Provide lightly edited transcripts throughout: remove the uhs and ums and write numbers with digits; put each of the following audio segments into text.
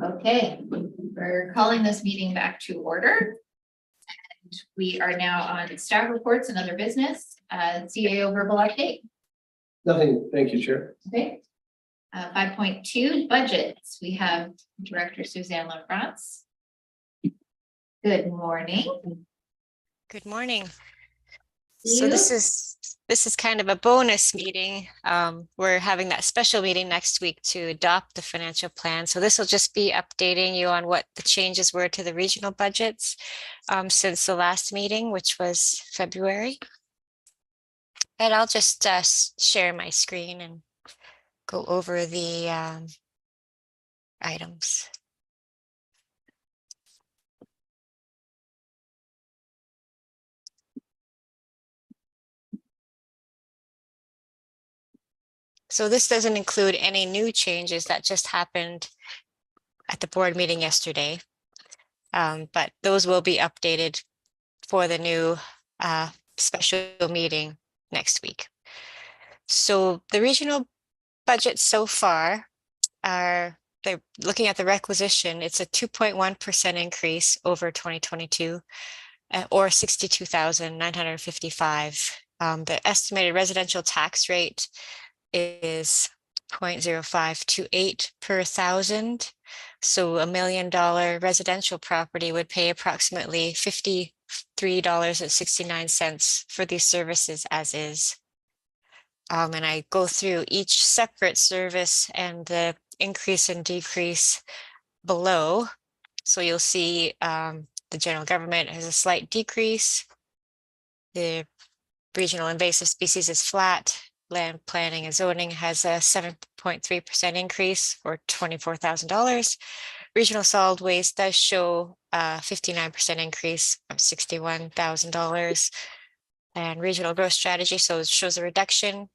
Okay, we're calling this meeting back to order. We are now on staff reports and other business. CAO verbal update. Nothing, thank you, Chair. Okay. 5.2 budgets. We have Director Suzanne LaFrance. Good morning. Good morning. So this is kind of a bonus meeting. We're having that special meeting next week to adopt the financial plan. So this will just be updating you on what the changes were to the regional budgets since the last meeting, which was February. And I'll just share my screen and go over the items. So this doesn't include any new changes that just happened at the board meeting yesterday. But those will be updated for the new special meeting next week. So the regional budget so far they're looking at the requisition. It's a 2.1% increase over 2022 or 62,955. The estimated residential tax rate is 0.0528 per thousand. So $1 million residential property would pay approximately $53.69 for these services as is. And I go through each separate service and the increase and decrease below. So you'll see the general government has a slight decrease. The regional invasive species is flat. Land planning and zoning has a 7.3% increase or $24,000. Regional solid waste does show a 59% increase of $61,000. And regional growth strategy, so it shows a reduction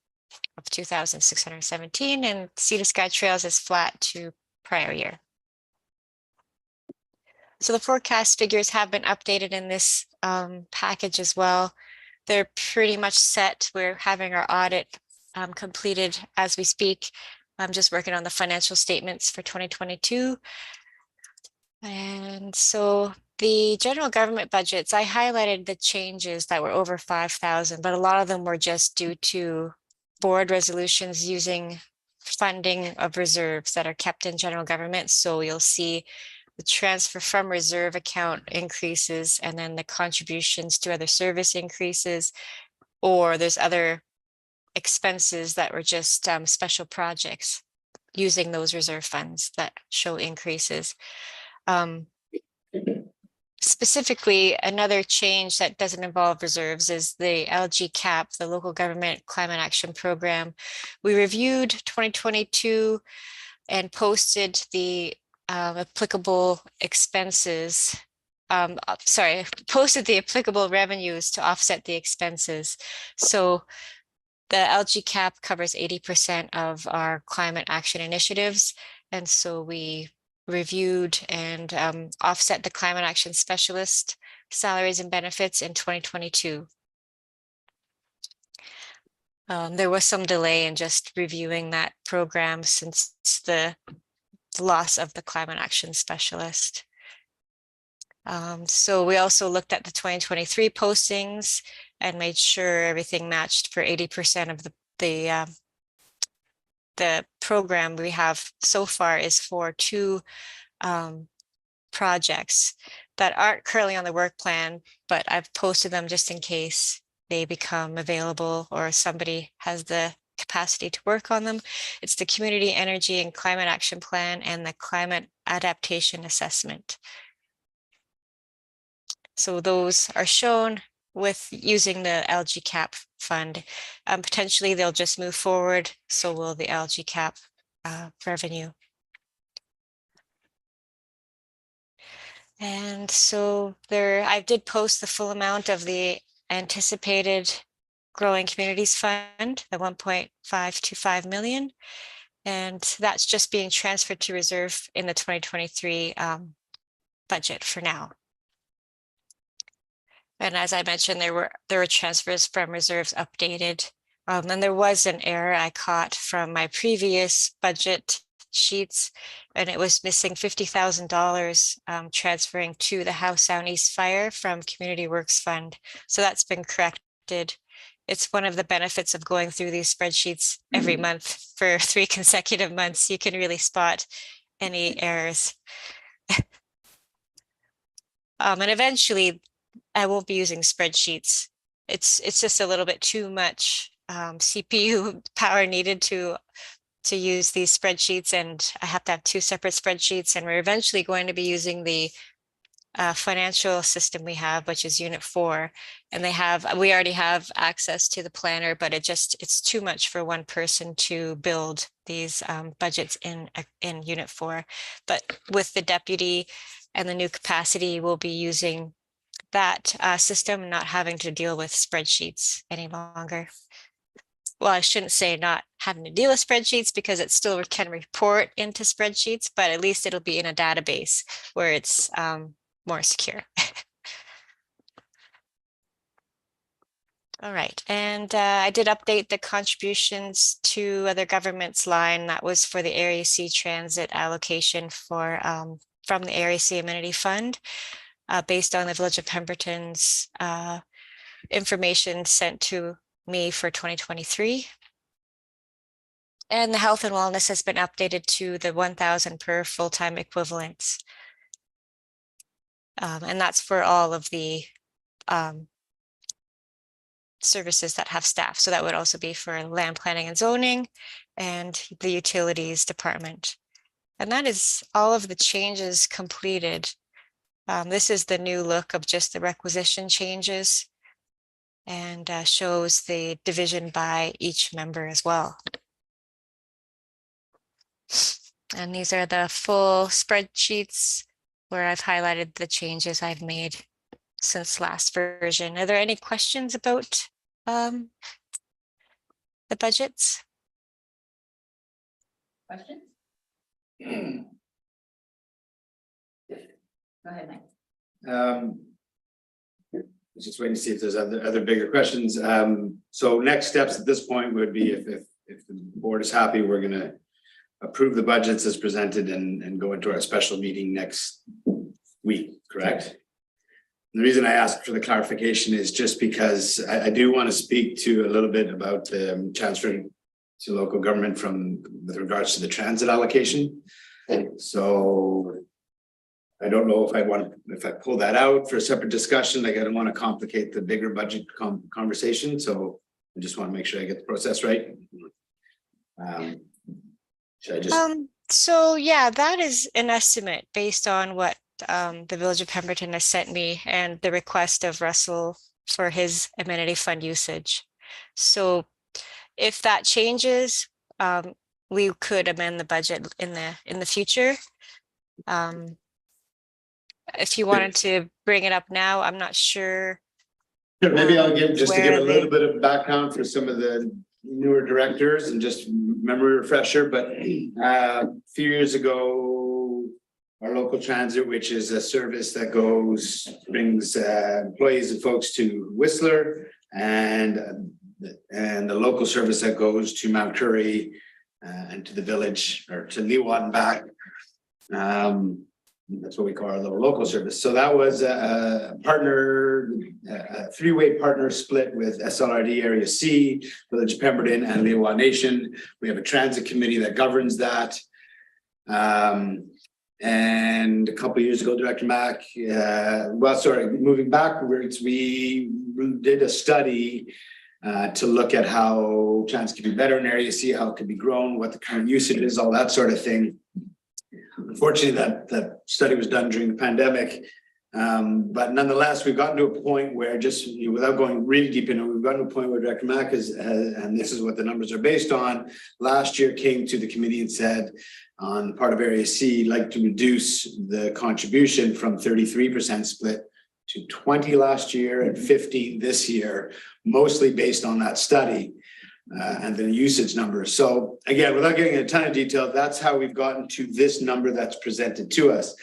of 2,617, and Sea to Sky Trails is flat to prior year. So the forecast figures have been updated in this package as well. They're pretty much set. We're having our audit completed as we speak. I'm just working on the financial statements for 2022. And so the general government budgets, I highlighted the changes that were over 5,000, but a lot of them were just due to board resolutions using funding of reserves that are kept in general government. So you'll see the transfer from reserve account increases and then the contributions to other service increases, or there's other expenses that were just special projects using those reserve funds that show increases. Specifically, another change that doesn't involve reserves is the LGCAP, the Local Government Climate Action Program. We reviewed 2022 and posted the applicable expenses. Posted the applicable revenues to offset the expenses. So the LGCAP covers 80% of our climate action initiatives. And so we reviewed and offset the climate action specialist salaries and benefits in 2022. There was some delay in just reviewing that program since the loss of the climate action specialist. So we also looked at the 2023 postings and made sure everything matched for 80% of the program we have so far is for two projects that aren't currently on the work plan, but I've posted them just in case they become available or somebody has the capacity to work on them. It's the Community Energy and Climate Action Plan and the Climate Adaptation Assessment. So those are shown with using the LGCAP fund. Potentially they'll just move forward, so will the LGCAP revenue. And so I did post the full amount of the anticipated Growing Communities Fund, the 1.525 million. And that's just being transferred to reserve in the 2023 budget for now. And as I mentioned, there were transfers from reserves updated. And there was an error I caught from my previous budget sheets, and it was missing $50,000 transferring to the Howe Sound East Fire from Community Works Fund. So that's been corrected. It's one of the benefits of going through these spreadsheets every month for 3 consecutive months. You can really spot any errors. And eventually, I won't be using spreadsheets. It's just a little bit too much CPU power needed to use these spreadsheets, and I have to have 2 separate spreadsheets, and we're eventually going to be using the financial system we have, which is Unit 4, and we already have access to the planner, but it's too much for one person to build these budgets in Unit 4. But with the deputy and the new capacity, we'll be using that system, not having to deal with spreadsheets any longer. Well, I shouldn't say not having to deal with spreadsheets, because it still can report into spreadsheets, but at least it'll be in a database where it's more secure. All right, and I did update the contributions to other governments line. That was for the Area C transit allocation for from the Area C Amenity Fund, based on the Village of Pemberton's information sent to me for 2023. And the health and wellness has been updated to the 1,000 per full-time equivalents. And that's for all of the services that have staff. So that would also be for land planning and zoning and the utilities department. And that is all of the changes completed. This is the new look of just the requisition changes, and shows the division by each member as well. And these are the full spreadsheets where I've highlighted the changes I've made since last version. Are there any questions about the budgets? Questions? Go ahead, Mike. Just waiting to see if there's other bigger questions. So next steps at this point would be if the board is happy, we're going to approve the budgets as presented and go into our special meeting next week, correct? The reason I asked for the clarification is just because I do want to speak to a little bit about the transfer to local government with regards to the transit allocation. So I don't know if I pull that out for a separate discussion. Like, I don't want to complicate the bigger budget conversation. So I just want to make sure I get the process right. Should I just? So yeah, that is an estimate based on what the Village of Pemberton has sent me and the request of Russell for his amenity fund usage. So if that changes, we could amend the budget in the future. If you wanted to bring it up now, I'm not sure. Maybe I'll give a little bit of background for some of the newer directors and just memory refresher. But a few years ago, our local transit, which is a service that brings employees and folks to Whistler, and the local service that goes to Mount Currie and to the village, or to Lillooet and back. That's what we call our little local service. So that was a three-way partner split with SLRD Area C, Village of Pemberton, and Lillooet Nation. We have a transit committee that governs that. And a couple of years ago, Director Mack, moving backwards, we did a study to look at how transit could be better in Area C, how it could be grown, what the current usage is, all that sort of thing. Unfortunately, that study was done during the pandemic, but nonetheless, we've gotten to a point where, just without going really deep into it, we've gotten to a point where Director Mack and this is what the numbers are based on, last year came to the committee and said, on part of Area C, like to reduce the contribution from 33% split to 20 last year and 50 this year, mostly based on that study. And the usage numbers. So again, without getting a ton of detail, that's how we've gotten to this number that's presented to us.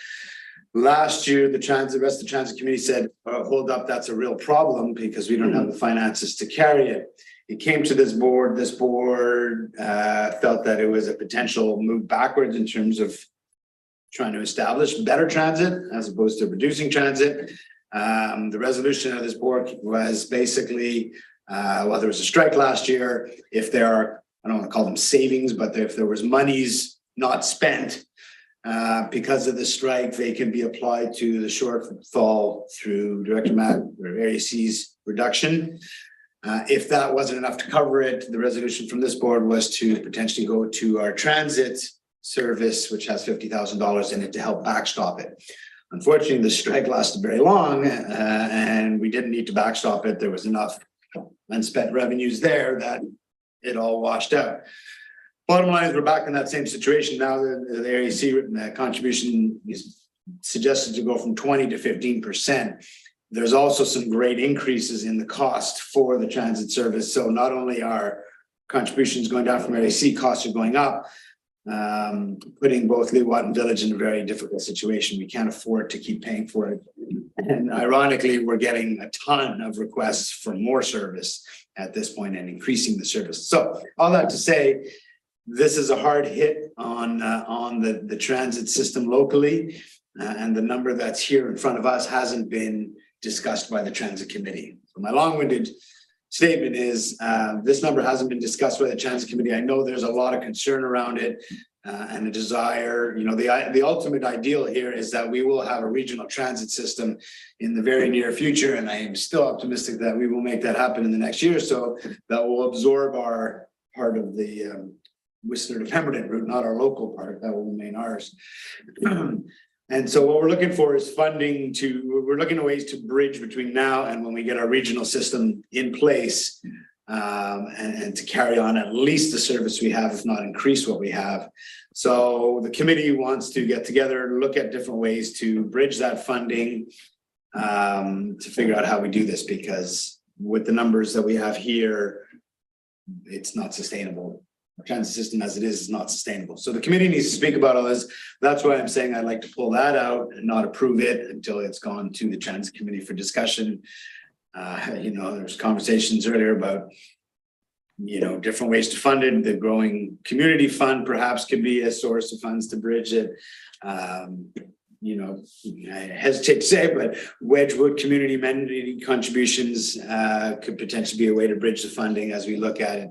Last year, the rest of the transit committee said, hold up, that's a real problem because we don't have the finances to carry it. It came to this board. This board felt that it was a potential move backwards in terms of trying to establish better transit as opposed to reducing transit. The resolution of this board was basically, well, there was a strike last year. If there are, I don't want to call them savings, but if there was monies not spent because of the strike, they can be applied to the shortfall through Director Matt or Area C's reduction. If that wasn't enough to cover it, the resolution from this board was to potentially go to our transit service, which has $50,000 in it to help backstop it. Unfortunately, the strike lasted very long, and we didn't need to backstop it. There was enough unspent revenues there that it all washed out. Bottom line is we're back in that same situation now. The AAC contribution is suggested to go from 20 to 15%. There's also some great increases in the cost for the transit service. So not only are contributions going down from AAC, costs are going up, putting both Lillooet and Village in a very difficult situation. We can't afford to keep paying for it. And ironically, we're getting a ton of requests for more service at this point and increasing the service. So all that to say, this is a hard hit on the transit system locally, and the number that's here in front of us hasn't been discussed by the transit committee. So my long-winded statement is this number hasn't been discussed by the transit committee. I know there's a lot of concern around it and a desire. You know, the ultimate ideal here is that we will have a regional transit system in the very near future, and I am still optimistic that we will make that happen in the next year or so. That will absorb our part of the Whistler to Pemberton route, not our local part. That will remain ours. And so what we're looking for is funding we're looking at ways to bridge between now and when we get our regional system in place, and to carry on at least the service we have, if not increase what we have. So the committee wants to get together, look at different ways to bridge that funding, to figure out how we do this, because with the numbers that we have here, it's not sustainable. Our transit system as it is not sustainable. So the committee needs to speak about all this. That's why I'm saying I'd like to pull that out and not approve it until it's gone to the transit committee for discussion. You know, there's conversations earlier about, you know, different ways to fund it. The growing community fund perhaps could be a source of funds to bridge it. You know, I hesitate to say, but Wedgwood community amenity contributions could potentially be a way to bridge the funding as we look at it.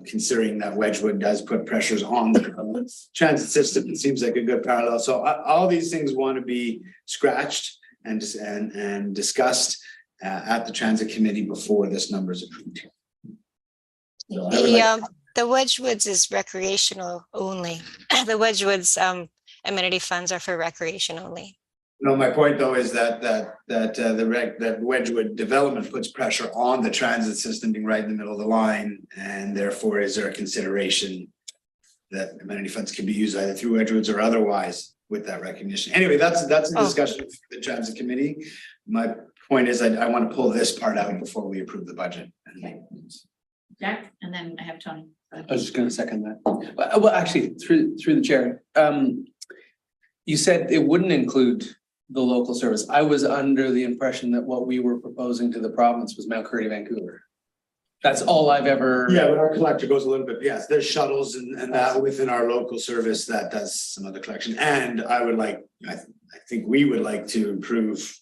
Considering that Wedgwood does put pressures on the transit system, it seems like a good parallel. So all these things want to be scratched and discussed at the transit committee before this number is approved. So the Wedgwoods is recreational only. The Wedgwoods amenity funds are for recreation only. No, my point though is that Wedgwood development puts pressure on the transit system being right in the middle of the line, and therefore is there a consideration that amenity funds can be used either through Wedgwoods or otherwise with that recognition. Anyway, that's a discussion for the transit committee. My point is I want to pull this part out before we approve the budget. Okay. Jack, and then I have Tony. I was just going to second that. Well, actually, through the chair, you said it wouldn't include the local service. I was under the impression that what we were proposing to the province was Mount Currie, Vancouver. That's all I've ever. Yeah, but our collector goes a little bit. Yes, there's shuttles and that within our local service that does some other collection. And I think we would like to improve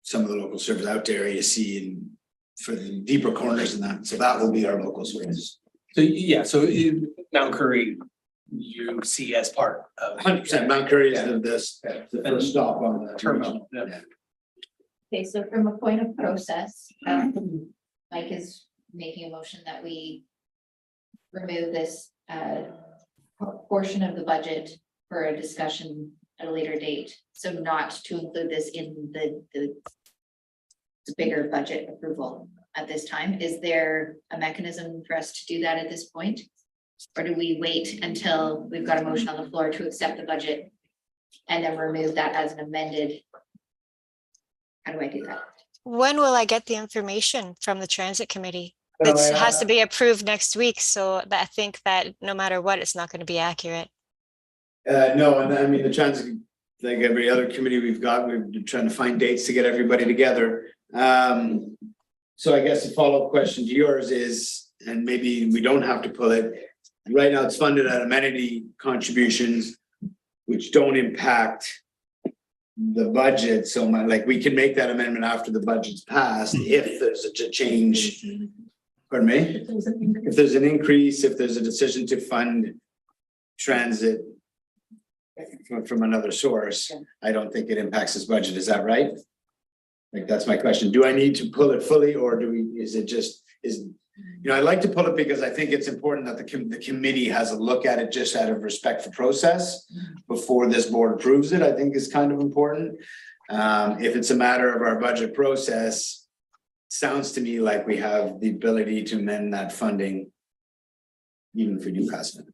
some of the local service out to Area C and for the deeper corners and that. So that will be our local service. So yeah, so Mount Currie you see as part of 100%. Mount Currie is the first stop on the terminal. Yeah. Okay, so from a point of process, Mike is making a motion that we remove this portion of the budget for a discussion at a later date. So not to include this in the bigger budget approval at this time. Is there a mechanism for us to do that at this point? Or do we wait until we've got a motion on the floor to accept the budget and then remove that as an amended? How do I do that? When will I get the information from the transit committee? It has to be approved next week, so that I think that no matter what, it's not going to be accurate. No, and I mean the transit, like every other committee we've got, we're trying to find dates to get everybody together. So I guess the follow-up question to yours is, and maybe we don't have to pull it. Right now, it's funded at amenity contributions, which don't impact the budget. So we can make that amendment after the budget's passed if there's a change. Pardon me? If there's an increase, if there's a decision to fund transit from another source, I don't think it impacts his budget. Is that right? Like, that's my question. Do I need to pull it fully, or I like to pull it because I think it's important that the committee has a look at it just out of respect for process. before this board approves it, I think is kind of important. If it's a matter of our budget process, sounds to me like we have the ability to amend that funding even if we do pass it.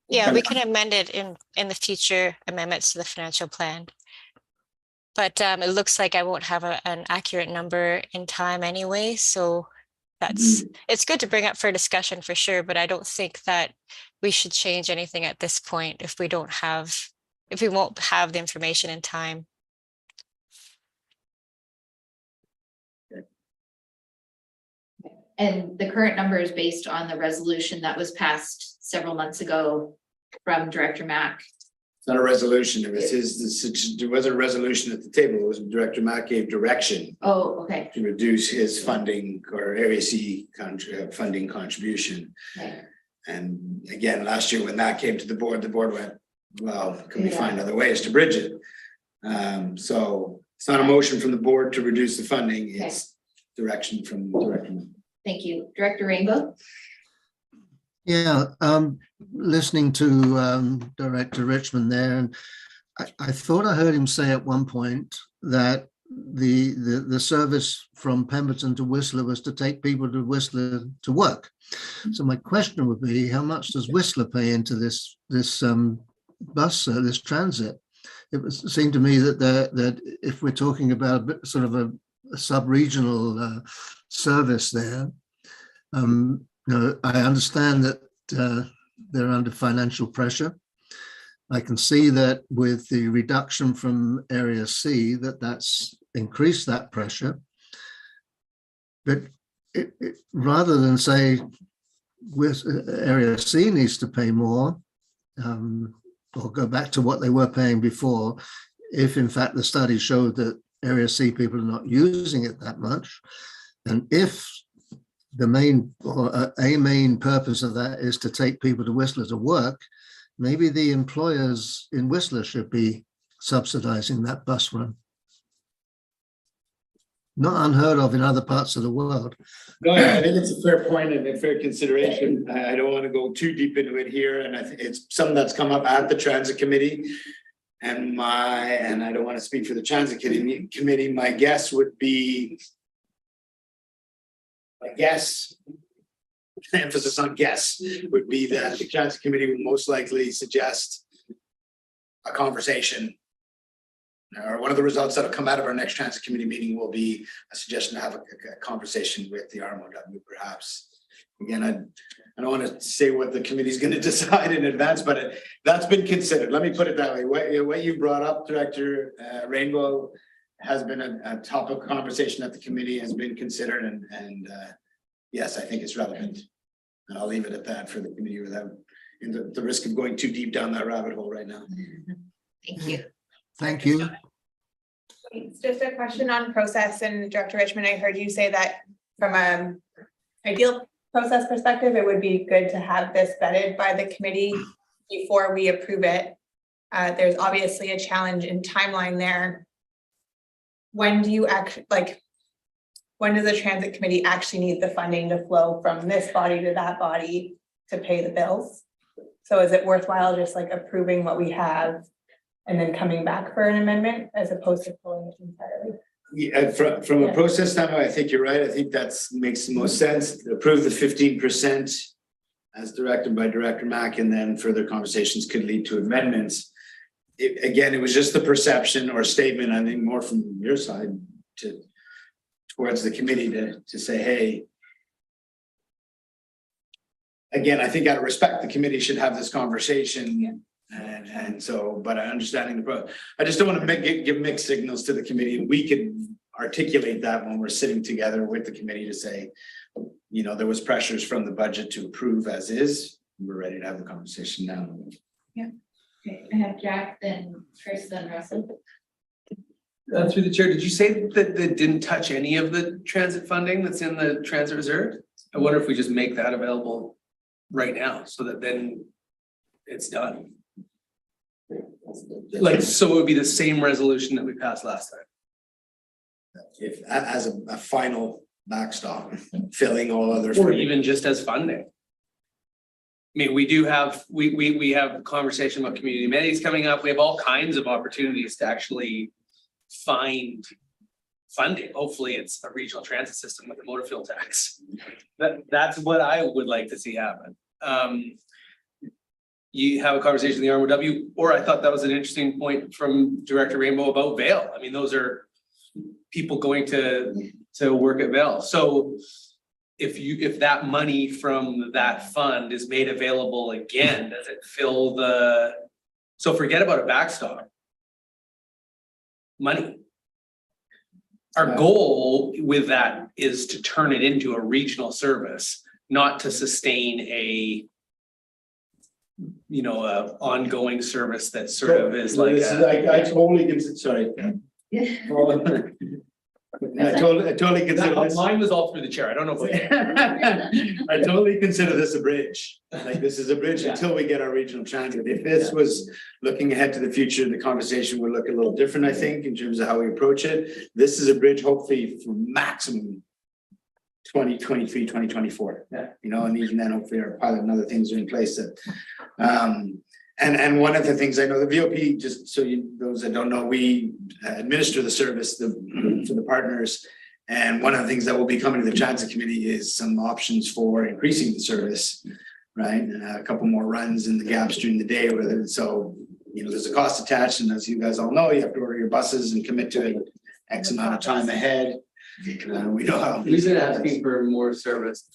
Yeah, we can amend it in the future amendments to the financial plan. But it looks like I won't have an accurate number in time anyway, so it's good to bring up for discussion for sure, but I don't think that we should change anything at this point if we won't have the information in time. And the current number is based on the resolution that was passed several months ago from Director Mack. It's not a resolution, it was there wasn't a resolution at the table, it was Director Mack gave direction Oh, okay. to reduce his funding or Area C funding contribution. Okay. And again, last year when that came to the board went, well, can we find other ways to bridge it? So it's not a motion from the board to reduce the funding, it's direction from Director Mack. Thank you. Director Rainbow? Yeah, listening to Director Richmond there, and I thought I heard him say at one point that the service from Pemberton to Whistler was to take people to Whistler to work. So my question would be, how much does Whistler pay into this bus this transit? It would seem to me that if we're talking about a bit, sort of a sub-regional service there, I understand that they're under financial pressure. I can see that with the reduction from Area C, that's increased that pressure. But rather than say Area C needs to pay more, or go back to what they were paying before, if in fact the study showed that Area C people are not using it that much, and if the main or a main purpose of that is to take people to Whistler to work, maybe the employers in Whistler should be subsidizing that bus run. Not unheard of in other parts of the world. No, I think it's a fair point and a fair consideration. I don't want to go too deep into it here, and I think it's something that's come up at the transit committee. And I don't want to speak for the transit committee. My guess would be, emphasis on guess, would be that the transit committee would most likely suggest a conversation, or one of the results that will come out of our next transit committee meeting will be a suggestion to have a conversation with the RMOW, perhaps. Again, I don't want to say what the committee is going to decide in advance, but that's been considered. Let me put it that way. What you brought up, Director Rainbow, has been a topic of conversation at the committee, has been considered, and yes, I think it's relevant. And I'll leave it at that for the committee without the risk of going too deep down that rabbit hole right now. Thank you. Thank you. It's just a question on process, and Director Richmond, I heard you say that from an ideal process perspective, it would be good to have this vetted by the committee before we approve it. There's obviously a challenge in timeline there. When do you when does the transit committee actually need the funding to flow from this body to that body to pay the bills? So is it worthwhile just like approving what we have and then coming back for an amendment as opposed to pulling it entirely? Yeah, from a process standpoint, I think you're right. I think that makes the most sense. Approve the 15% as directed by Director Mack, and then further conversations could lead to amendments. Again, it was just the perception or statement, I think, more from your side towards the committee to say, hey, again, I think out of respect, the committee should have this conversation. Yeah. And so, but understanding the process, I just don't want to give mixed signals to the committee. We could articulate that when we're sitting together with the committee to say, you know, there was pressures from the budget to approve as is. We're ready to have the conversation now. Yeah. Okay, I have Jack, then Chris, then Russell. Through the chair, did you say that they didn't touch any of the transit funding that's in the transit reserve? I wonder if we just make that available right now so that then it's done. Like, so it would be the same resolution that we passed last time. If as a final backstop, filling all other. Or even just as funding. mean, we have a conversation about community amenities coming up. We have all kinds of opportunities to actually find funding. Hopefully it's a regional transit system with a motor fuel tax. That's what I would like to see happen. You have a conversation with the RMOW, or I thought that was an interesting point from Director Rainbow about Vail. I mean, those are people going to work at Vail. So if that money from that fund is made available again, does it fill so forget about a backstop. Money. Our goal with that is to turn it into a regional service, not to sustain a ongoing service that sort of is like. I totally consider, sorry. I totally consider this. Mine was all through the chair. I don't know if. I totally consider this a bridge. Like, this is a bridge until we get our regional transit. If this was looking ahead to the future, the conversation would look a little different, I think, in terms of how we approach it. This is a bridge, hopefully, for maximum 2023, 2024. Yeah. And even then, hopefully, our pilot and other things are in place that. And one of the things I know, the VOP, just so those that don't know, we administer the service for the partners. And one of the things that will be coming to the transit committee is some options for increasing the service, right? A couple more runs in the gaps during the day. So, there's a cost attached. And as you guys all know, you have to order your buses and commit to it X amount of time ahead. We know how. We've been asking for more service.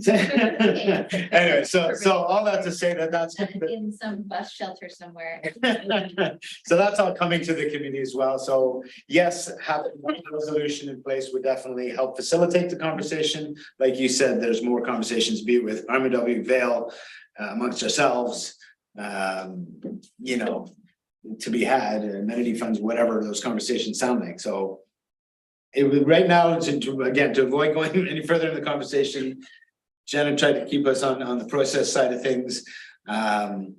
Anyway, so all that to say that's In some bus shelter somewhere. so that's all coming to the committee as well. So yes, having one resolution in place would definitely help facilitate the conversation. Like you said, there's more conversations, be it with RMW, Vail, amongst ourselves, to be had, amenity funds, whatever those conversations sound like. So it would right now to avoid going any further in the conversation. Shannon tried to keep us on the process side of things. I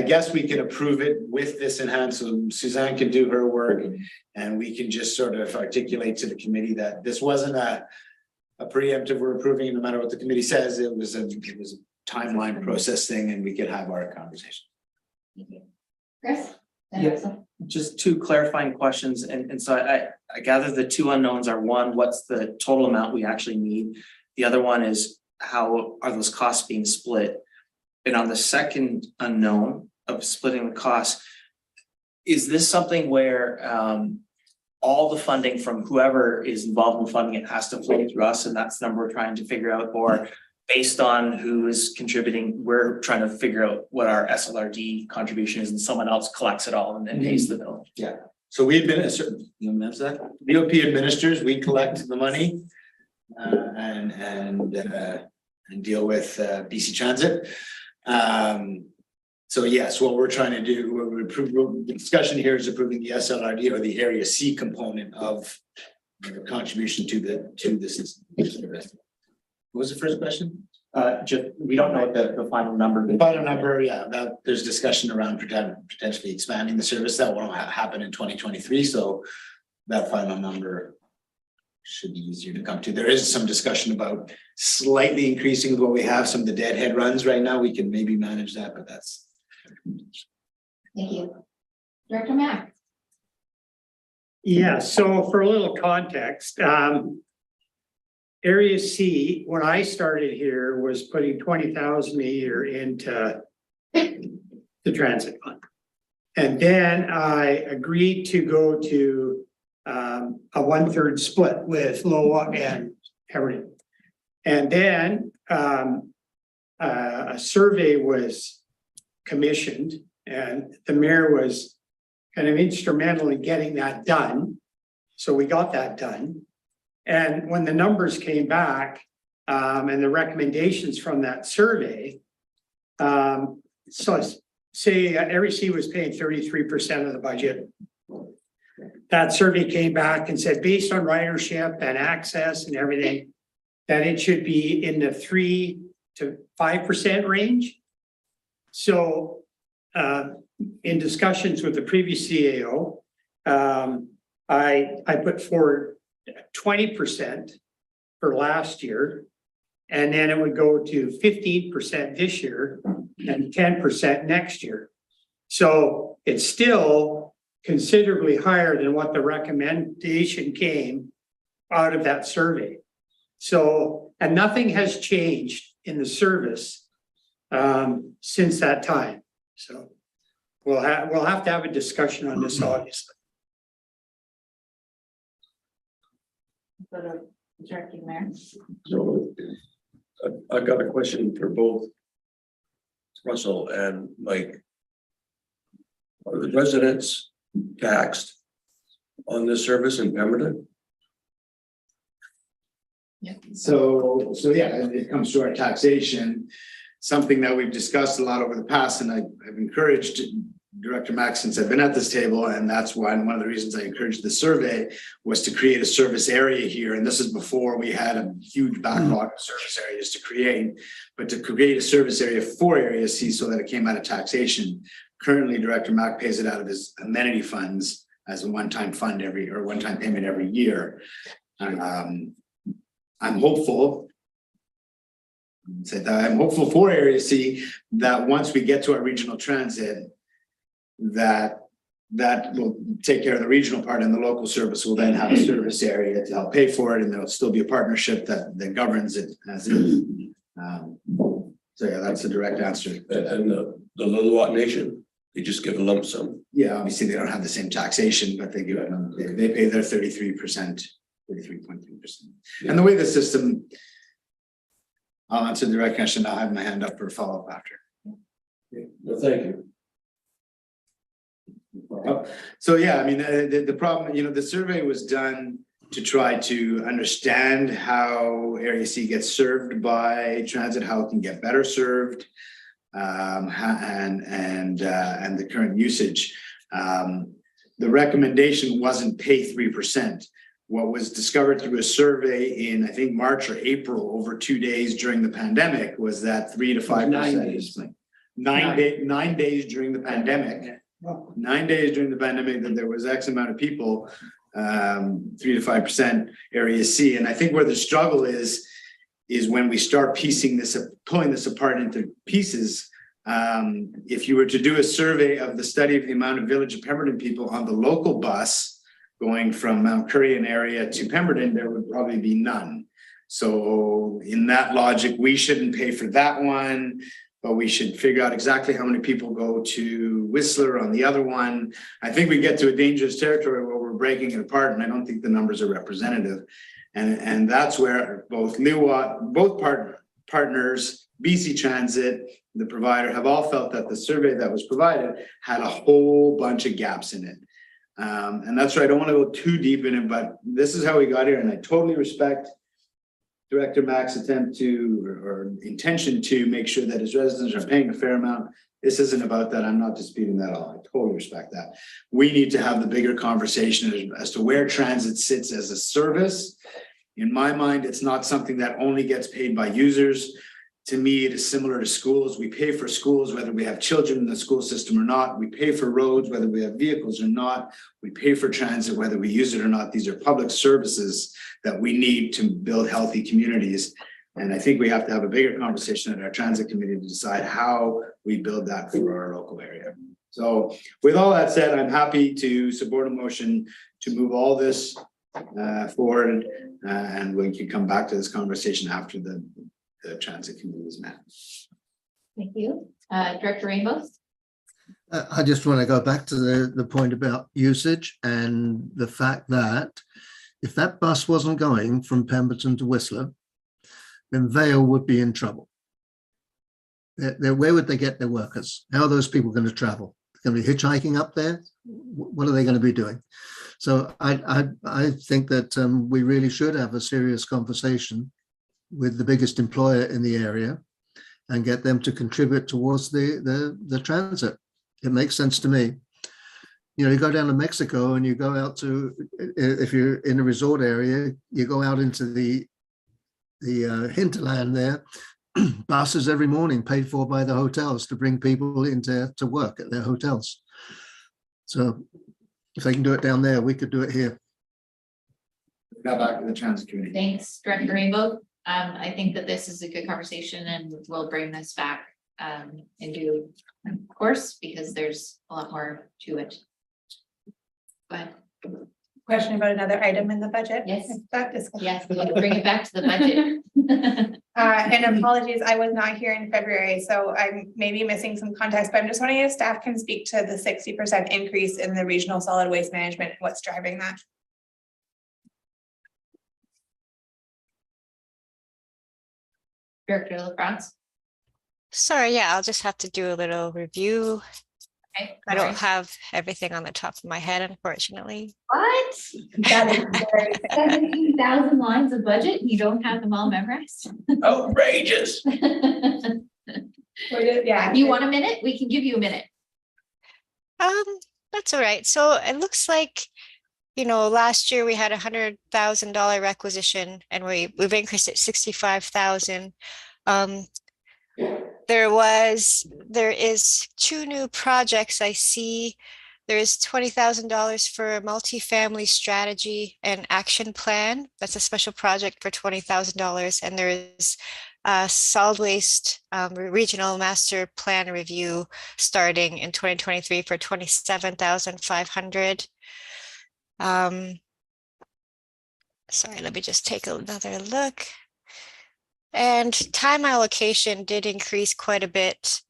guess we can approve it with this in hand, so Suzanne can do her work, and we can just sort of articulate to the committee that this wasn't a preemptive. We're approving no matter what the committee says. It was a timeline process thing, and we could have our conversation. Thank you. Chris? Yeah. Just two clarifying questions, and so I gather the two unknowns are, one, what's the total amount we actually need? The other one is, how are those costs being split? And on the second unknown of splitting the costs, is this something where all the funding from whoever is involved in funding it has to flow through us, and that's the number we're trying to figure out, or based on who is contributing, we're trying to figure out what our SLRD contribution is, and someone else collects it all and then pays the bill? Yeah. So we administer, VOP administers, we collect the money and deal with BC Transit. So yes, what we're trying to do, the discussion here is approving the SLRD, or the Area C component of the contribution to the system. What was the first question? Just, we don't know what the final number. The final number, yeah, there's discussion around potentially expanding the service. That won't happen in 2023. So that final number should be easier to come to. There is some discussion about slightly increasing what we have. Some of the deadhead runs right now, we can maybe manage that, but that's. Thank you. Director Mack? Yeah, so for a little context, Area C, when I started here, was putting 20,000 a year into the transit fund. And then I agreed to go to a 1/3 split with Lillooet and Everett. And then a survey was commissioned, and the mayor was kind of instrumental in getting that done. So we got that done. And when the numbers came back and the recommendations from that survey, so say Area C was paying 33% of the budget. That survey came back and said, based on ridership and access and everything, that it should be in the 3 to 5% range. So in discussions with the previous CAO, I put forward 20% for last year. And then it would go to 15% this year and 10% next year. So it's still considerably higher than what the recommendation came out of that survey. So, and nothing has changed in the service since that time. So we'll have to have a discussion on this, obviously. Go to Director Mayor. So I've got a question for both Russell and Mike. Are the residents taxed on this service in Pemberton? So yeah, it comes to our taxation, something that we've discussed a lot over the past, and I've encouraged Director Max since I've been at this table, and that's why one of the reasons I encouraged the survey was to create a service area here. And this is before we had a huge backlog of service areas to create, but to create a service area for Area C so that it came out of taxation. Currently, Director Mack pays it out of his amenity funds as a one-time fund one-time payment every year. I'm hopeful. Say that I'm hopeful for Area C that once we get to our regional transit, that will take care of the regional part, and the local service will then have a service area to help pay for it, and there'll still be a partnership that governs it as is. So yeah, that's the direct answer. And the Lillooet Nation, they just give a lump sum. Yeah, obviously they don't have the same taxation, but they give they pay their 33%, 33.3%. And the way the system, I'll answer the direct question. I'll have my hand up for a follow-up after. Well, thank you. So yeah, I mean, the problem, the survey was done to try to understand how Area C gets served by transit, how it can get better served, and the current usage. The recommendation wasn't pay 3%. What was discovered through a survey in, I think, March or April, over 2 days during the pandemic, was that 3 to 5%. 9 days. 9 days during the pandemic. 9 days during the pandemic that there was X amount of people, 3 to 5% Area C. And I think where the struggle is when we start pulling this apart into pieces. If you were to do a survey of the study of the amount of Village of Pemberton people on the local bus going from Mount Currie area to Pemberton, there would probably be none. So in that logic, we shouldn't pay for that one, but we should figure out exactly how many people go to Whistler on the other one. I think we get to a dangerous territory where we're breaking it apart, and I don't think the numbers are representative. And that's where both partners, BC Transit, the provider, have all felt that the survey that was provided had a whole bunch of gaps in it. And that's why I don't want to go too deep in it, but this is how we got here, and I totally respect Director Mack's attempt or intention to make sure that his residents are paying a fair amount. This isn't about that. I'm not disputing that at all. I totally respect that. We need to have the bigger conversation as to where transit sits as a service. In my mind, it's not something that only gets paid by users. To me, it is similar to schools. We pay for schools, whether we have children in the school system or not. We pay for roads, whether we have vehicles or not. We pay for transit, whether we use it or not. These are public services that we need to build healthy communities. And I think we have to have a bigger conversation at our transit committee to decide how we build that for our local area. So with all that said, I'm happy to support a motion to move all this forward, and we can come back to this conversation after the transit committee is met. Thank you. Director Rainbows? I just want to go back to the point about usage and the fact that if that bus wasn't going from Pemberton to Whistler, then Vale would be in trouble. Where would they get their workers? How are those people going to travel? They're going to be hitchhiking up there? What are they going to be doing? So I think that we really should have a serious conversation with the biggest employer in the area and get them to contribute towards the transit. It makes sense to me. You go down to Mexico and you go out to, if you're in a resort area, you go out into the hinterland there, buses every morning paid for by the hotels to bring people into work at their hotels. So if they can do it down there, we could do it here. Now back to the transit committee. Thanks, Director Rainbow. I think that this is a good conversation and we'll bring this back and do of course, because there's a lot more to it. But Question about another item in the budget? Yes. That discussion. yes, we'll bring it back to the budget. And apologies, I was not here in February, so I'm maybe missing some context, but I'm just wondering if staff can speak to the 60% increase in the regional solid waste management, and what's driving that? Director LaFrance. Sorry, yeah, I'll just have to do a little review. Okay, I no don't worries. have everything on the top of my head, unfortunately. What? That is very 17,000 lines of budget, and you don't have them all memorized? Outrageous. yeah. You want a minute? We can give you a minute. That's all right. So it looks like, you know, last year we had $100,000 requisition and we've increased it 65,000. There is 2 new projects I see. There is $20,000 for a multifamily strategy and action plan. That's a special project for $20,000. And there is a solid waste regional master plan review starting in 2023 for $27,500. Sorry, let me just take another look. And time allocation did increase quite a bit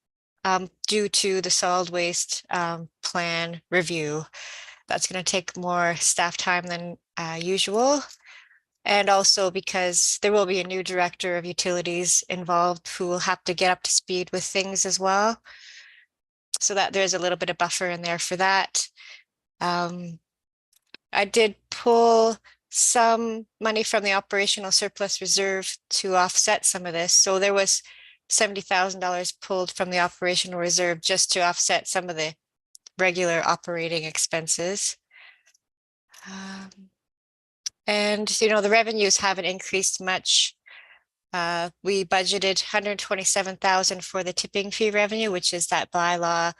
due to the solid waste plan review. That's going to take more staff time than usual. And also because there will be a new director of utilities involved who will have to get up to speed with things as well. So that there's a little bit of buffer in there for that. I did pull some money from the operational surplus reserve to offset some of this. So there was $70,000 pulled from the operational reserve just to offset some of the regular operating expenses. And, you know, the revenues haven't increased much. We budgeted $127,000 for the tipping fee revenue, which is that bylaw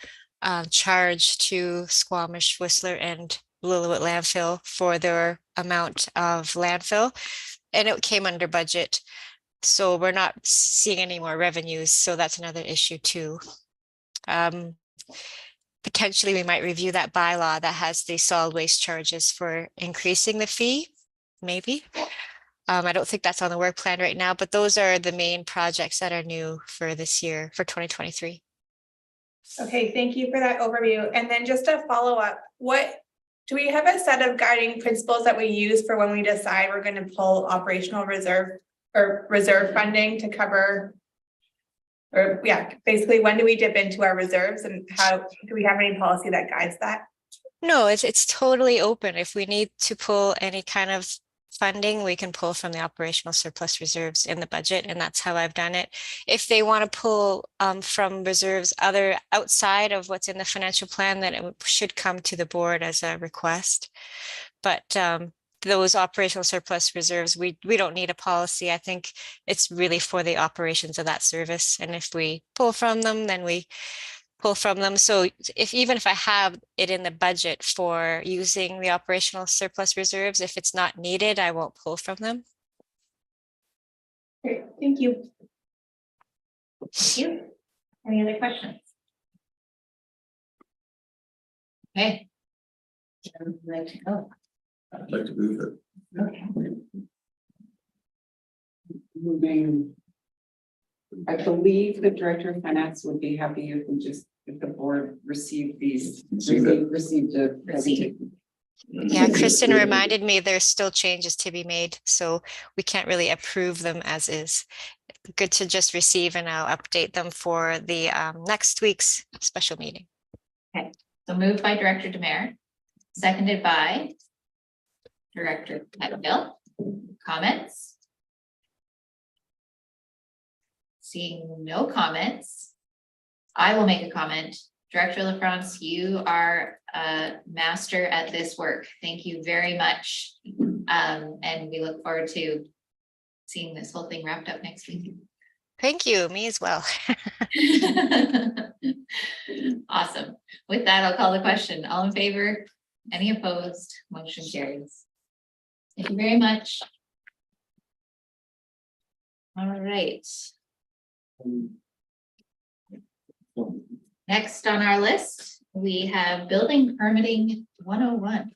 charge to Squamish, Whistler, and Lillooet landfill for their amount of landfill, and it came under budget. So we're not seeing any more revenues. So that's another issue too. Potentially we might review that bylaw that has the solid waste charges for increasing the fee, maybe. I don't think that's on the work plan right now, but those are the main projects that are new for this year, for 2023. Okay, thank you for that overview. And then just a follow up, do we have a set of guiding principles that we use for when we decide we're going to pull operational reserve or reserve funding to cover, or yeah, basically when do we dip into our reserves, and how do we have any policy that guides that? No, it's totally open. If we need to pull any kind of funding, we can pull from the operational surplus reserves in the budget, and that's how I've done it. If they want to pull from reserves outside of what's in the financial plan, then it should come to the board as a request. But those operational surplus reserves, we don't need a policy. I think it's really for the operations of that service, and if we pull from them, then we pull from them. So even if I have it in the budget for using the operational surplus reserves, if it's not needed, I won't pull from them. Great, thank you. Thank you. Any other questions? Okay. I'd like to go. I'd like to move it. Okay. Moving. I believe the director of finance would be happy if the board received these, received a presentation. Yeah, Kristen reminded me there's still changes to be made, so we can't really approve them as is. Good to just receive, and I'll update them for the next week's special meeting. Okay, so moved by Director Demare, seconded by Director Pettengill. Comments? Seeing no comments, I will make a comment. Director LaFrance, you are a master at this work. Thank you very much. And we look forward to seeing this whole thing wrapped up next week. Thank you, me as well. Awesome. With that, I'll call the question. All in favor? Any opposed? Motion carries. Thank you very much. All right. Next on our list, we have building permitting 101.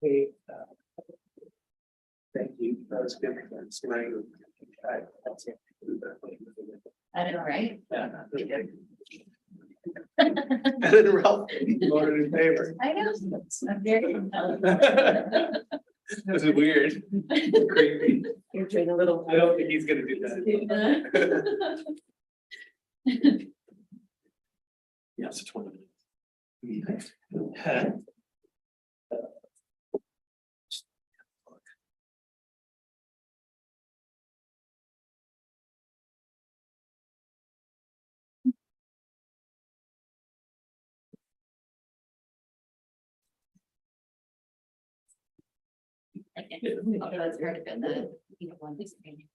Hey, thank you. That was good. That's great. I don't know, right? And then Ralph voted in favor. I know, I'm very compelled. This is weird. Creepy. You're doing a little. I don't think he's gonna do that. Yeah, it's 20 minutes. Although it's hard to get the, one screen.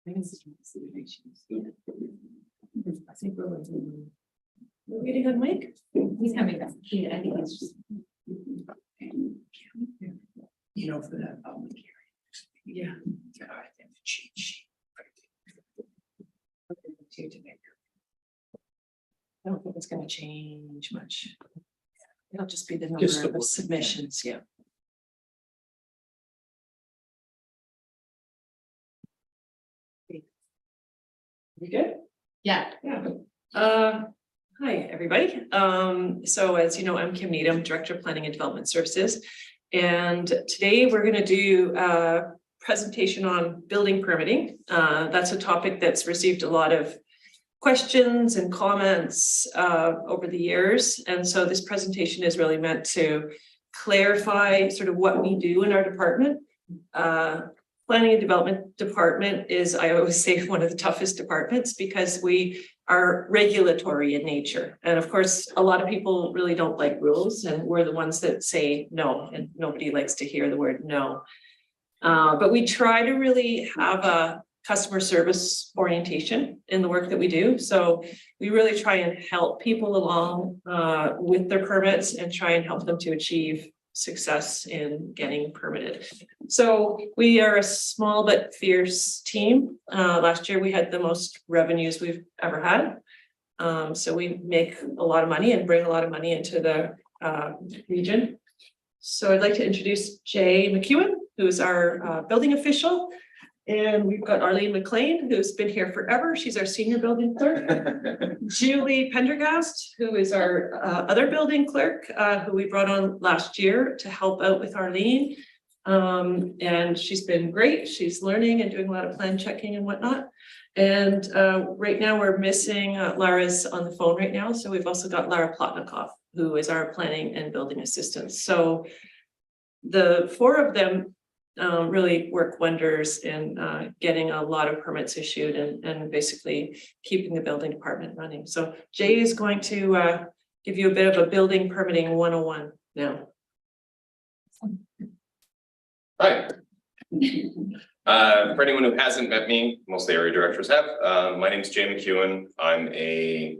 I think we're waiting on Mike. He's coming back. I think it's just. You know, for that public Yeah. hearing. I think the cheat sheet. I don't think it's gonna change much. It'll just be the Just number the of word. submissions, yeah. You good? Yeah. Yeah. Hi, everybody. So as you know, I'm Kim Needham, Director of Planning and Development Services. And today we're going to do a presentation on building permitting. That's a topic that's received a lot of questions and comments over the years. And so this presentation is really meant to clarify sort of what we do in our department. Planning and Development Department is, I always say, one of the toughest departments because we are regulatory in nature. And of course, a lot of people really don't like rules, and we're the ones that say no, and nobody likes to hear the word no. But we try to really have a customer service orientation in the work that we do. So we really try and help people along with their permits and try and help them to achieve success in getting permitted. So we are a small but fierce team. Last year we had the most revenues we've ever had. So we make a lot of money and bring a lot of money into the region. So I'd like to introduce Jay McEwen, who is our building official. And we've got Arlene McLean, who's been here forever. She's our senior building clerk. Julie Pendergast, who is our other building clerk, who we brought on last year to help out with Arlene. And she's been great. She's learning and doing a lot of plan checking and whatnot. And right now we're missing Lara's on the phone right now. So we've also got Lara Plotnikoff, who is our planning and building assistant. So the four of them really work wonders in getting a lot of permits issued and basically keeping the building department running. So Jay is going to give you a bit of a building permitting 101 now. Hi. For anyone who hasn't met me, most of the area directors have. My name is Jay McEwen. I'm a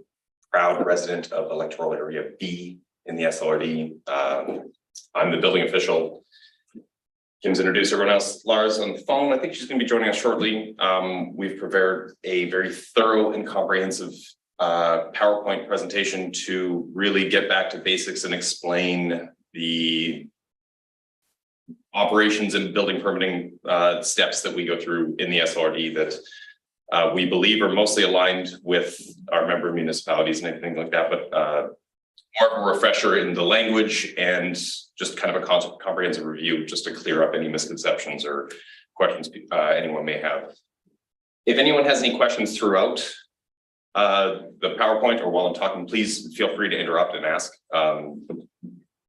proud resident of electoral area B in the SLRD. I'm the building official. Kim's introduced everyone else. Lara's on the phone. I think she's going to be joining us shortly. We've prepared a very thorough and comprehensive PowerPoint presentation to really get back to basics and explain the operations and building permitting steps that we go through in the SLRD that we believe are mostly aligned with our member municipalities and everything like that, but more of a refresher in the language and just kind of a comprehensive review just to clear up any misconceptions or questions anyone may have. If anyone has any questions throughout the PowerPoint or while I'm talking, please feel free to interrupt and ask.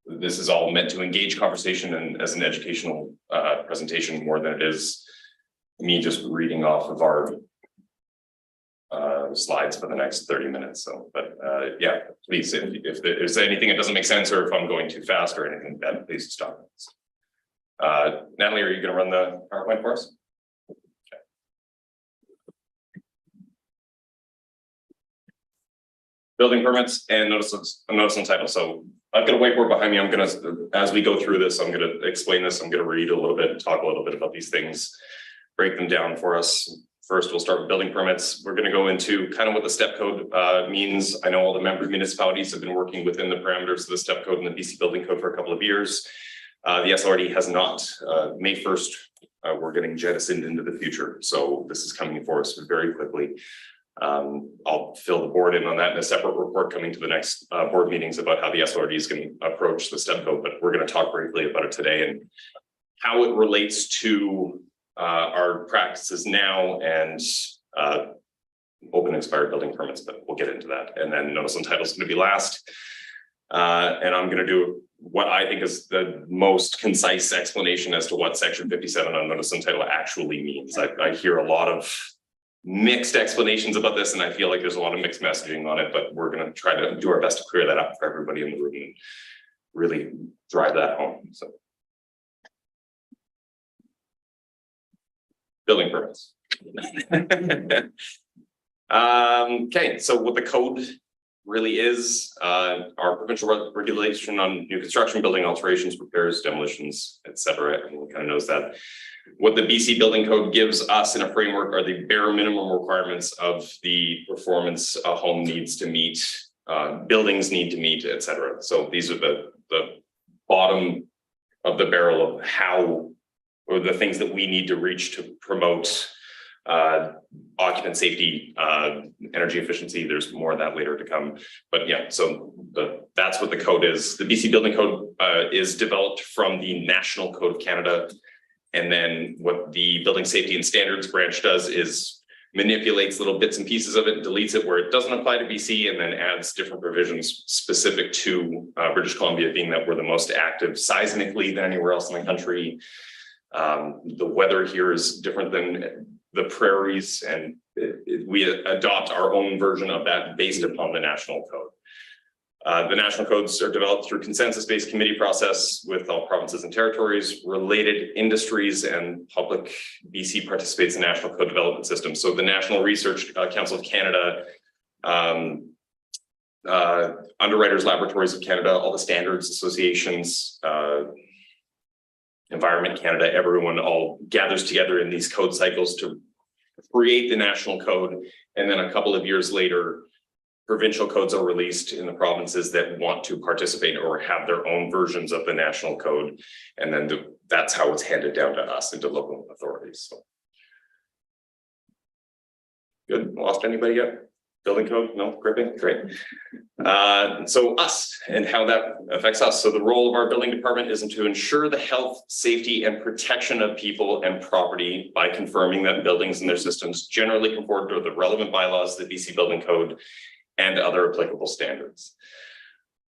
this is all meant to engage conversation and as an educational presentation more than it is me just reading off of our slides for the next 30 minutes. So, but yeah, please, if there's anything that doesn't make sense or if I'm going too fast or anything like that, please stop. Natalie, are you going to run the PowerPoint for us? Okay. Building permits and notice and title. So I've got a whiteboard behind me. I'm going to, as we go through this, I'm going to explain this. I'm going to read a little bit and talk a little bit about these things, break them down for us. First, we'll start with building permits. We're going to go into kind of what the step code means. I know all the member municipalities have been working within the parameters of the step code and the BC building code for a couple of years. The SLRD has not. May 1st, we're getting jettisoned into the future. So this is coming for us very quickly. I'll fill the board in on that in a separate report coming to the next board meetings about how the SLRD is going to approach the step code, but we're going to talk briefly about it today and how it relates to our practices now and open expired building permits, but we'll get into that. And then notice and title is going to be last. And I'm going to do what I think is the most concise explanation as to what section 57 on notice and title actually means. I hear a lot of mixed explanations about this, and I feel like there's a lot of mixed messaging on it, but we're going to try to do our best to clear that up for everybody in the room and really drive that home. So, building permits. Okay, so what the code really is, our provincial regulation on new construction, building alterations, repairs, demolitions, etc. Everyone kind of knows that. What the BC building code gives us in a framework are the bare minimum requirements of the performance a home needs to meet, buildings need to meet, etc. So these are the bottom of the barrel of how, or the things that we need to reach to promote occupant safety, energy efficiency. There's more of that later to come. But yeah, so that's what the code is. The BC building code is developed from the National Code of Canada. And then what the Building Safety and Standards branch does is manipulates little bits and pieces of it, deletes it where it doesn't apply to BC, and then adds different provisions specific to British Columbia, being that we're the most active seismically than anywhere else in the country. The weather here is different than the prairies, and we adopt our own version of that based upon the national code. The national codes are developed through consensus-based committee process with all provinces and territories, related industries, and public. BC participates in the National Code Development System. So the National Research Council of Canada, Underwriters Laboratories of Canada, all the standards associations, Environment Canada, everyone all gathers together in these code cycles to create the national code. And then a couple of years later, provincial codes are released in the provinces that want to participate or have their own versions of the national code. And then that's how it's handed down to us and to local authorities. So. Good, lost anybody yet? Building code, no, gripping, great. So us and how that affects us. So the role of our building department is to ensure the health, safety, and protection of people and property by confirming that buildings and their systems generally conform to the relevant bylaws, the BC building code, and other applicable standards.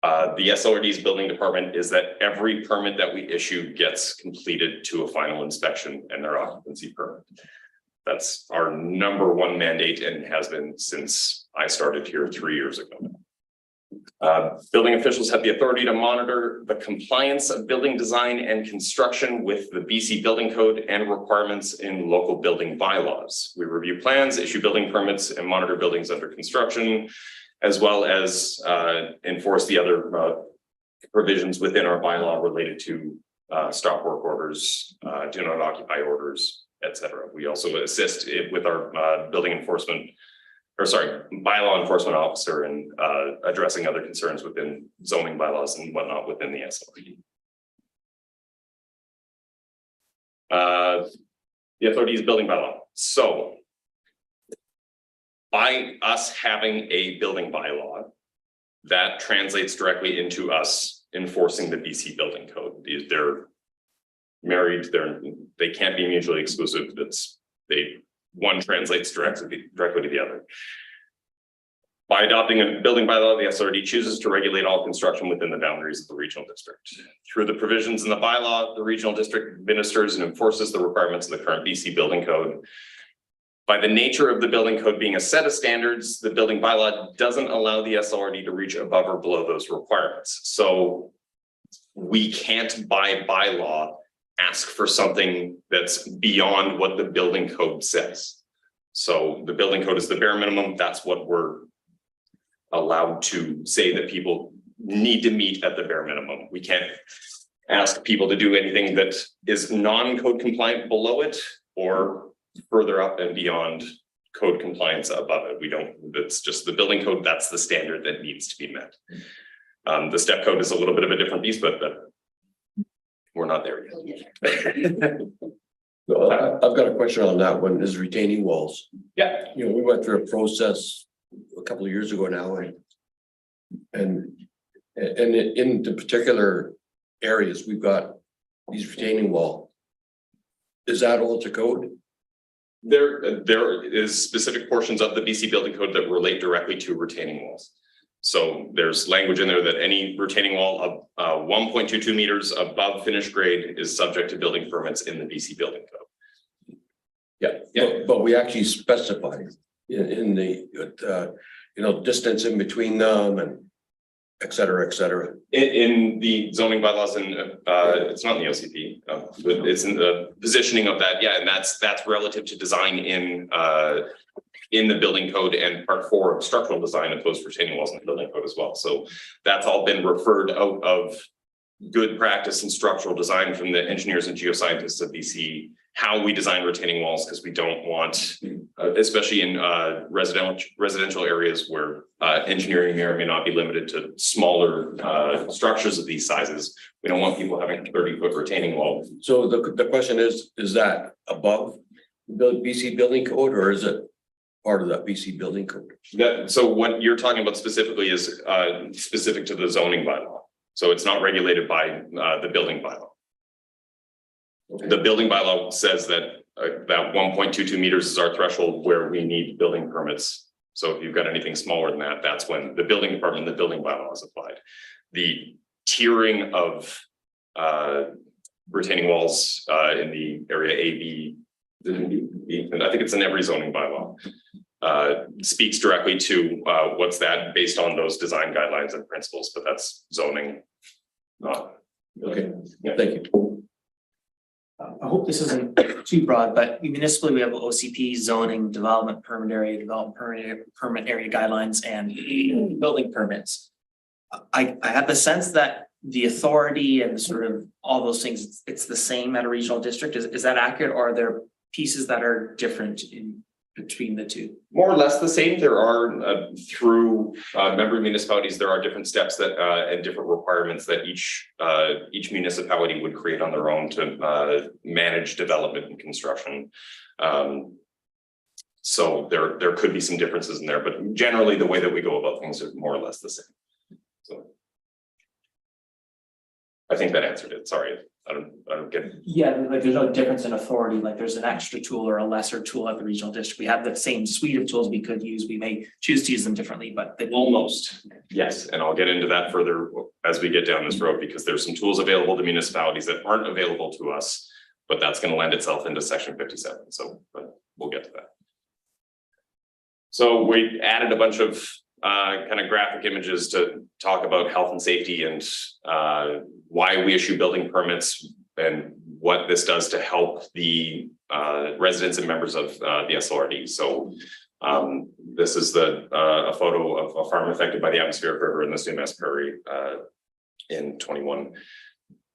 The SLRD's building department is that every permit that we issue gets completed to a final inspection and their occupancy permit. That's our #1 mandate and has been since I started here 3 years ago. Building officials have the authority to monitor the compliance of building design and construction with the BC building code and requirements in local building bylaws. We review plans, issue building permits, and monitor buildings under construction, as well as enforce the other provisions within our bylaw related to stop work orders, do not occupy orders, etc. We also assist with our building enforcement, or sorry, bylaw enforcement officer in addressing other concerns within zoning bylaws and whatnot within the SLRD. The authority's building bylaw. So by us having a building bylaw, that translates directly into us enforcing the BC building code. They're married, they can't be mutually exclusive. One translates directly to the other. By adopting a building bylaw, the SLRD chooses to regulate all construction within the boundaries of the regional district. Through the provisions in the bylaw, the regional district administers and enforces the requirements of the current BC building code. By the nature of the building code being a set of standards, the building bylaw doesn't allow the SLRD to reach above or below those requirements. So we can't by bylaw ask for something that's beyond what the building code says. So the building code is the bare minimum. That's what we're allowed to say that people need to meet at the bare minimum. We can't ask people to do anything that is non-code compliant below it or further up and beyond code compliance above it. We don't, it's just the building code, that's the standard that needs to be met. The step code is a little bit of a different beast, but we're not there yet. Well, I've got a question on that one, is retaining walls. Yeah. You know, we went through a process a couple of years ago now, and in the particular areas, we've got these retaining wall. Is that all to code? There is specific portions of the BC building code that relate directly to retaining walls. So there's language in there that any retaining wall of 1.22 meters above finished grade is subject to building permits in the BC building code. Yeah. But we actually specify in the, you know, distance in between them and et cetera, et cetera. In the zoning bylaws and it's not in the OCP, but it's in the positioning of that. Yeah, and that's relative to design in the building code and part 4 of structural design of those retaining walls in the building code as well. So that's all been referred out of good practice in structural design from the engineers and geoscientists of BC, how we design retaining walls, because we don't want, especially in residential areas where engineering may or may not be limited to smaller structures of these sizes. We don't want people having 30-foot retaining walls. So the question is that above the BC building code, or is it part of that BC building code? So what you're talking about specifically is specific to the zoning bylaw. So it's not regulated by the building bylaw. Okay. The building bylaw says that that 1.22 meters is our threshold where we need building permits. So if you've got anything smaller than that, that's when the building department, the building bylaw is applied. The tiering of retaining walls in the area AB, and I think it's in every zoning bylaw, speaks directly to what's that based on those design guidelines and principles, but that's zoning, not. Okay, yeah. Thank you. I hope this isn't too broad, but municipally, we have OCP, zoning, development permit area guidelines, and building permits. I have the sense that the authority and sort of all those things, it's the same at a regional district. Is that accurate, or are there pieces that are different in between the two? More or less the same. There are through member municipalities, there are different steps that and different requirements that each municipality would create on their own to manage development and construction. So there could be some differences in there, but generally the way that we go about things is more or less the same. So I think that answered it. Sorry. I don't get it. Yeah, like there's no difference in authority, like there's an extra tool or a lesser tool at the regional district. We have the same suite of tools we could use. We may choose to use them differently, but they almost. Yes, and I'll get into that further as we get down this road, because there's some tools available to municipalities that aren't available to us, but that's going to lend itself into section 57. So but we'll get to that. So we added a bunch of kind of graphic images to talk about health and safety and why we issue building permits and what this does to help the residents and members of the SLRD. So this is a photo of a farm affected by the atmospheric river in the Squamish Prairie in 21.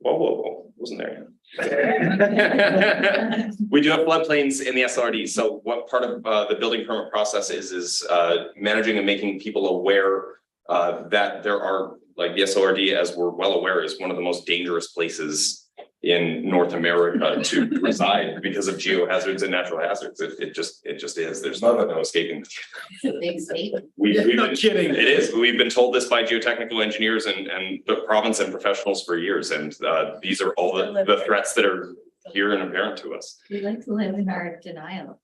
Whoa, wasn't there yet. We do have floodplains in the SLRD. So what part of the building permit process is managing and making people aware that there are, like the SLRD, as we're well aware, is one of the most dangerous places in North America to reside because of geohazards and natural hazards. It just is. There's no escaping. It's a big statement. You're not kidding. It is. We've been told this by geotechnical engineers and the province and professionals for years. And these are all the threats that are here and apparent to us. We like to live in our denial.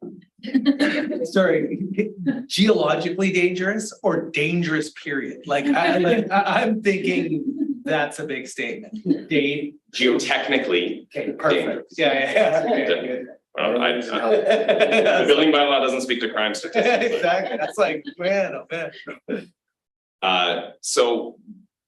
Sorry, geologically dangerous or dangerous period? I'm thinking that's a big statement. Geotechnically. Okay, perfect. Dangerous. Yeah. The building bylaw doesn't speak to crime statistics. Exactly, that's like, man, oh man. So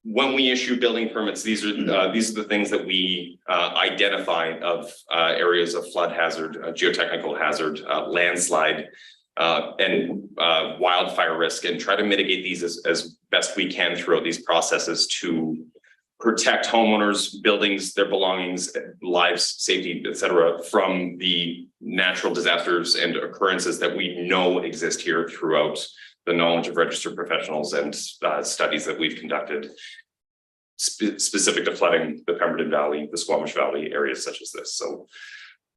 when we issue building permits, these are the things that we identify of areas of flood hazard, geotechnical hazard, landslide, and wildfire risk, and try to mitigate these as best we can throughout these processes to protect homeowners, buildings, their belongings, lives, safety, etc., from the natural disasters and occurrences that we know exist here throughout the knowledge of registered professionals and studies that we've conducted specific to flooding the Pemberton Valley, the Squamish Valley areas such as this. So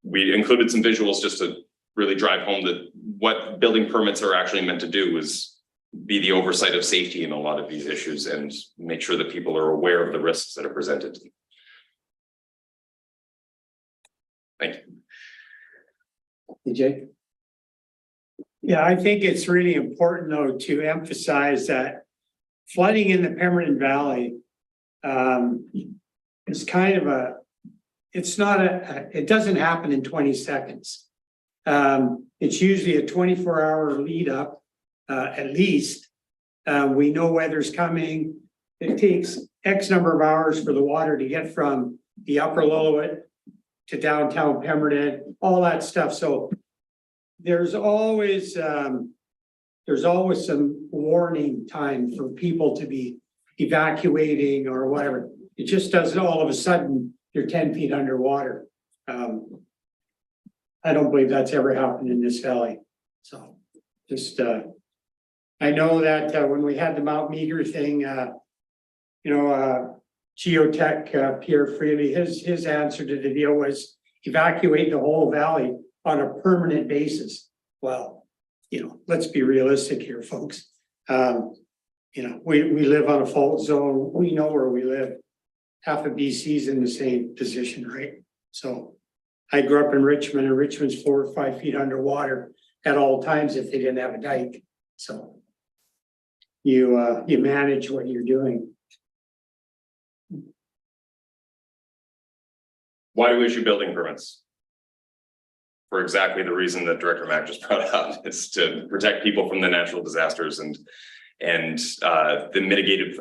we included some visuals just to really drive home that what building permits are actually meant to do is be the oversight of safety in a lot of these issues and make sure that people are aware of the risks that are presented. Thank you. DJ? Yeah, I think it's really important though to emphasize that flooding in the Pemberton Valley is kind of it's not it doesn't happen in 20 seconds. It's usually a 24-hour lead up at least. We know weather's coming. It takes X number of hours for the water to get from the upper Lillooet to downtown Pemberton, all that stuff. So there's always some warning time for people to be evacuating or whatever. It just doesn't all of a sudden you're 10 feet underwater. I don't believe that's ever happened in this valley. So just I know that when we had the Mount Meager thing, Geotech Pierre Freely, his answer to the deal was evacuate the whole valley on a permanent basis. Well, let's be realistic here, folks. We live on a fault zone. We know where we live. Half of BC's in the same position, right? So I grew up in Richmond, and Richmond's 4 or 5 feet underwater at all times if they didn't have a dike. So you manage what you're doing. Why do we issue building permits? For exactly the reason that Director Mack just brought up, is to protect people from the natural disasters and the mitigated,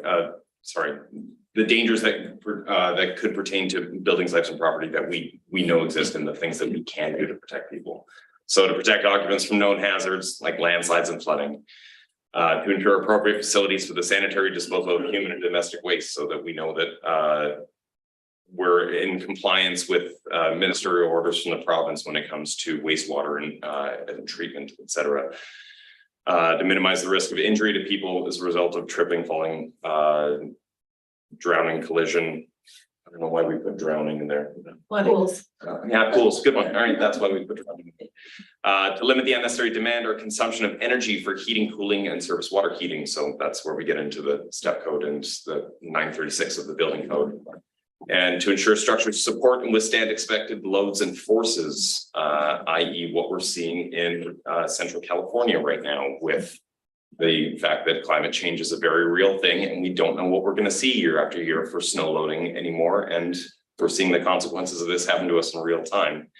the dangers that could pertain to buildings, lives, and property that we know exist, and the things that we can do to protect people. So to protect occupants from known hazards like landslides and flooding, to ensure appropriate facilities for the sanitary disposal of human and domestic waste, so that we know that we're in compliance with ministerial orders from the province when it comes to wastewater and treatment, et cetera. To minimize the risk of injury to people as a result of tripping, falling, drowning, collision. I don't know why we put drowning in there. Pools. Yeah, pools, good one. All right, that's why we put drowning. To limit the unnecessary demand or consumption of energy for heating, cooling, and surface water heating. So that's where we get into the step code and the 936 of the building code. And to ensure structures support and withstand expected loads and forces, i.e. what we're seeing in Central California right now, with the fact that climate change is a very real thing, and we don't know what we're going to see year after year for snow loading anymore. And we're seeing the consequences of this happen to us in real time.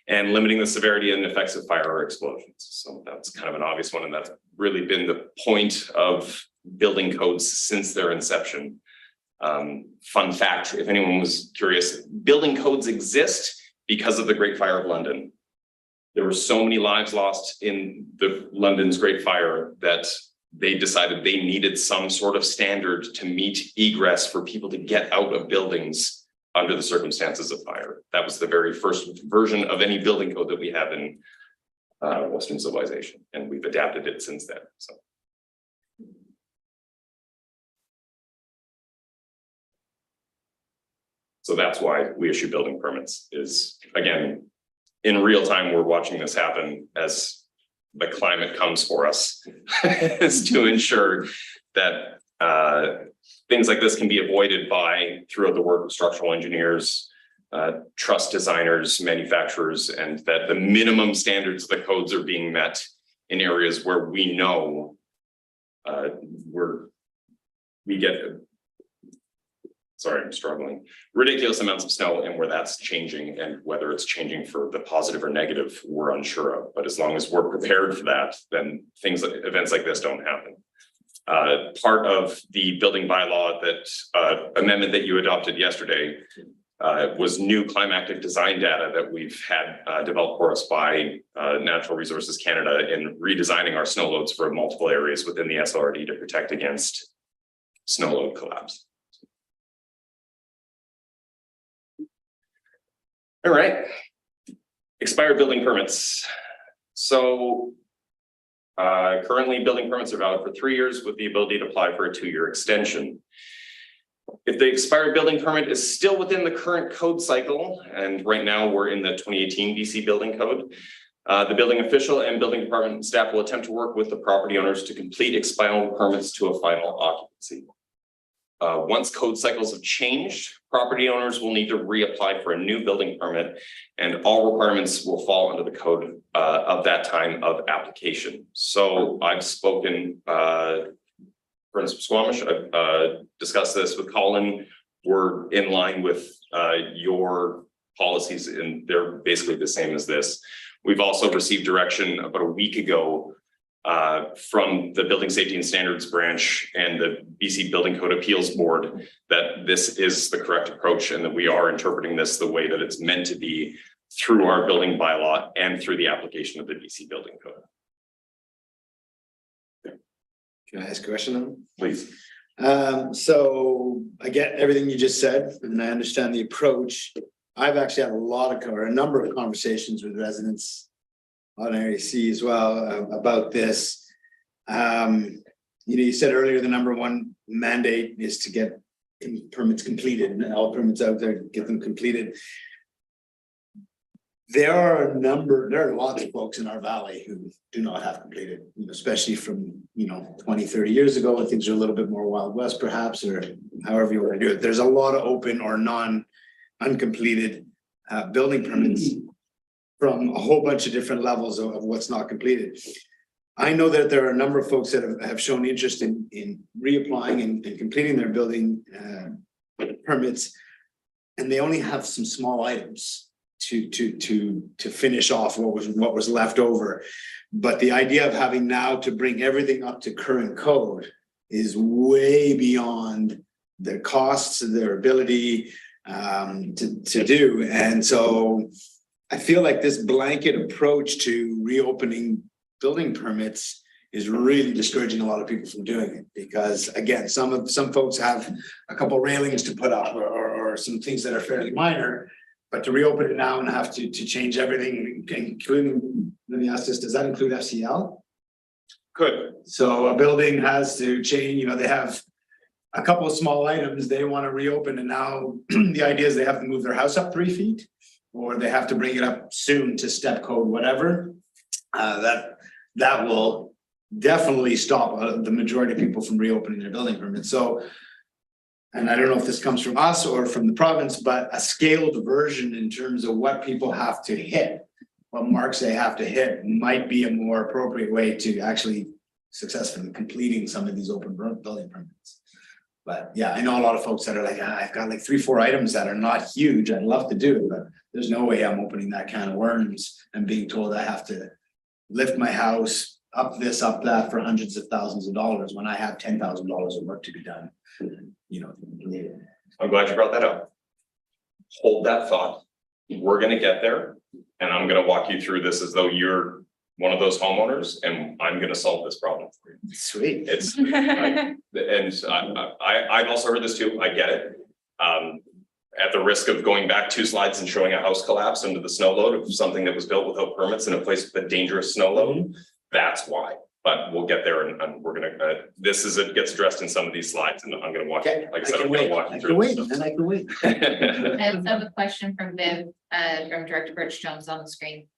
And limiting the severity and effects of fire or explosions. So that's kind of an obvious one, and that's really been the point of building codes since their inception. Fun fact, if anyone was curious, building codes exist because of the Great Fire of London. There were so many lives lost in London's Great Fire that they decided they needed some sort of standard to meet egress for people to get out of buildings under the circumstances of fire. That was the very first version of any building code that we have in Western civilization, and we've adapted it since then. So that's why we issue building permits, is again, in real time, we're watching this happen as the climate comes for us, is to ensure that things like this can be avoided throughout the work of structural engineers, truss designers, manufacturers, and that the minimum standards of the codes are being met in areas where we know we get, sorry, I'm struggling, ridiculous amounts of snow, and where that's changing, and whether it's changing for the positive or negative, we're unsure of. But as long as we're prepared for that, then events like this don't happen. Part of the building bylaw that amendment that you adopted yesterday was new climactic design data that we've had developed for us by Natural Resources Canada in redesigning our snow loads for multiple areas within the SLRD to protect against snow load collapse. All right, expired building permits. So currently building permits are valid for 3 years with the ability to apply for a 2-year extension. If the expired building permit is still within the current code cycle, and right now we're in the 2018 BC building code, the building official and building department staff will attempt to work with the property owners to complete expired permits to a final occupancy. Once code cycles have changed, property owners will need to reapply for a new building permit, and all requirements will fall under the code of that time of application. So I've spoken, for instance, Squamish, I've discussed this with Colin. We're in line with your policies, and they're basically the same as this. We've also received direction about a week ago from the Building Safety and Standards branch and the BC Building Code Appeals Board that this is the correct approach, and that we are interpreting this the way that it's meant to be through our building bylaw and through the application of the BC Building Code. Can I ask a question? Please. So I get everything you just said, and I understand the approach. I've actually had a number of conversations with residents on Area C as well about this. You said earlier the number one mandate is to get permits completed, and all permits out there, get them completed. There are lots of folks in our valley who do not have completed, especially from 20, 30 years ago, when things are a little bit more Wild West perhaps, or however you want to do it. There's a lot of open or uncompleted building permits from a whole bunch of different levels of what's not completed. I know that there are a number of folks that have shown interest in reapplying and completing their building permits, and they only have some small items to finish off what was left over. But the idea of having now to bring everything up to current code is way beyond their costs and their ability to do. And so I feel like this blanket approach to reopening building permits is really discouraging a lot of people from doing it, because again, some folks have a couple railings to put up or some things that are fairly minor, but to reopen it now and have to change everything, including, let me ask this, does that include FCL? Good. So a building has to change, they have a couple of small items they want to reopen, and now the idea is they have to move their house up 3 feet, or they have to bring it up soon to step code, whatever. That will definitely stop the majority of people from reopening their building permits. So, and I don't know if this comes from us or from the province, but a scaled version in terms of what people have to hit, what marks they have to hit, might be a more appropriate way to actually successfully completing some of these open building permits. But yeah, I know a lot of folks that are like, I've got like 3-4 items that are not huge. I'd love to do it, but there's no way I'm opening that can of worms and being told I have to lift my house up this, up that for hundreds of thousands of dollars when I have $10,000 of work to be done. I'm glad you brought that up. Hold that thought. We're going to get there, and I'm going to walk you through this as though you're one of those homeowners, and I'm going to solve this problem for you. Sweet. I've also heard this too. I get it. At the risk of going back 2 slides and showing a house collapse under the snow load of something that was built without permits in a place with a dangerous snow load, that's why. But we'll get there, and we're gonna. It gets addressed in some of these slides, and I'm gonna walk. Okay. Like I said, I'm gonna walk you through. I can wait. I also have a question from Viv, from Director Birch Jones on the screen.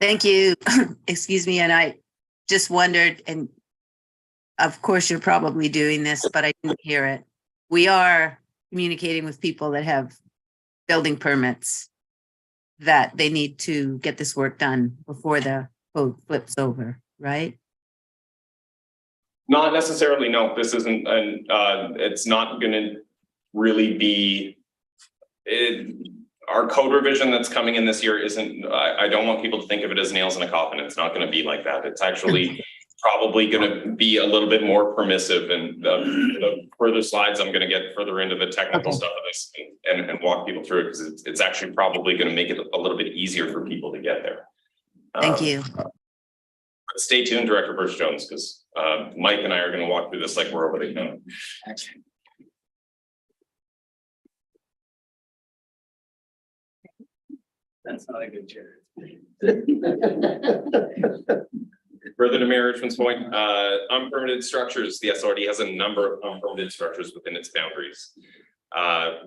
Thank you. Excuse me. And I just wondered, and of course you're probably doing this, but I didn't hear it. We are communicating with people that have building permits that they need to get this work done before the code flips over, right? Not necessarily, no, this isn't, and it's not gonna really be. Our code revision that's coming in this year isn't, I don't want people to think of it as nails in a coffin. It's not gonna be like that. It's actually probably gonna be a little bit more permissive, and the further slides, I'm gonna get further into the technical stuff of this and walk people through it, because it's actually probably gonna make it a little bit easier for people to get there. Thank you. Stay tuned, Director Bruce Jones, because Mike and I are gonna walk through this like we're over the counter. That's not a good chair. Further to Mayor Richmond's point, unpermitted structures, the SLRD has a number of unpermitted structures within its boundaries.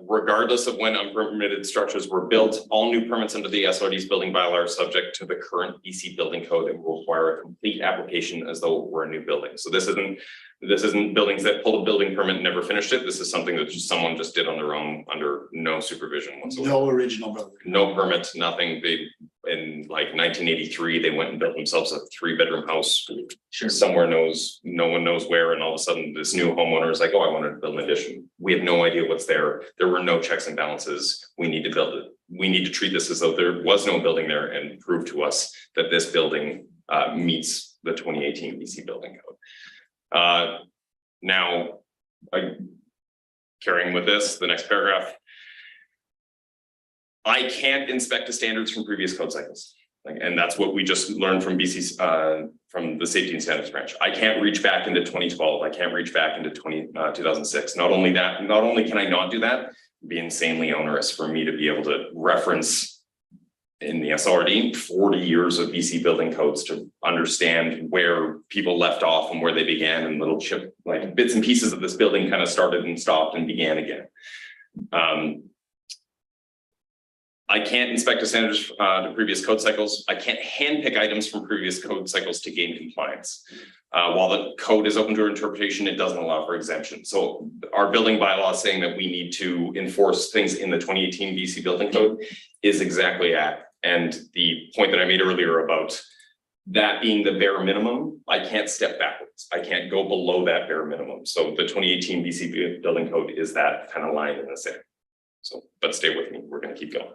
Regardless of when unpermitted structures were built, all new permits under the SLRD's building bylaw are subject to the current BC building code and will require a complete application as though it were a new building. So this isn't buildings that pulled a building permit and never finished it. This is something that someone just did on their own under no supervision whatsoever. No original building. No permits, nothing. They, in like 1983, they went and built themselves a 3-bedroom house. Sure. Somewhere no one knows where, and all of a sudden this new homeowner is like, oh, I wanted to build an addition. We have no idea what's there. There were no checks and balances. We need to build it. We need to treat this as though there was no building there and prove to us that this building meets the 2018 BC building code. Now, carrying with this, the next paragraph. I can't inspect the standards from previous code cycles. And that's what we just learned from BC's, from the Safety and Standards branch. I can't reach back into 2012. I can't reach back into 2006. Not only can I not do that, it'd be insanely onerous for me to be able to reference in the SLRD 40 years of BC building codes to understand where people left off and where they began, and little chip, like bits and pieces of this building kind of started and stopped and began again. I can't inspect the standards to previous code cycles. I can't handpick items from previous code cycles to gain compliance. While the code is open to interpretation, it doesn't allow for exemption. So our building bylaw saying that we need to enforce things in the 2018 BC building code is exactly that. And the point that I made earlier about that being the bare minimum, I can't step backwards. I can't go below that bare minimum. So the 2018 BC building code is that kind of line in the sand. So, but stay with me, we're gonna keep going.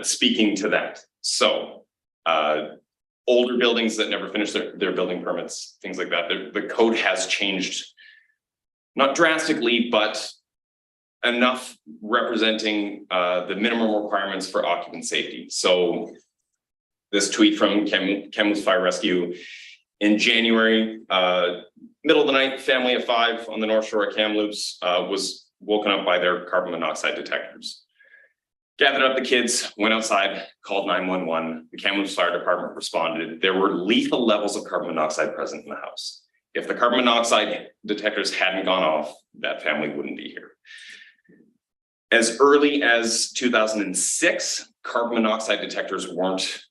Speaking to that, so older buildings that never finished their building permits, things like that, the code has changed, not drastically, but enough representing the minimum requirements for occupant safety. So this tweet from Kamloops Fire Rescue in January, middle of the night, family of 5 on the North Shore of Kamloops was woken up by their carbon monoxide detectors. Gathered up the kids, went outside, called 911. The Kamloops Fire Department responded. There were lethal levels of carbon monoxide present in the house. If the carbon monoxide detectors hadn't gone off, that family wouldn't be here. As early as 2006, carbon monoxide detectors weren't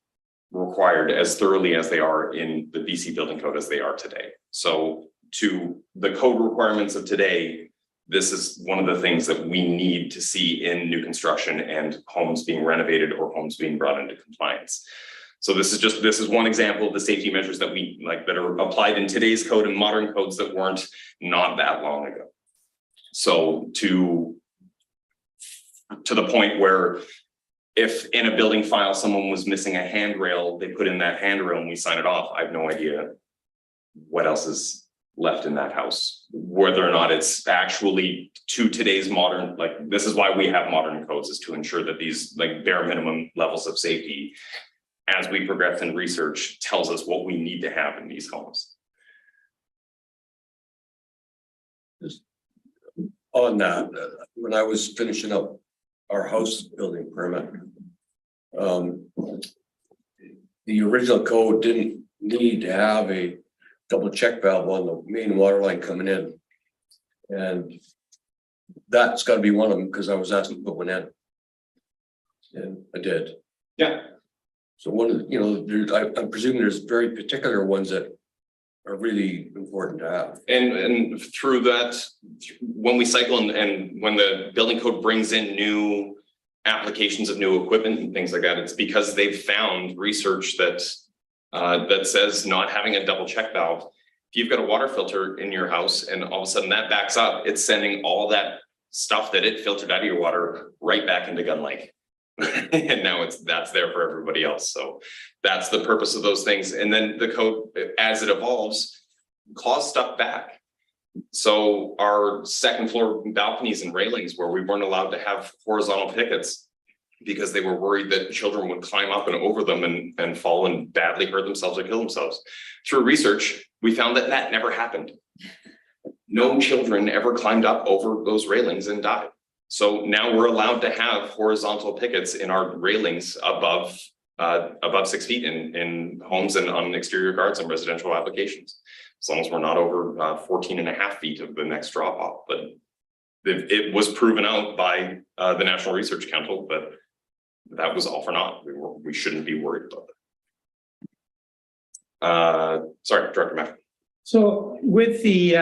required as thoroughly as they are in the BC building code as they are today. So to the code requirements of today, this is one of the things that we need to see in new construction and homes being renovated or homes being brought into compliance. So this is one example of the safety measures that we like that are applied in today's code and modern codes that weren't not that long ago. So to the point where if in a building file someone was missing a handrail, they put in that handrail and we sign it off. I have no idea what else is left in that house, whether or not it's actually to today's modern, like this is why we have modern codes, is to ensure that these like bare minimum levels of safety as we progress in research tells us what we need to have in these homes. On that, when I was finishing up our house building permit, the original code didn't need to have a double check valve on the main water line coming in. And that's got to be one of them because I was asked to put one in. And I did. Yeah. So one of the, I'm presuming there's very particular ones that are really important to have. And through that, when we cycle and when the building code brings in new applications of new equipment and things like that, it's because they've found research that that says not having a double check valve. If you've got a water filter in your house and all of a sudden that backs up, it's sending all that stuff that it filtered out of your water right back into Gun Lake. And now that's there for everybody else. So that's the purpose of those things. And then the code, as it evolves, claws stuff back. So our second floor balconies and railings where we weren't allowed to have horizontal pickets because they were worried that children would climb up and over them and fall and badly hurt themselves or kill themselves. Through research, we found that that never happened. No children ever climbed up over those railings and died. So now we're allowed to have horizontal pickets in our railings above 6 feet in homes and on exterior guards and residential applications. As long as we're not over 14 and a half feet of the next drop off. But it was proven out by the National Research Council, but that was all for naught. We shouldn't be worried about that. Sorry, Director Mack. So with the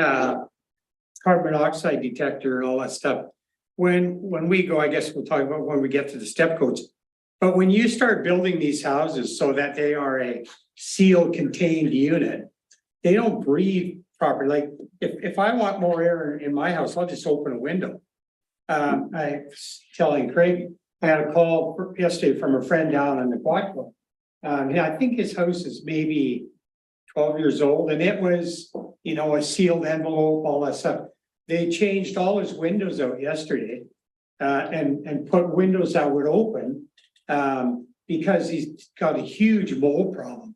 carbon monoxide detector and all that stuff, when we go, I guess we'll talk about when we get to the step codes. But when you start building these houses so that they are a sealed contained unit, they don't breathe properly. Like if I want more air in my house, I'll just open a window. I was telling Craig, I had a call yesterday from a friend down in the Quad. I think his house is maybe 12 years old, and it was, you know, a sealed envelope, all that stuff. They changed all his windows out yesterday and put windows that would open because he's got a huge mold problem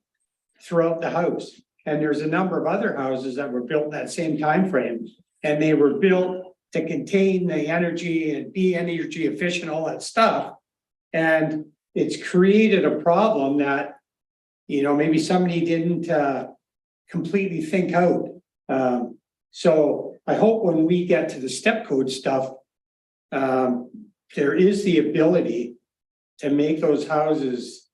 throughout the house. And there's a number of other houses that were built in that same time frame, and they were built to contain the energy and be energy efficient, all that stuff. And it's created a problem that, you know, maybe somebody didn't completely think out. So I hope when we get to the step code stuff, there is the ability to make those houses,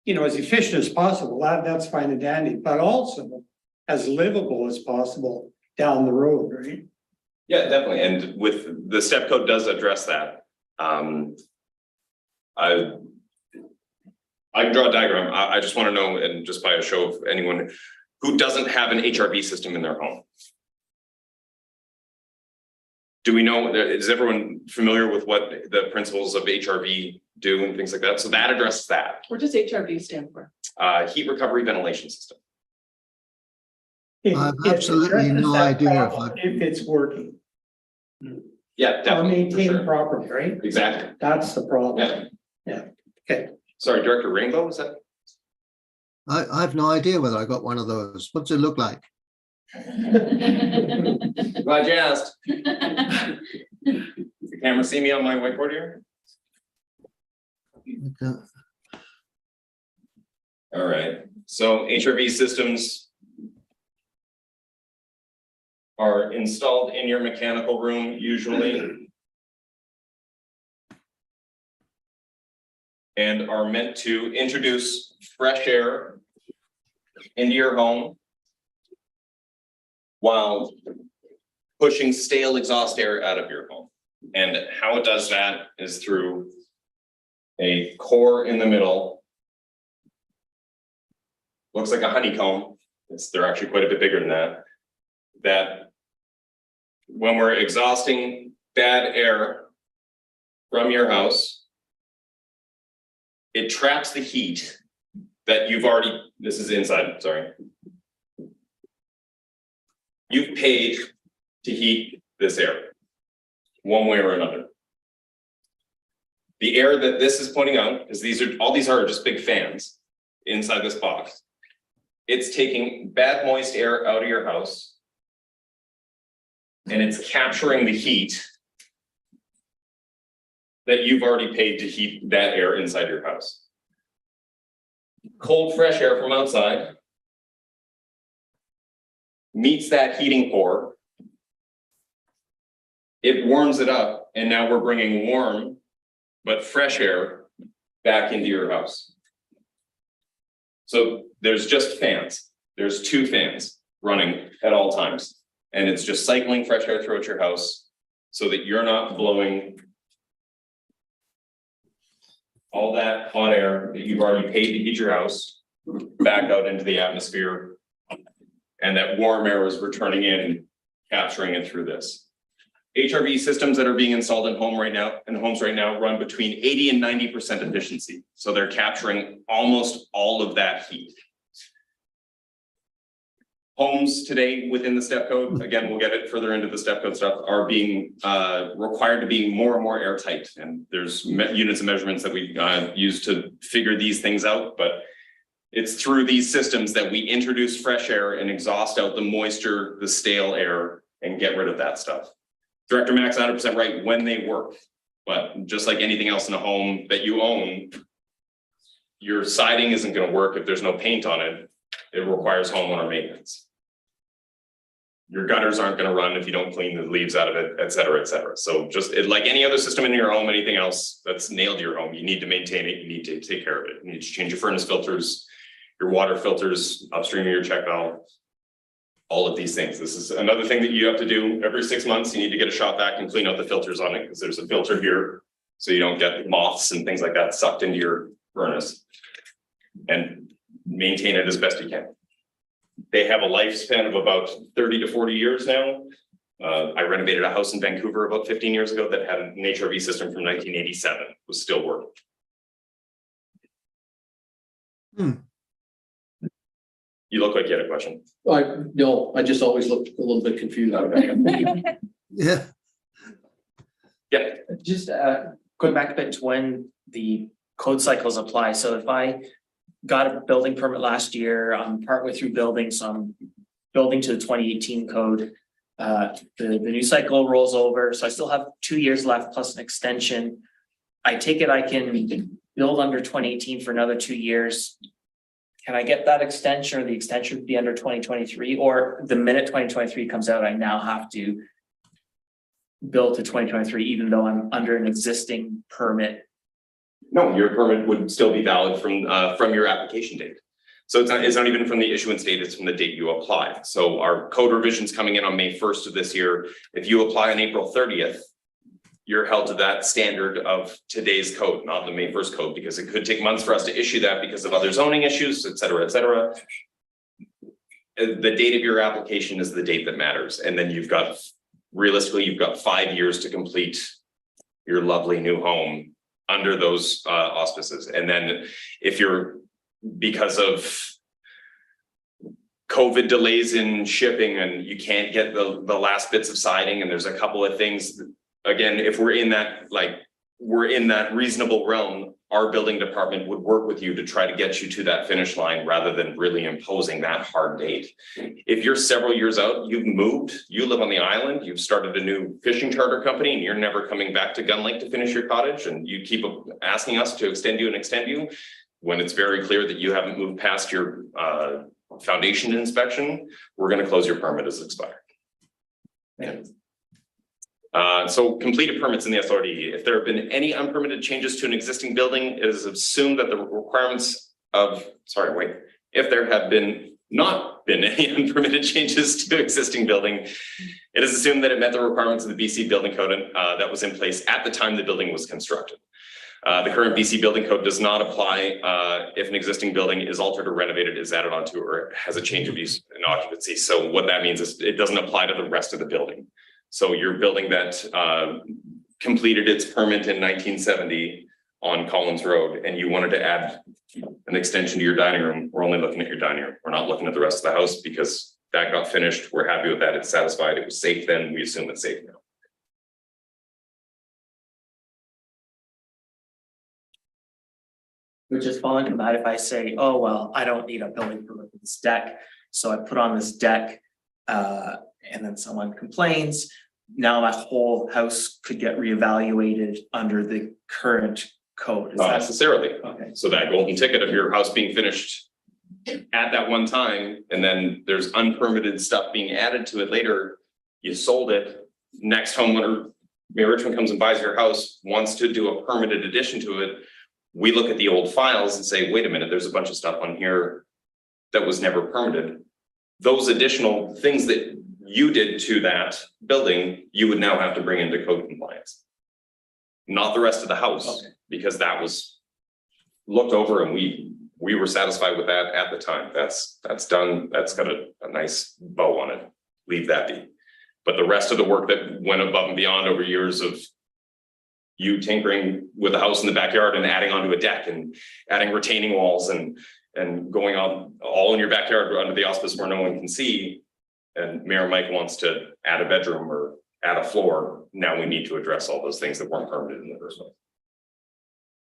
you know, as efficient as possible. That's fine and dandy, but also as livable as possible down the road, right? Yeah, definitely. And with the step code does address that. I can draw a diagram. I just want to know, and just by a show of anyone who doesn't have an HRV system in their home. Do we know, is everyone familiar with what the principles of HRV do and things like that? So that addresses that. What does HRV stand for? Heat recovery ventilation system. I have absolutely no idea if it's working. Yeah, Or definitely. maintained properly, right? Exactly. That's the problem. Yeah. Okay. Sorry, Director Rainbow, is that? I have no idea whether I got one of those. What's it look like? Glad you asked. Does the camera see me on my whiteboard here? Okay. All right, so HRV systems are installed in your mechanical room usually and are meant to introduce fresh air into your home while pushing stale exhaust air out of your home. And how it does that is through a core in the middle. Looks like a honeycomb. They're actually quite a bit bigger than that. That when we're exhausting bad air from your house, it traps the heat that you've already, this is inside, sorry. You've paid to heat this air, one way or another. The air that this is pointing out, because all these are just big fans inside this box. It's taking bad moist air out of your house and it's capturing the heat that you've already paid to heat that air inside your house. Cold, fresh air from outside meets that heating core. It warms it up, and now we're bringing warm but fresh air back into your house. So there's just fans. There's two fans. running at all times. And it's just cycling fresh air throughout your house so that you're not blowing all that hot air that you've already paid to heat your house back out into the atmosphere. And that warm air is returning in, capturing it through this. HRV systems that are being installed in homes right now run between 80 and 90% efficiency. So they're capturing almost all of that heat. Homes today within the step code, again, we'll get it further into the step code stuff, are being required to be more and more airtight. And there's units of measurements that we use to figure these things out, but it's through these systems that we introduce fresh air and exhaust out the moisture, the stale air, and get rid of that stuff. Director Mack's 100% right when they work, but just like anything else in a home that you own, your siding isn't going to work if there's no paint on it. It requires homeowner maintenance. Your gutters aren't going to run if you don't clean the leaves out of it, et cetera, et cetera. So just like any other system in your home, anything else that's nailed to your home, you need to maintain it. You need to take care of it. You need to change your furnace filters, your water filters, upstream of your check valve, all of these things. This is another thing that you have to do every 6 months. You need to get a shop vac and clean out the filters on it because there's a filter here. So you don't get moths and things like that sucked into your furnace, and maintain it as best you can. They have a lifespan of about 30 to 40 years now. I renovated a house in Vancouver about 15 years ago that had an HRV system from 1987, was still working. You look like you had a question. No, I just always looked a little bit confused. Yeah. Yeah. Just going back a bit to when the code cycles apply. So if I got a building permit last year, I'm partway through building, so I'm building to the 2018 code. The new cycle rolls over, so I still have 2 years left plus an extension. I take it I can build under 2018 for another 2 years. Can I get that extension, or the extension would be under 2023, or the minute 2023 comes out, I now have to build to 2023, even though I'm under an existing permit? No, your permit would still be valid from your application date. So it's not even from the issuance date, it's from the date you apply. So our code revisions coming in on May 1st of this year. If you apply on April 30th, you're held to that standard of today's code, not the May 1st code, because it could take months for us to issue that because of other zoning issues, et cetera, et cetera. The date of your application is the date that matters. And then realistically, you've got 5 years to complete your lovely new home under those auspices. And then if you're, because of COVID delays in shipping and you can't get the last bits of siding, and there's a couple of things, again, if we're in that reasonable realm, our building department would work with you to try to get you to that finish line rather than really imposing that hard date. If you're several years out, you've moved, you live on the island, you've started a new fishing charter company, and you're never coming back to Gun Lake to finish your cottage, and you keep asking us to extend you, when it's very clear that you haven't moved past your foundation inspection, we're going to close your permit as expired. Yeah. So completed permits in the SLRD. If there have been any unpermitted changes to an existing building, it is assumed that the requirements of, if there have not been any unpermitted changes to existing building, it is assumed that it met the requirements of the BC building code that was in place at the time the building was constructed. The current BC building code does not apply if an existing building is altered or renovated, is added onto, or has a change of use and occupancy. So what that means is it doesn't apply to the rest of the building. So your building that completed its permit in 1970 on Collins Road, and you wanted to add an extension to your dining room, we're only looking at your dining room. We're not looking at the rest of the house because that got finished. We're happy with that. It's satisfied. It was safe then. We assume it's safe now. Would just fall into that if I say, oh, well, I don't need a building permit for this deck, so I put on this deck, and then someone complains. Now my whole house could get reevaluated under the current code. Not necessarily. Okay. So that golden ticket of your house being finished at that one time, and then there's unpermitted stuff being added to it later, you sold it. Next homeowner, Mayor Richmond comes and buys your house, wants to do a permitted addition to it. We look at the old files and say, wait a minute, there's a bunch of stuff on here that was never permitted. those additional things that you did to that building, you would now have to bring into code compliance. Not the rest of the house, because that was looked over and we were satisfied with that at the time. That's done. That's got a nice bow on it. Leave that be. But the rest of the work that went above and beyond over years of you tinkering with a house in the backyard and adding onto a deck and adding retaining walls and going on all in your backyard under the auspice where no one can see. And Mayor Mike wants to add a bedroom or add a floor. Now we need to address all those things that weren't permitted in the first place.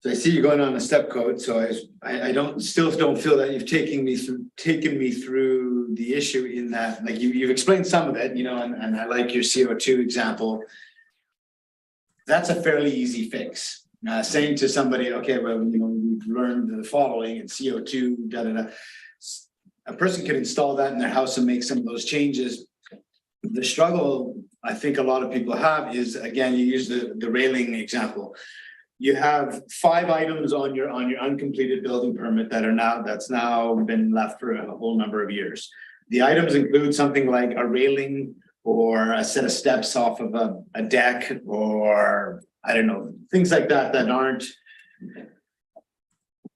So I see you going on a step code, so I still don't feel that you've taken me through the issue in that, like you've explained some of it, you know, and I like your CO2 example. That's a fairly easy fix. Saying to somebody, okay, well, you know, we've learned the following and CO2, da da da. A person could install that in their house and make some of those changes. The struggle I think a lot of people have is, again, you use the railing example. You have 5 items on your uncompleted building permit that's now been left for a whole number of years. The items include something like a railing or a set of steps off of a deck, or I don't know, things like that aren't.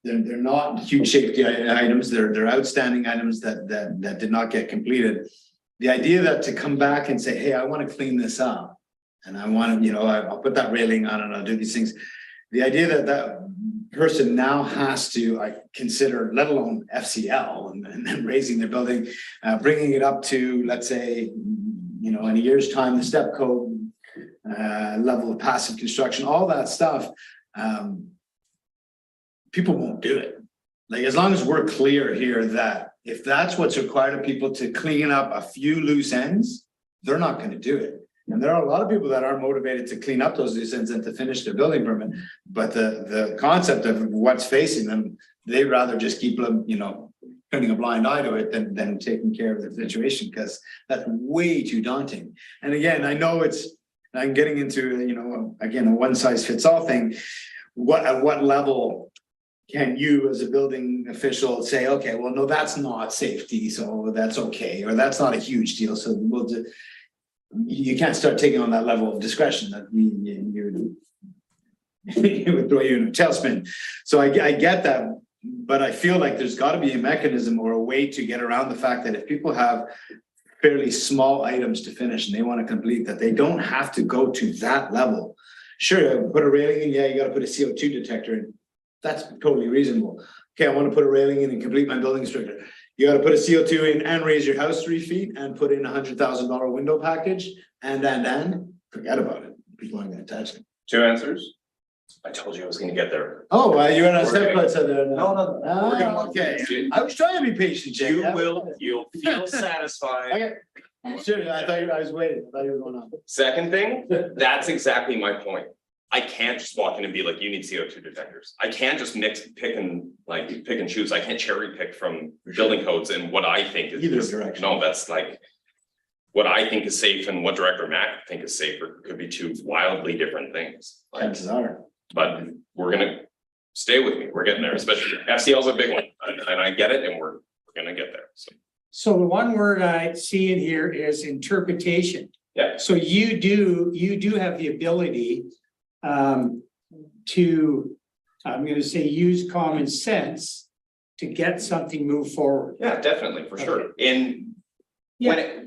They're not huge safety items. They're outstanding items that did not get completed. The idea that to come back and say, hey, I want to clean this up, and I want to, you know, I'll put that railing on and I'll do these things. The idea that person now has to, I consider, let alone FCL and then raising their building, bringing it up to, let's say, you know, in a year's time, the step code level of passive construction, all that stuff, people won't do it. Like, as long as we're clear here that if that's what's required of people to clean up a few loose ends, they're not going to do it. And there are a lot of people that are motivated to clean up those loose ends and to finish their building permit. But the concept of what's facing them, they'd rather just keep them, you know, turning a blind eye to it than taking care of the situation, because that's way too daunting. And again, I know I'm getting into, you know, again, a one size fits all thing. At what level can you as a building official say, okay, well, no, that's not safety, so that's okay, or that's not a huge deal, so we'll do. You can't start taking on that level of discretion that you would throw you in a tailspin. So I get that, but I feel like there's got to be a mechanism or a way to get around the fact that if people have fairly small items to finish and they want to complete, that they don't have to go to that level. Sure, put a railing in, yeah, you got to put a CO2 detector in. That's totally reasonable. Okay, I want to put a railing in and complete my building structure. You got to put a CO2 in and raise your house 3 feet and put in $100,000 window package and forget about it. People aren't going to touch it. 2 answers. I told you I was going to get there. Oh, well, you're on a step cut. No. We're gonna Okay. I was trying to be patient, Jay. You'll feel satisfied. Okay. Sure, I was waiting. I thought you were going on. Second thing, that's exactly my point. I can't just walk in and be like, you need CO2 detectors. I can't just pick and choose. I can't cherry pick from building codes and what I think is. Either direction. No, that's like what I think is safe and what Director Mack think is safer could be 2 wildly different things. Chances are. But we're gonna stay with me. We're getting there, especially FCL is a big one, and I get it, and we're gonna get there. So the one word I see in here is interpretation. Yeah. So you do have the ability to, I'm going to say, use common sense to get something moved forward. Yeah, definitely, for sure. Yeah.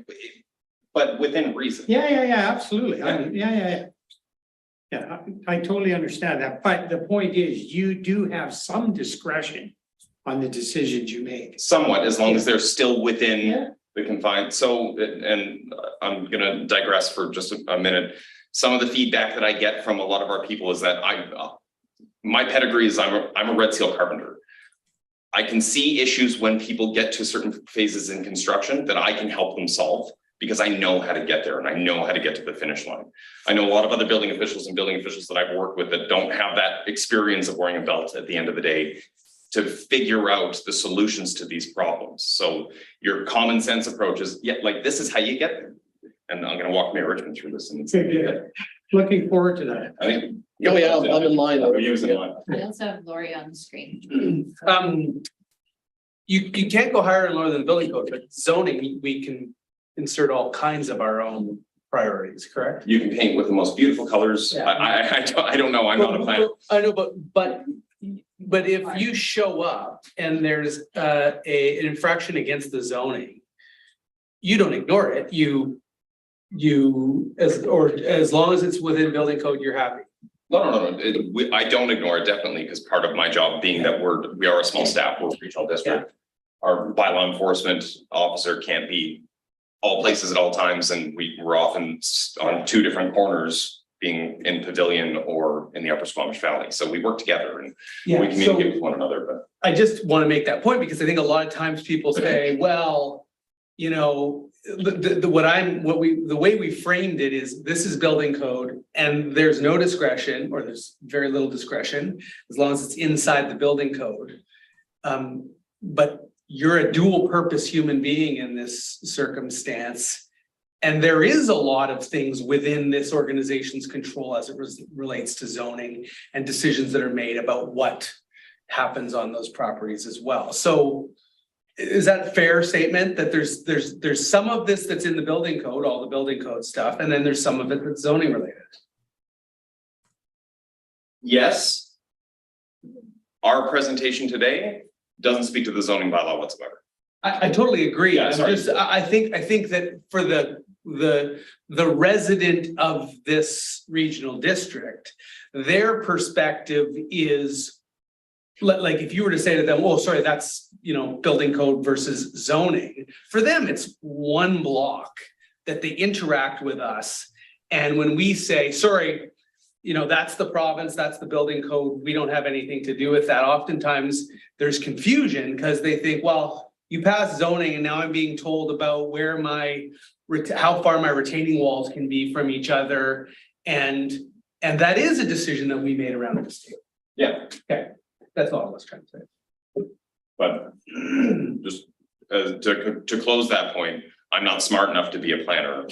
But within reason. Yeah, absolutely. Yeah, I totally understand that. But the point is, you do have some discretion on the decisions you make. Somewhat, as long as they're still within the confines. So, and I'm gonna digress for just a minute. Some of the feedback that I get from a lot of our people is that my pedigree is I'm a red seal carpenter. I can see issues when people get to certain phases in construction that I can help them solve, because I know how to get there and I know how to get to the finish line. I know a lot of other building officials that I've worked with that don't have that experience of wearing a belt at the end of the day to figure out the solutions to these problems. So your common sense approach is, like, this is how you get there. And I'm going to walk Mayor Richmond through this. And Looking forward to that. I think. Oh, yeah, I'm in line. We're using line. We also have Lori on the screen. You can't go higher and lower than the building code, but zoning, we can insert all kinds of our own priorities, correct? You can paint with the most beautiful colors. Yeah. I don't know, I'm not a planner. I know, but if you show up and there's an infraction against the zoning, you don't ignore it. As long as it's within building code, you're happy. No. I don't ignore it definitely, because part of my job being that we are a small staff, we're a regional district. Our bylaw enforcement officer can't be all places at all times, and we're often on two different corners, being in Pavilion or in the Upper Squamish Valley. So we work together and we communicate with one another, but. I just want to make that point because I think a lot of times people say, well, you know, the way we framed it is this is building code and there's no discretion, or there's very little discretion as long as it's inside the building code. But you're a dual purpose human being in this circumstance. And there is a lot of things within this organization's control as it relates to zoning and decisions that are made about what happens on those properties as well. So is that a fair statement that there's some of this that's in the building code, all the building code stuff, and then there's some of it that's zoning related? Yes. Our presentation today doesn't speak to the zoning bylaw whatsoever. I totally agree. Yeah, sorry. I think that for the resident of this regional district, their perspective is like if you were to say to them, oh, sorry, that's, you know, building code versus zoning. For them, it's one block that they interact with us. And when we say, sorry, you know, that's the province, that's the building code, we don't have anything to do with that. Oftentimes there's confusion because they think, well, you passed zoning and now I'm being told about where how far my retaining walls can be from each other. And that is a decision that we made around the state. Yeah. Okay, that's all I was trying to say. But just to close that point, I'm not smart enough to be a planner.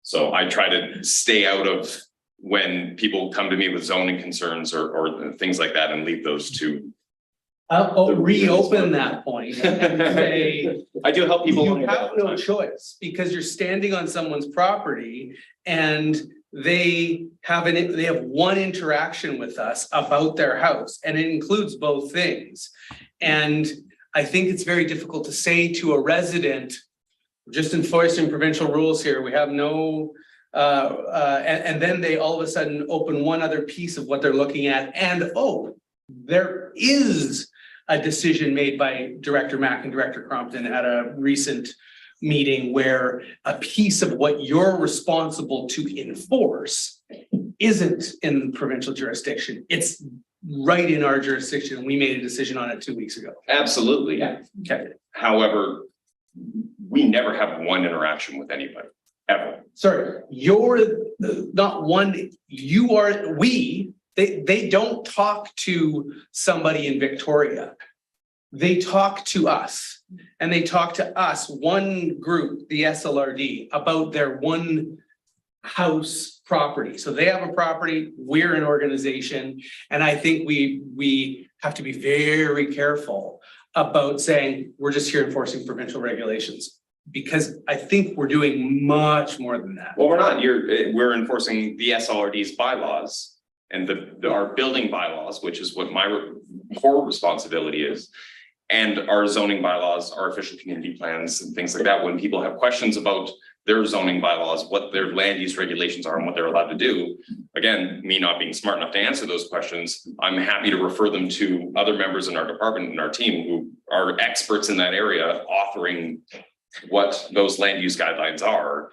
So I try to stay out of when people come to me with zoning concerns or things like that and leave those to. I'll reopen that point and say. I do help people. You have no choice because you're standing on someone's property and they have one interaction with us about their house, and it includes both things. And I think it's very difficult to say to a resident, just enforcing provincial rules here, we have no, and then they all of a sudden open one other piece of what they're looking at, and oh, there is a decision made by Director Mack and Director Crompton at a recent meeting where a piece of what you're responsible to enforce isn't in provincial jurisdiction. It's right in our jurisdiction. We made a decision on it 2 weeks ago. Absolutely. Yeah. Okay. However, we never have one interaction with anybody, ever. Sorry, you're not one, you are, they don't talk to somebody in Victoria. They talk to us, and they talk to us, one group, the SLRD, about their one house property. So they have a property, we're an organization, and I think we have to be very careful about saying, we're just here enforcing provincial regulations. Because I think we're doing much more than that. Well, we're not. We're enforcing the SLRD's bylaws and our building bylaws, which is what my core responsibility is, and our zoning bylaws, our official community plans, and things like that. When people have questions about their zoning bylaws, what their land use regulations are, and what they're allowed to do, again, me not being smart enough to answer those questions, I'm happy to refer them to other members in our department and our team who are experts in that area, authoring what those land use guidelines are.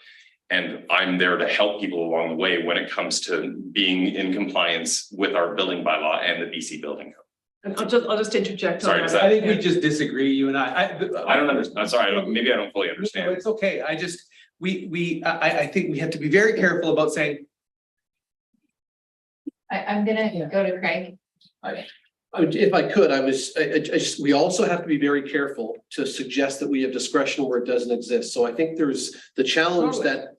And I'm there to help people along the way when it comes to being in compliance with our building bylaw and the BC building code. And I'll just interject. Sorry, is that- I think we just disagree, you and I don't understand. I'm sorry, maybe I don't fully No, understand. it's okay. I just, I think we have to be very careful about saying. I'm gonna go to Craig. If I could, we also have to be very careful to suggest that we have discretion where it doesn't exist. So I think there's the challenge that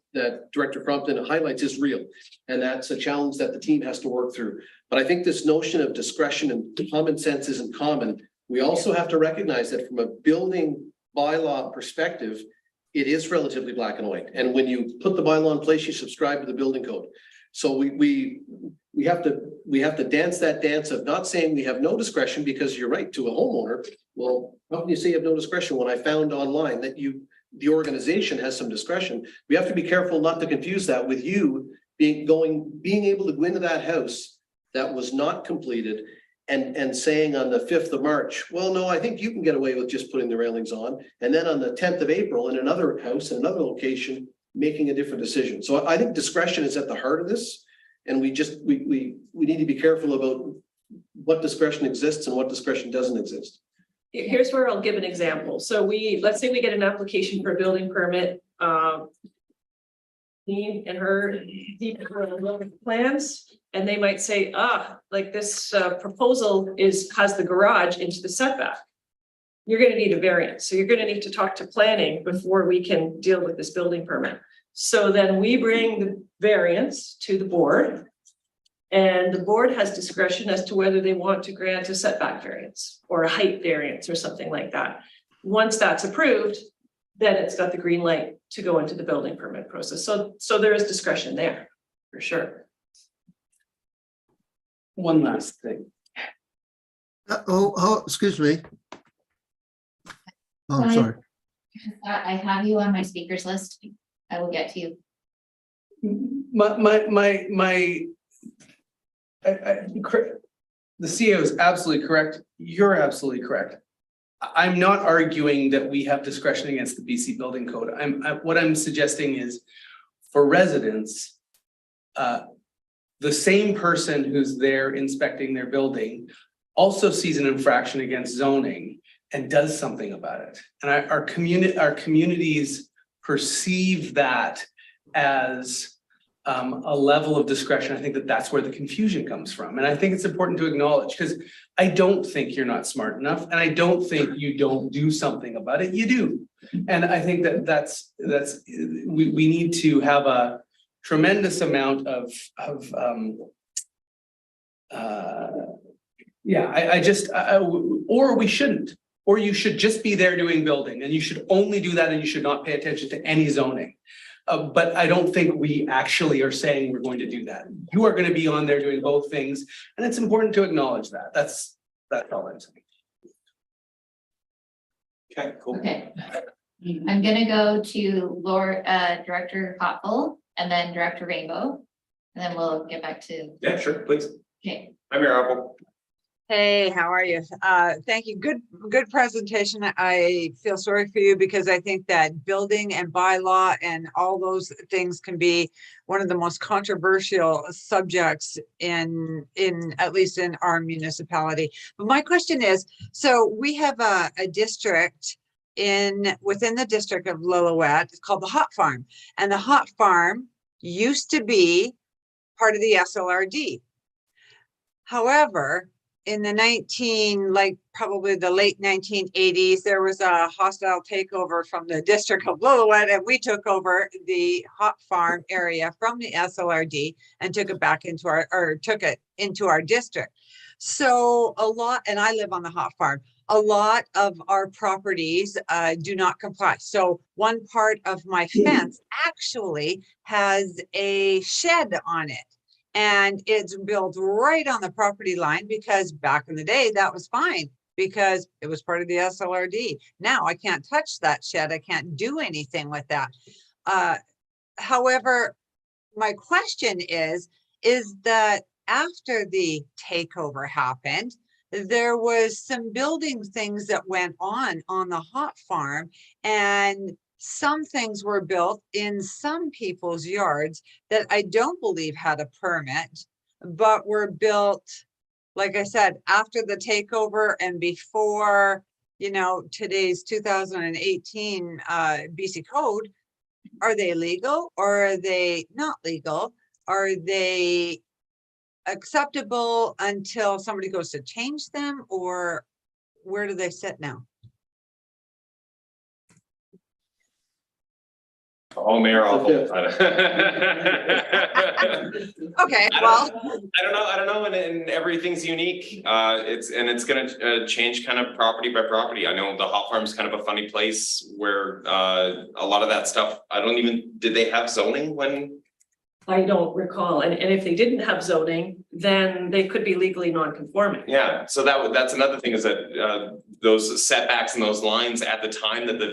Director Crompton highlights is real. And that's a challenge that the team has to work through. But I think this notion of discretion and common sense isn't common We also have to recognize that from a building bylaw perspective, it is relatively black and white. And when you put the bylaw in place, you subscribe to the building code. So we have to dance that dance of not saying we have no discretion, because you're right, to a homeowner. Well, how can you say you have no discretion when I found online that the organization has some discretion? We have to be careful not to confuse that with you being able to go into that house that was not completed and saying on the 5th of March, well, no, I think you can get away with just putting the railings on. And then on the 10th of April in another house, in another location, making a different decision. So I think discretion is at the heart of this. And we need to be careful about what discretion exists and what discretion doesn't exist. Here's where I'll give an example. So let's say we get an application for a building permit. Me and her look at the plans, and they might say, like this proposal has the garage into the setback. You're gonna need a variance. So you're gonna need to talk to planning before we can deal with this building permit. So then we bring the variance to the board. And the board has discretion as to whether they want to grant a setback variance or a height variance or something like that. Once that's approved, then it's got the green light to go into the building permit process. So there is discretion there, for sure. One last thing. Excuse me. Oh, Hi. sorry. I have you on my speakers list. I will get to you. The CEO is absolutely correct. You're absolutely correct. I'm not arguing that we have discretion against the BC Building Code. What I'm suggesting is for residents, the same person who's there inspecting their building also sees an infraction against zoning and does something about it. And our communities perceive that as a level of discretion. I think that's where the confusion comes from. And I think it's important to acknowledge, because I don't think you're not smart enough, and I don't think you don't do something about it. You do. And I think we need to have a tremendous amount of or we shouldn't, or you should just be there doing building, and you should only do that, and you should not pay attention to any zoning. But I don't think we actually are saying we're going to do that. You are going to be on there doing both things, and it's important to acknowledge that. That's all I'm saying. Okay, cool. Okay. I'm gonna go to Director Hopful and then Director Rainbow, and then we'll get back to. Yeah, sure, please. Okay. I'm Mayor Apple. Hey, how are you? Thank you. Good presentation. I feel sorry for you because I think that building and bylaw and all those things can be one of the most controversial subjects in at least in our municipality. But my question is, so we have a district within the district of Lillooet. It's called the Hot Farm, and the Hot Farm used to be part of the SLRD. However, in the probably the late 1980s, there was a hostile takeover from the district of Lillooet, and we took over the Hot Farm area from the SLRD and took it into our district. So and I live on the Hot Farm. A lot of our properties do not comply. So one part of my fence actually has a shed on it. And it's built right on the property line because back in the day that was fine because it was part of the SLRD. Now I can't touch that shed. I can't do anything with that. However, my question is that after the takeover happened, there was some building things that went on the Hot Farm, and some things were built in some people's yards that I don't believe had a permit, but were built, like I said, after the takeover and before, today's 2018 BC code. Are they legal or are they not legal? Are they acceptable until somebody goes to change them, or where do they sit now? Oh, Mayor, awful. Okay, well, I don't know, and everything's unique. It's gonna change kind of property by property. I know the hot farm's kind of a funny place where a lot of that stuff, did they have zoning when? I don't recall, and if they didn't have zoning, then they could be legally non-conforming. Yeah, so that's another thing is that those setbacks and those lines at the time that the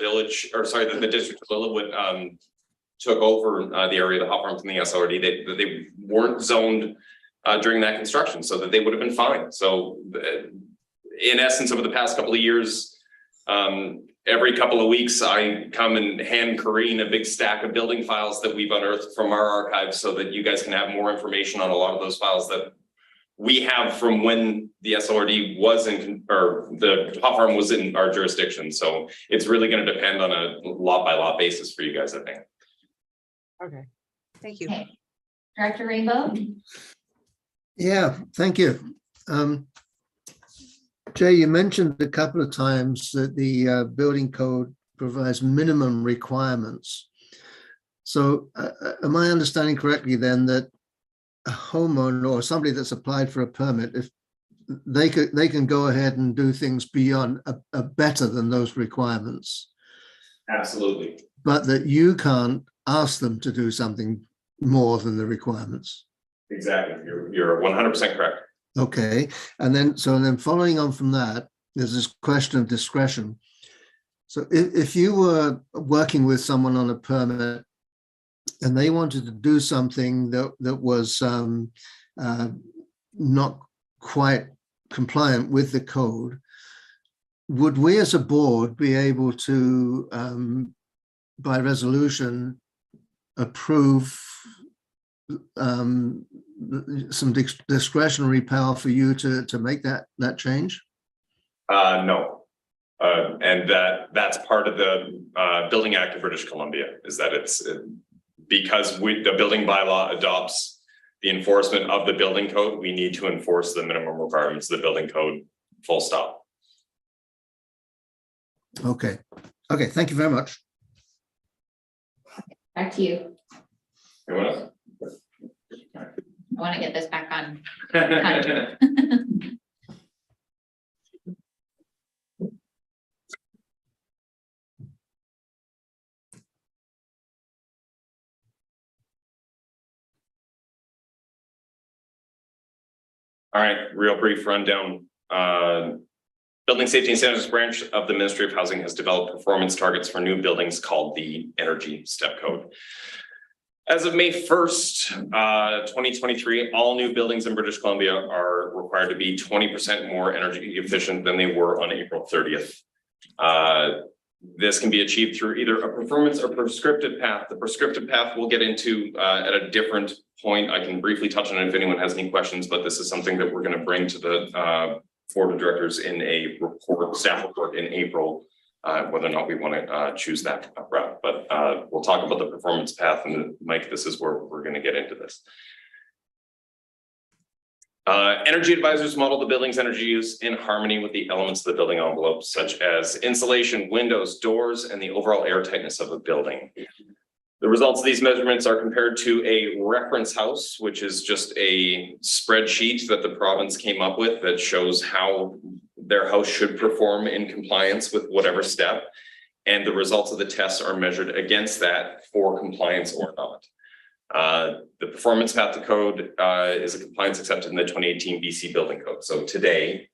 district of Lillooet took over the area of the hot farms and the SLRD, they weren't zoned during that construction, so that they would have been fine. So in essence, over the past couple of years, every couple of weeks, I come and hand Corrine a big stack of building files that we've unearthed from our archives so that you guys can have more information on a lot of those files that we have from when the SLRD was or the hot farm was in our jurisdiction. So it's really going to depend on a lot by lot basis for you guys, I think. okay, thank you. Okay. Director Rainbow? Yeah, thank you. Jay, you mentioned a couple of times that the building code provides minimum requirements. So am I understanding correctly then that a homeowner or somebody that's applied for a permit, if they can go ahead and do things beyond better than those requirements? Absolutely. But that you can't ask them to do something more than the requirements? Exactly. You're 100% correct. Okay, and then following on from that, there's this question of discretion. So if you were working with someone on a permit and they wanted to do something that was not quite compliant with the code, would we as a board be able to, by resolution, approve some discretionary power for you to make that change? No. And that's part of the Building Act of British Columbia, is that it's because the building bylaw adopts the enforcement of the building code, we need to enforce the minimum requirements of the building code, full stop. Okay, thank you very much. Back to you. Anyone else? I want to get this back on. All right, real brief rundown. Building Safety and Standards branch of the Ministry of Housing has developed performance targets for new buildings called the Energy Step Code. As of May 1st, 2023, all new buildings in British Columbia are required to be 20% more energy efficient than they were on April 30th. This can be achieved through either a performance or prescriptive path. The prescriptive path we'll get into at a different point. I can briefly touch on it if anyone has any questions, but this is something that we're going to bring to the board of directors in a staff report in April. Whether or not we want to choose that route, but we'll talk about the performance path, and Mike, this is where we're going to get into this. Energy advisors model the building's energy use in harmony with the elements of the building envelope, such as insulation, windows, doors, and the overall air tightness of a building. The results of these measurements are compared to a reference house, which is just a spreadsheet that the province came up with that shows how their house should perform in compliance with whatever step. And the results of the tests are measured against that for compliance or not. The performance path to code is a compliance accepted in the 2018 BC Building Code. So today,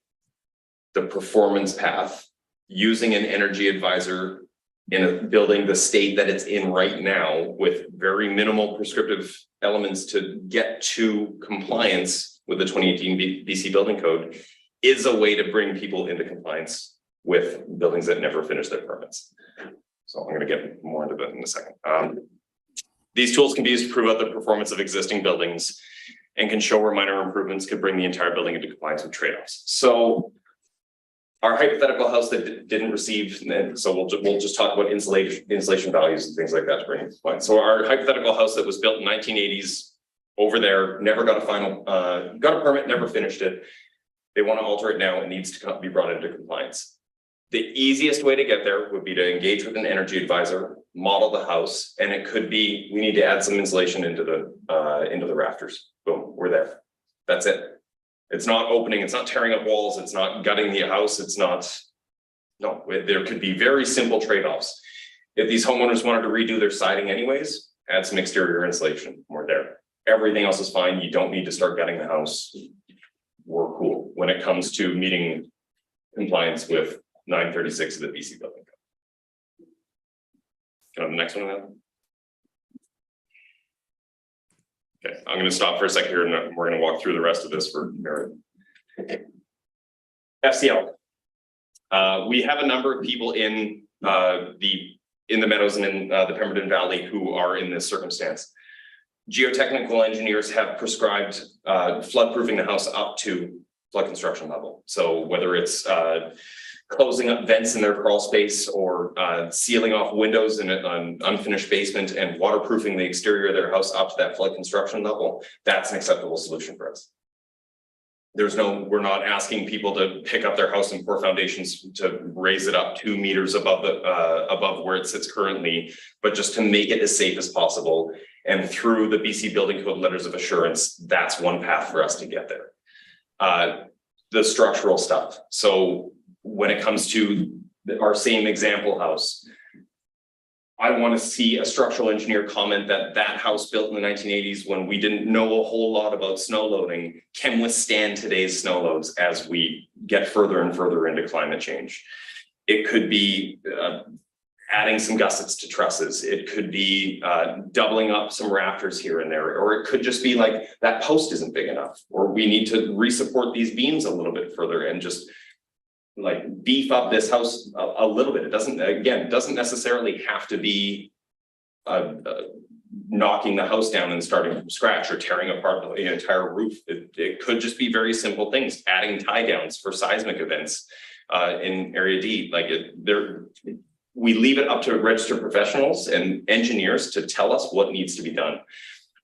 the performance path using an energy advisor in a building the state that it's in right now with very minimal prescriptive elements to get to compliance with the 2018 BC Building Code is a way to bring people into compliance with buildings that never finish their permits. So I'm going to get more into that in a second. These tools can be used to prove out the performance of existing buildings and can show where minor improvements could bring the entire building into compliance with trade-offs. So our hypothetical house that didn't receive, so we'll just talk about insulation values and things like that to bring it to compliance. So our hypothetical house that was built in 1980s over there, never got a final, got a permit, never finished it. They want to alter it now. It needs to be brought into compliance. The easiest way to get there would be to engage with an energy advisor, model the house, and it could be, we need to add some insulation into the rafters. Boom, we're there. That's it. It's not opening, it's not tearing up walls, it's not gutting the house, it's not, no, there could be very simple trade-offs. If these homeowners wanted to redo their siding anyways, add some exterior insulation, we're there. Everything else is fine, you don't need to start gutting the house. We're cool when it comes to meeting compliance with 936 of the BC Building Code. Can I have the next one then? Okay, I'm going to stop for a second here and we're going to walk through the rest of this for Meredith. FCL. We have a number of people in the Meadows and in the Pemberton Valley who are in this circumstance. Geotechnical engineers have prescribed flood-proofing the house up to flood construction level. So whether it's closing up vents in their crawl space or sealing off windows in an unfinished basement and waterproofing the exterior of their house up to that flood construction level, that's an acceptable solution for us. We're not asking people to pick up their house and pour foundations to raise it up 2 meters above above where it sits currently, but just to make it as safe as possible. And through the BC Building Code letters of assurance, that's one path for us to get there. The structural stuff. So when it comes to our same example house, I want to see a structural engineer comment that that house built in the 1980s when we didn't know a whole lot about snow loading can withstand today's snow loads as we get further and further into climate change. It could be adding some gussets to trusses. It could be doubling up some rafters here and there, or it could just be like that post isn't big enough, or we need to resupport these beams a little bit further and just like beef up this house a little bit. It doesn't necessarily have to be knocking the house down and starting from scratch or tearing apart the entire roof. It could just be very simple things, adding tie downs for seismic events in Area D. We leave it up to registered professionals and engineers to tell us what needs to be done.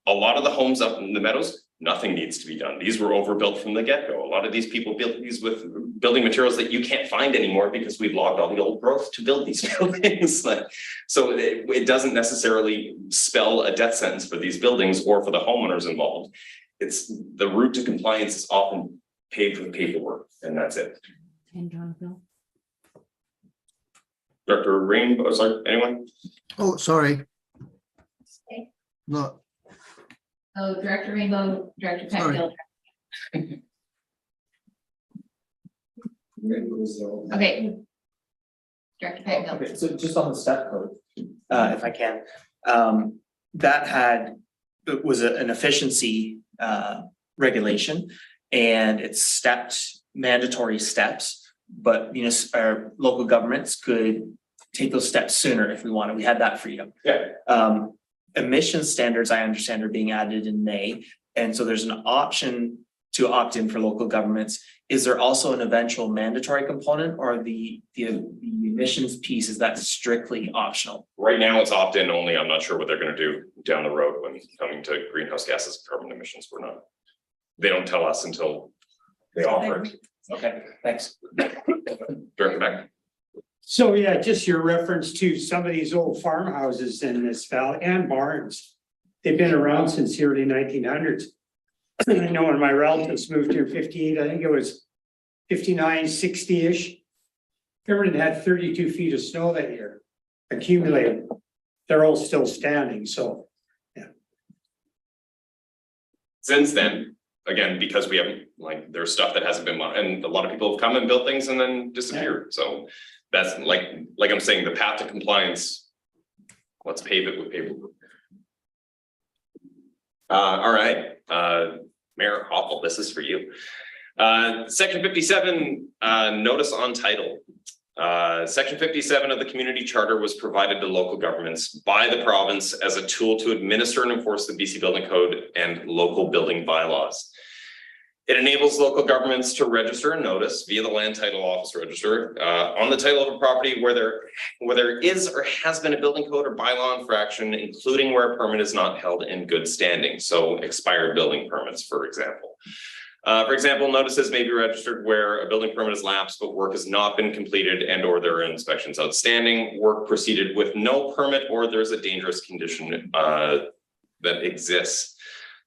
A lot of the homes up in the Meadows, nothing needs to be done. These were overbuilt from the get-go. A lot of these people built these with building materials that you can't find anymore because we've logged all the old growth to build these buildings. So it doesn't necessarily spell a death sentence for these buildings or for the homeowners involved. It's the route to compliance is often paved with paperwork, and that's it. Dr. Rainbow, sorry, anyone? Oh, sorry. Okay. Not, Oh, Director Rainbow, Director Sorry. Petfield. Okay. Director Petfield. Okay, so just on the step code, if I can, it was an efficiency regulation, and it's stepped mandatory steps, but our local governments could take those steps sooner if we wanted. We had that freedom. Yeah. Emission standards, I understand, are being added in May, and so there's an option to opt in for local governments. Is there also an eventual mandatory component, or the emissions piece, is that strictly optional? Right now it's opt-in only. I'm not sure what they're going to do down the road when coming to greenhouse gases and carbon emissions. They don't tell us until they offer it. Okay, thanks. Director Beck. So yeah, just your reference to some of these old farmhouses in this valley and barns. They've been around since the early 1900s. I know when my relatives moved here 58, I think it was 59, 60-ish. Pemberton had 32 feet of snow that year accumulated. They're all still standing, so yeah. Since then, again, because we haven't, there's stuff that hasn't been, and a lot of people have come and built things and then disappeared. So that's like I'm saying, the path to compliance, let's pave it with paperwork. All right, Mayor Hoppel, this is for you. Section 57, notice on title. Section 57 of the community charter was provided to local governments by the province as a tool to administer and enforce the BC Building Code and local building bylaws. It enables local governments to register a notice via the Land Title Office Register on the title of a property where there is or has been a building code or bylaw infraction, including where a permit is not held in good standing. So expired building permits, for example. For example, notices may be registered where a building permit is lapsed, but work has not been completed and or there are inspections outstanding, work proceeded with no permit, or there's a dangerous condition that exists.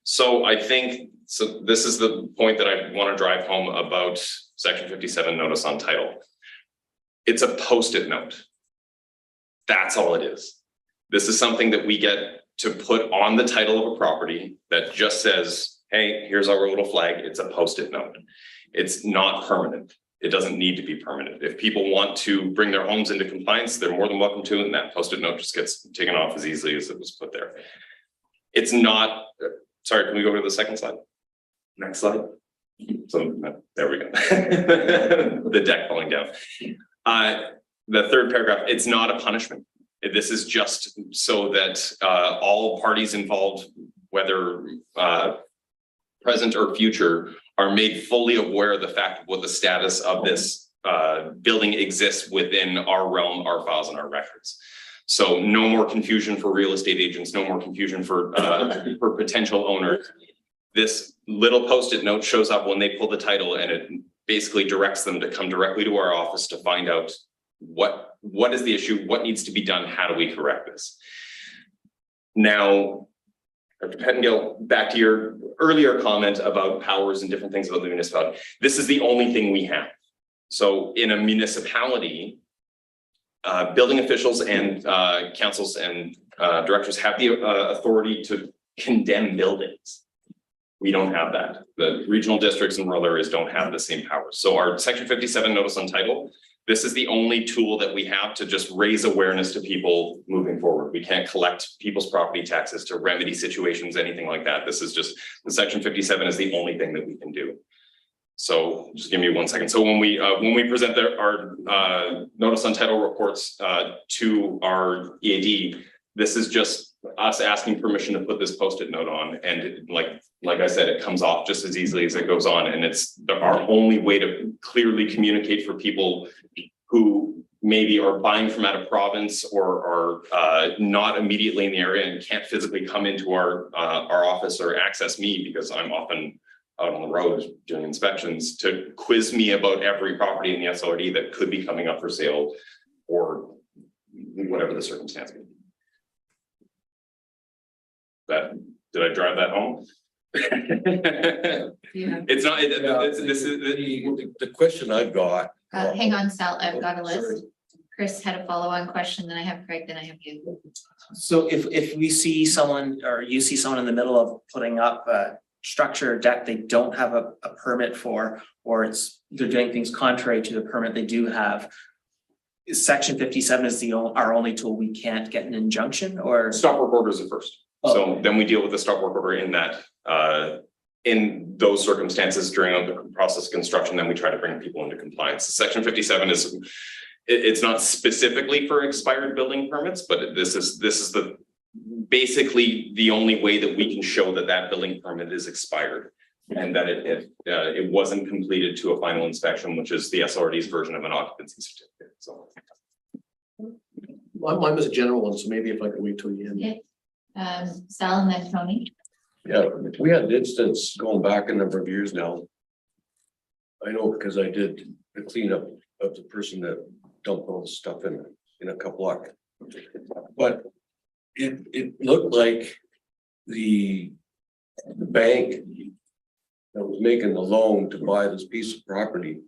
So I think, so this is the point that I want to drive home about section 57 notice on title. It's a post-it note. That's all it is. This is something that we get to put on the title of a property that just says, hey, here's our little flag. It's a post-it note. It's not permanent. It doesn't need to be permanent. If people want to bring their homes into compliance, they're more than welcome to, and that post-it note just gets taken off as easily as it was put there. It's not, sorry, can we go to the second slide? Next slide. So there we go. The deck falling down. The third paragraph, it's not a punishment. This is just so that all parties involved, whether present or future, are made fully aware of the fact of what the status of this building exists within our realm, our files, and our records. So no more confusion for real estate agents, no more confusion for potential owners. This little post-it note shows up when they pull the title, and it basically directs them to come directly to our office to find out what is the issue, what needs to be done, how do we correct this. Now, Dr. Pettengill, back to your earlier comment about powers and different things about the municipality. This is the only thing we have. So in a municipality, building officials and councils and directors have the authority to condemn buildings. We don't have that. The regional districts and rural areas don't have the same powers. So our section 57 notice on title, this is the only tool that we have to just raise awareness to people moving forward. We can't collect people's property taxes to remedy situations, anything like that. This is just, the section 57 is the only thing that we can do. So just give me 1 second. So when we present our notice on title reports to our EAD, this is just us asking permission to put this post-it note on, and like I said, it comes off just as easily as it goes on, and it's our only way to clearly communicate for people who maybe are buying from out of province or are not immediately in the area and can't physically come into our office or access me because I'm often out on the road doing inspections, to quiz me about every property in the SLRD that could be coming up for sale or whatever the circumstance may be. Did I drive that home? It's not, this is the question I've got. Hang on, Sal, I've got a Sorry. list. Chris had a follow-on question, then I have Craig, then I have you. So if we see someone or you see someone in the middle of putting up a structure or deck they don't have a permit for, or they're doing things contrary to the permit they do have, section 57 is our only tool. We can't get an injunction, or stop work orders at first. So then we deal with the stop work order in that in those circumstances during the process of construction, then we try to bring people into compliance. Section 57 is, it's not specifically for expired building permits, but this is the basically the only way that we can show that that building permit is expired and that it wasn't completed to a final inspection, which is the SLRD's version of an occupancy certificate. So Mine was a general one, so maybe if I could wait till the end. Okay. Sal and then Tony. Yeah, we had an instance going back a number of years now. I know because I did the cleanup of the person that dumped all the stuff in a couple block. But it looked like the bank that was making the loan to buy this piece of property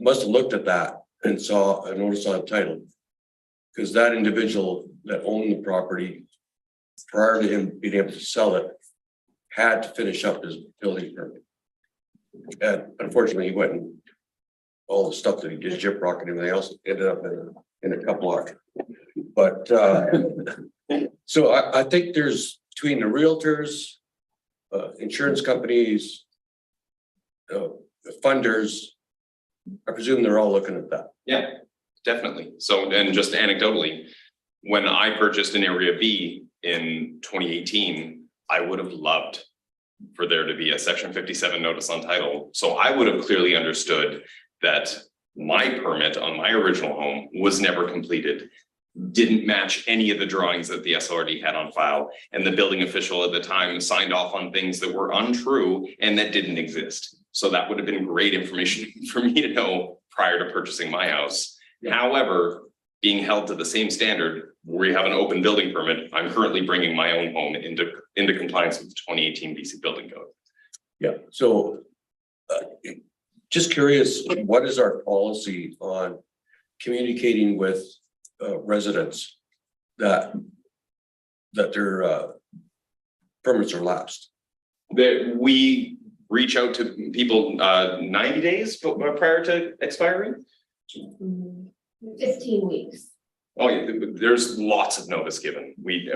must have looked at that and saw a notice on title. Because that individual that owned the property, prior to him being able to sell it, had to finish up his building permit. And unfortunately, he went and all the stuff that he did, gyprock and everything else, ended up in a couple of. But so I think there's between the realtors, insurance companies, funders, I presume they're all looking at that. yeah, definitely. So, and just anecdotally, when I purchased an Area B in 2018, I would have loved for there to be a section 57 notice on title. So I would have clearly understood that my permit on my original home was never completed. didn't match any of the drawings that the SLRD had on file. And the building official at the time signed off on things that were untrue and that didn't exist. So that would have been great information for me to know prior to purchasing my house. However, being held to the same standard, we have an open building permit. I'm currently bringing my own home into compliance with the 2018 BC Building Code. Yeah, so just curious, what is our policy on communicating with residents that their permits are lapsed? That we reach out to people 90 days prior to expiry? 15 weeks. Oh, yeah, there's lots of notice given. We,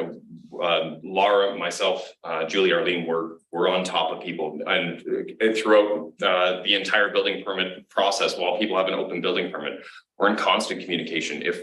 Laura, myself, Julie, Arlene, we're on top of people, and throughout the entire building permit process, while people have an open building permit, we're in constant communication. If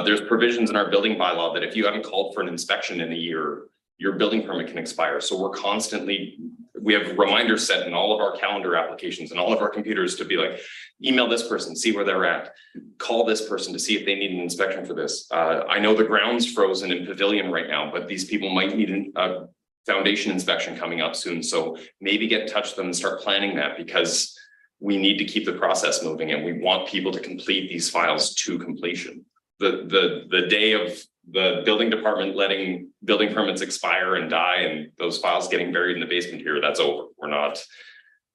there's provisions in our building bylaw that if you haven't called for an inspection in a year, your building permit can expire. So we're constantly, we have reminders set in all of our calendar applications and all of our computers to be like, email this person, see where they're at, call this person to see if they need an inspection for this. I know the ground's frozen in Pavilion right now, but these people might need a foundation inspection coming up soon. So maybe get in touch with them and start planning that, because we need to keep the process moving and we want people to complete these files to completion. The day of the building department letting building permits expire and die and those files getting buried in the basement here, that's over.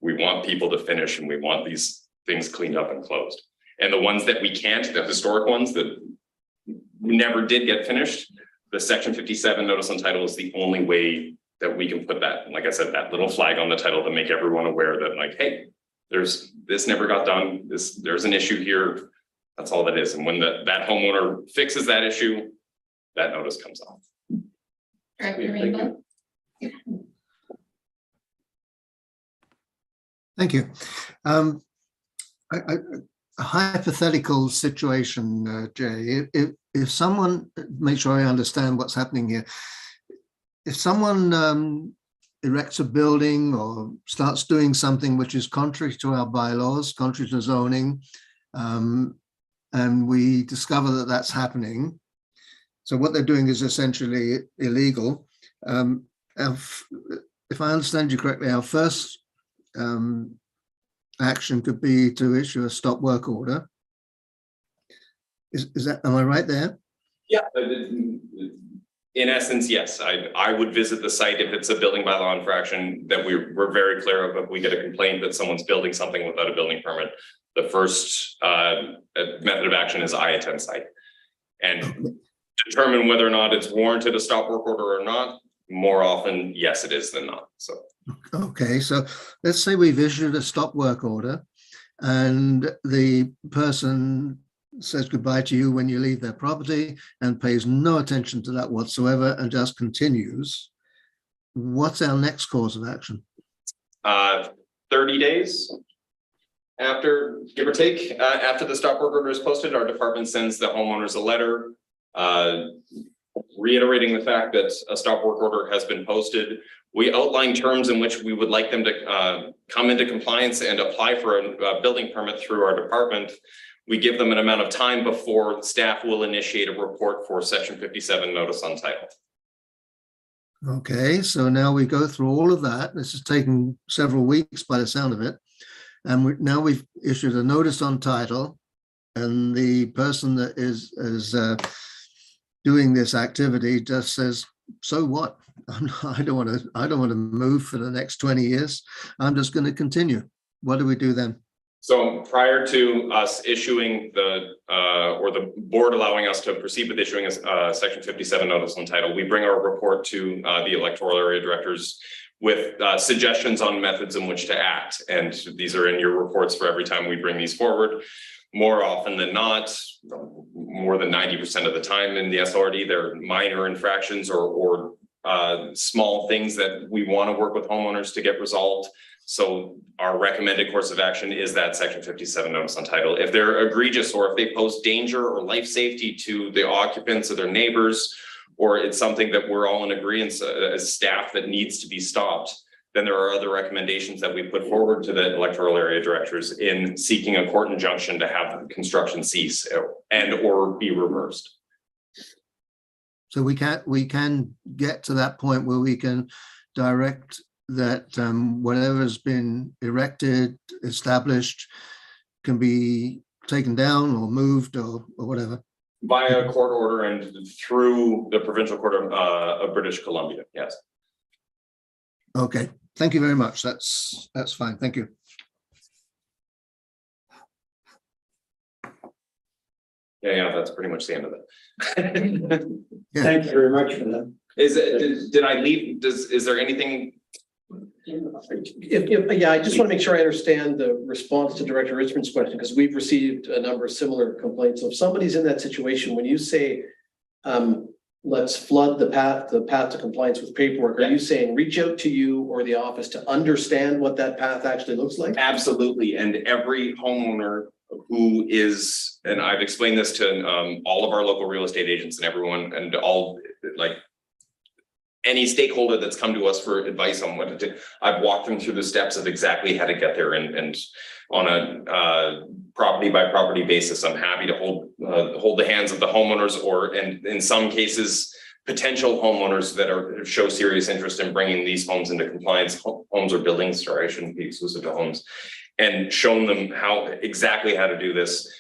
We want people to finish and we want these things cleaned up and closed. And the ones that we can't, the historic ones that never did get finished, the section 57 notice on title is the only way that we can put that, like I said, that little flag on the title to make everyone aware that, like, hey, this never got done. There's an issue here. That's all that is. And when that homeowner fixes that issue, that notice comes off. Director Rainbow. Thank you. A hypothetical situation, Jay, if someone, make sure I understand what's happening here. If someone erects a building or starts doing something which is contrary to our bylaws, contrary to zoning, and we discover that that's happening, so what they're doing is essentially illegal. If I understand you correctly, our first action could be to issue a stop work order. Is that, am I right there? Yeah, in essence, yes. I would visit the site if it's a building bylaw infraction that we're very clear of. If we get a complaint that someone's building something without a building permit, the first method of action is I attend site and determine whether or not it's warranted a stop work order or not. More often, yes, it is than not. So. Okay, so let's say we've issued a stop work order and the person says goodbye to you when you leave their property and pays no attention to that whatsoever and just continues. What's our next course of action? 30 days after, give or take, after the stop work order is posted, our department sends the homeowners a letter reiterating the fact that a stop work order has been posted. We outline terms in which we would like them to come into compliance and apply for a building permit through our department. We give them an amount of time before staff will initiate a report for section 57 notice on title. Okay, so now we go through all of that. This has taken several weeks by the sound of it. And now we've issued a notice on title, and the person that is doing this activity just says, so what? I don't want to move for the next 20 years. I'm just going to continue. What do we do then? So prior to us issuing or the board allowing us to proceed with issuing a section 57 notice on title, we bring our report to the electoral area directors with suggestions on methods in which to act. And these are in your reports for every time we bring these forward. More often than not, more than 90% of the time in the SLRD, they're minor infractions or small things that we want to work with homeowners to get resolved. So our recommended course of action is that section 57 notice on title. If they're egregious or if they pose danger or life safety to the occupants or their neighbors, or it's something that we're all in agreement as staff that needs to be stopped, then there are other recommendations that we put forward to the electoral area directors in seeking a court injunction to have the construction cease and or be reversed. So we can get to that point where we can direct that whatever's been erected, established, can be taken down or moved or whatever. Via court order and through the provincial court of British Columbia, yes. Okay, thank you very much. That's fine. Thank you. Yeah, that's pretty much the end of it. Yeah. Thank you very much for that. Is it, did I leave, is there anything? Yeah, I just want to make sure I understand the response to Director Richmond's question, because we've received a number of similar complaints. So if somebody's in that situation, when you say, let's flood the path to compliance with paperwork, are you saying reach out to you or the office to understand what that path actually looks like? Absolutely, and every homeowner who is, and I've explained this to all of our local real estate agents and everyone and all, like, any stakeholder that's come to us for advice on what to do, I've walked them through the steps of exactly how to get there, and on a property by property basis, I'm happy to hold the hands of the homeowners, and in some cases, potential homeowners that show serious interest in bringing these homes into compliance, homes or buildings, sorry, I shouldn't be exclusive to homes, and shown them exactly how to do this.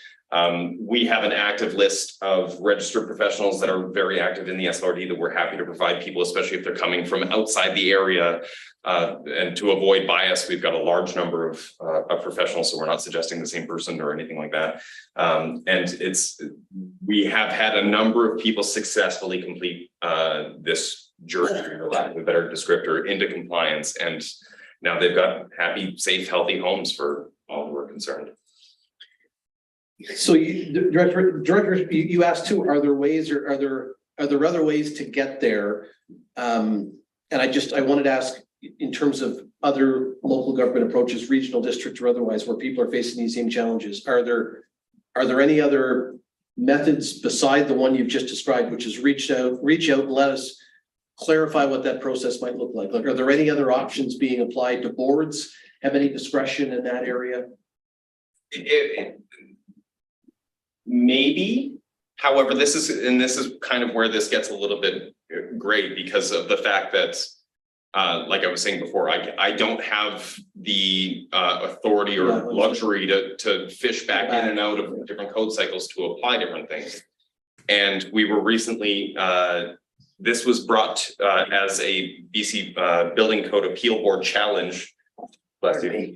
We have an active list of registered professionals that are very active in the SLRD that we're happy to provide people, especially if they're coming from outside the area. And to avoid bias, we've got a large number of professionals, so we're not suggesting the same person or anything like that. And we have had a number of people successfully complete this journey, for lack of a better descriptor, into compliance. And now they've got happy, safe, healthy homes for all who are concerned. So Director, you asked too, are there ways, or are there other ways to get there? And I wanted to ask in terms of other local government approaches, regional districts or otherwise, where people are facing these same challenges. Are there any other methods beside the one you've just described, which is reach out and let us clarify what that process might look like? Like, are there any other options being applied? Do boards have any discretion in that area? Maybe, however, this is kind of where this gets a little bit gray because of the fact that, like I was saying before, I don't have the authority or luxury to fish back in and out of different code cycles to apply different things. And we were recently, this was brought as a BC Building Code Appeal Board challenge. Bless you.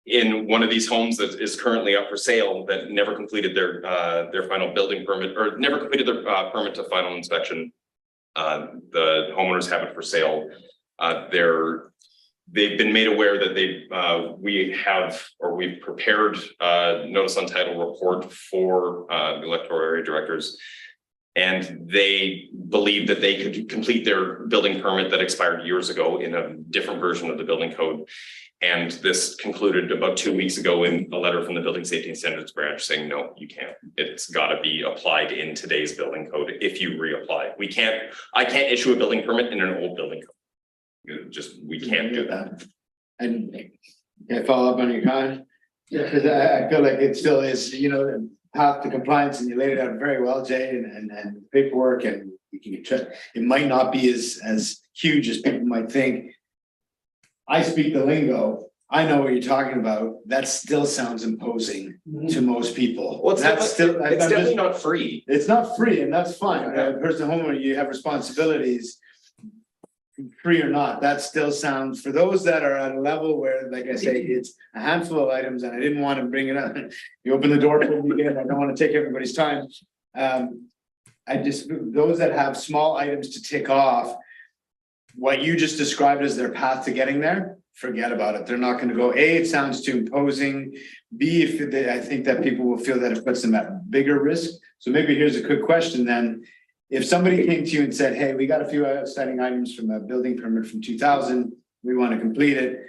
In one of these homes that is currently up for sale that never completed their final building permit, or never completed their permit to final inspection. The homeowners have it for sale. They've been made aware that we've prepared a notice on title report for the electoral area directors, and they believe that they could complete their building permit that expired years ago in a different version of the building code. And this concluded about 2 weeks ago in a letter from the Building Safety and Standards branch saying, no, you can't. It's got to be applied in today's building code if you reapply. I can't issue a building permit in an old building code. We can't do that. And can I follow up on your comment? Yeah, because I feel like it still is, path to compliance, and you laid it out very well, Jay, and paperwork, and we can try. It might not be as huge as people might think. I speak the lingo. I know what you're talking about. That still sounds imposing to most people. Well, it's definitely not free. It's not free, and that's fine. Person homeowner, you have responsibilities, free or not. That still sounds, for those that are at a level where, like I say, it's a handful of items, and I didn't want to bring it up. You open the door for me again. I don't want to take everybody's time. Those that have small items to tick off, what you just described as their path to getting there, forget about it. They're not going to go. A, it sounds too imposing. B, I think that people will feel that it puts them at bigger risk. So maybe here's a quick question then. If somebody came to you and said, hey, we got a few outstanding items from a building permit from 2000, we want to complete it.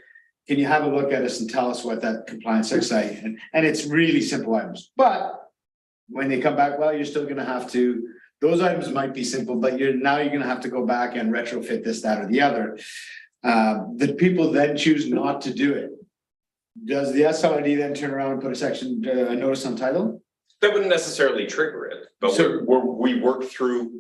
Can you have a look at us and tell us what that compliance looks like? And it's really simple items. But when they come back, well, you're still going to have to. Those items might be simple, but you're going to have to go back and retrofit this, that, or the other. The people then choose not to do it. Does the SLRD then turn around and put a notice on title? That wouldn't necessarily trigger it, but So- we work through,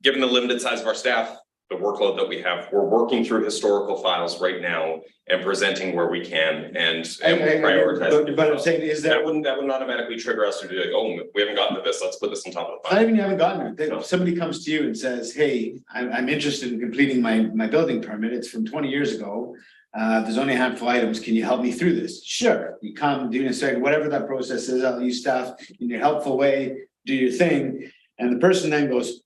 given the limited size of our staff, the workload that we have, we're working through historical files right now and presenting where we can and prioritizing. But I'm saying is That would not automatically trigger us to be like, oh, we haven't gotten to this, let's put this on top of the I file. even haven't gotten it. No. If somebody comes to you and says, hey, I'm interested in completing my building permit. It's from 20 years ago. There's only a handful of items. Can you help me through this? Sure. You come, do a second, whatever that process is, I'll use staff in your helpful way, do your thing. And the person then goes,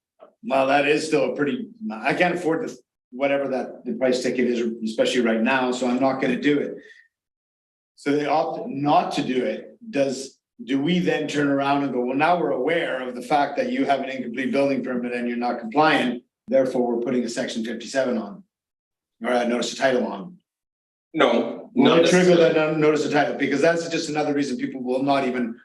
well, that is still a pretty, I can't afford this, whatever the price ticket is, especially right now, so I'm not gonna do it. So they opt not to do it. Do we then turn around and go, well, now we're aware of the fact that you have an incomplete building permit and you're not compliant, therefore we're putting a section 57 on? Or a notice of title on? No. Will not it trigger necessarily. that notice of title? Because that's just another reason people will not even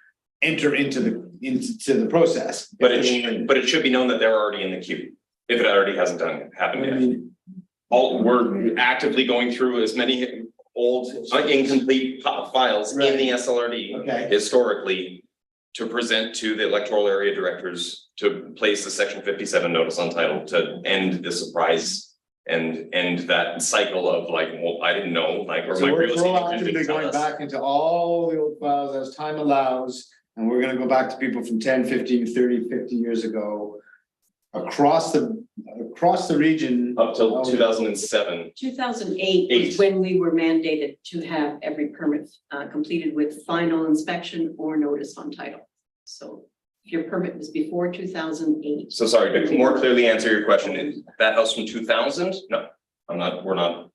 enter into the process. But it should be known that they're already in the queue, if it already hasn't happened I yet. mean, We're actively going through as many old incomplete files in the SLRD okay, historically to present to the electoral area directors to place the section 57 notice on title to end the surprise and end that cycle of like, well, I didn't know, like, or so my we're real estate agent proactively didn't tell going us. back into all the old files as time allows. And we're gonna go back to people from 10, 15, 30, 50 years ago. Across the region. Up till 2007. 2008 was when we were mandated to have every permit completed with final inspection or notice on title. So if your permit was before 2008. So sorry, to more clearly answer your question, is that house from 2000? No, we're not.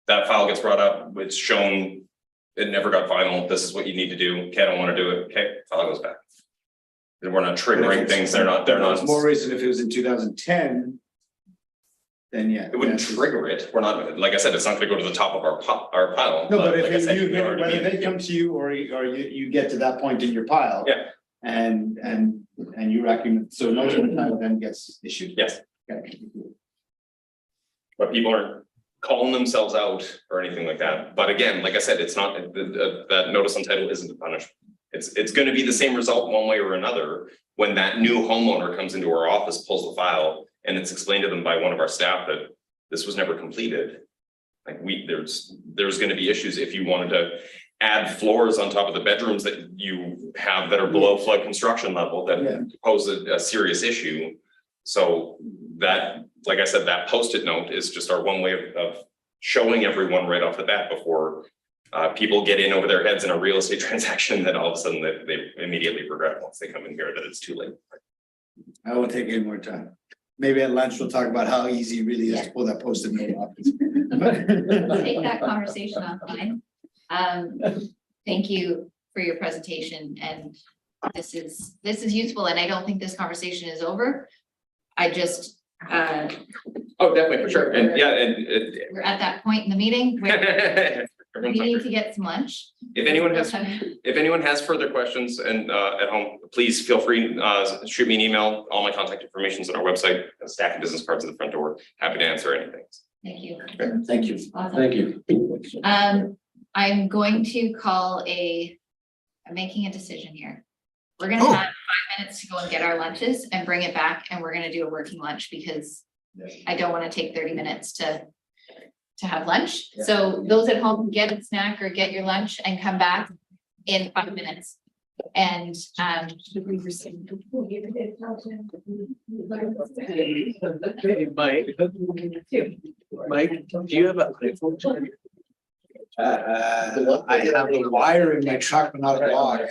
That file gets brought up, it's shown, it never got final, this is what you need to do, okay, I don't wanna do it, okay, file goes back. And we're not triggering things, they're not. It's more recent if it was in 2010. Then yeah. It wouldn't trigger it, we're not, like I said, it's not gonna go to the top of our pile. No, but like I if said, you, we already whether made they it. come to you or you get to that point in your pile. Yeah. And you reckon, so notice of title then gets issued. Yes, Okay. but people aren't calling themselves out or anything like that, but again, like I said, it's not, that notice on title isn't a punishment. It's gonna be the same result one way or another when that new homeowner comes into our office, pulls the file, and it's explained to them by one of our staff that this was never completed. Like there's gonna be issues if you wanted to add floors on top of the bedrooms that you have that are below flood construction level Yeah. that pose a serious issue. So that, like I said, that Post-it note is just our one way of showing everyone right off the bat before people get in over their heads in a real estate transaction that all of a sudden they immediately regret once they come in here that it's too late. I won't take any more time. Maybe at lunch we'll talk about how easy it really is to pull that post-it note off. We'll take that conversation offline. Thank you for your presentation, and this is useful, and I don't think this conversation is over. I just, Oh, definitely, for sure. And yeah, and we're at that point in the meeting where we need to get some lunch. if anyone has further questions and at home, please feel free, shoot me an email. All my contact information is on our website, stack of business cards at the front door. Happy to answer anything. Thank you. Thank you. Awesome. Thank you. I'm going to call I'm making a decision here. We're gonna Oh. have 5 minutes to go and get our lunches and bring it back, and we're gonna do a working lunch because I don't wanna take 30 minutes to have lunch. So those at home, get a snack or get your lunch and come back in 5 minutes. And Hey, Mike, do you have a iPhone? I have a wire in my truck, but not a log.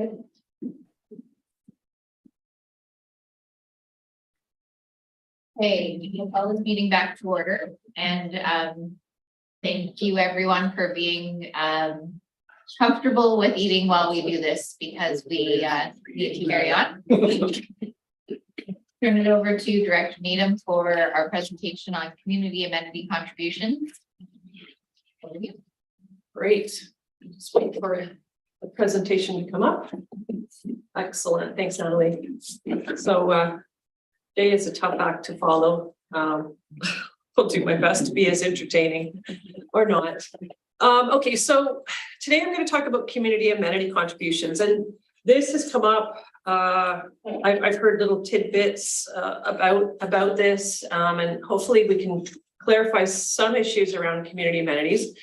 Okay, we can call this meeting back to order and thank you everyone for being comfortable with eating while we do this because we need to carry on. Turn it over to Director Needham for our presentation on community amenity contributions. Over to you. Great. Just wait for the presentation to come up. Excellent. Thanks, Natalie. So day is a tough act to follow. I'll do my best to be as entertaining or not. Okay, so today I'm going to talk about community amenity contributions, and this has come up. I've heard little tidbits about this, and hopefully we can clarify some issues around community amenities.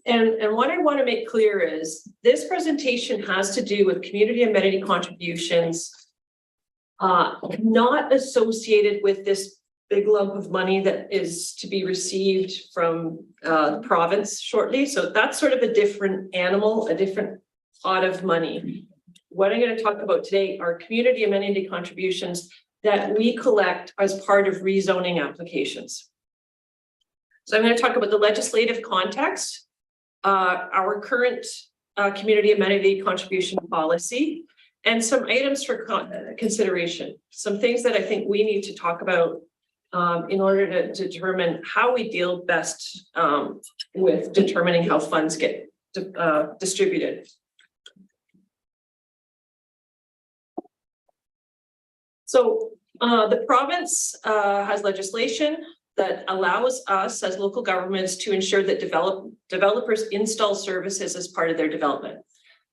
And what I want to make clear is this presentation has to do with community amenity contributions, not associated with this big lump of money that is to be received from the province shortly. So that's sort of a different animal, a different pot of money. What I'm going to talk about today are community amenity contributions that we collect as part of rezoning applications. So I'm going to talk about the legislative context, our current community amenity contribution policy, and some items for consideration, some things that I think we need to talk about in order to determine how we deal best with determining how funds get distributed. So the province has legislation that allows us as local governments to ensure that developers install services as part of their development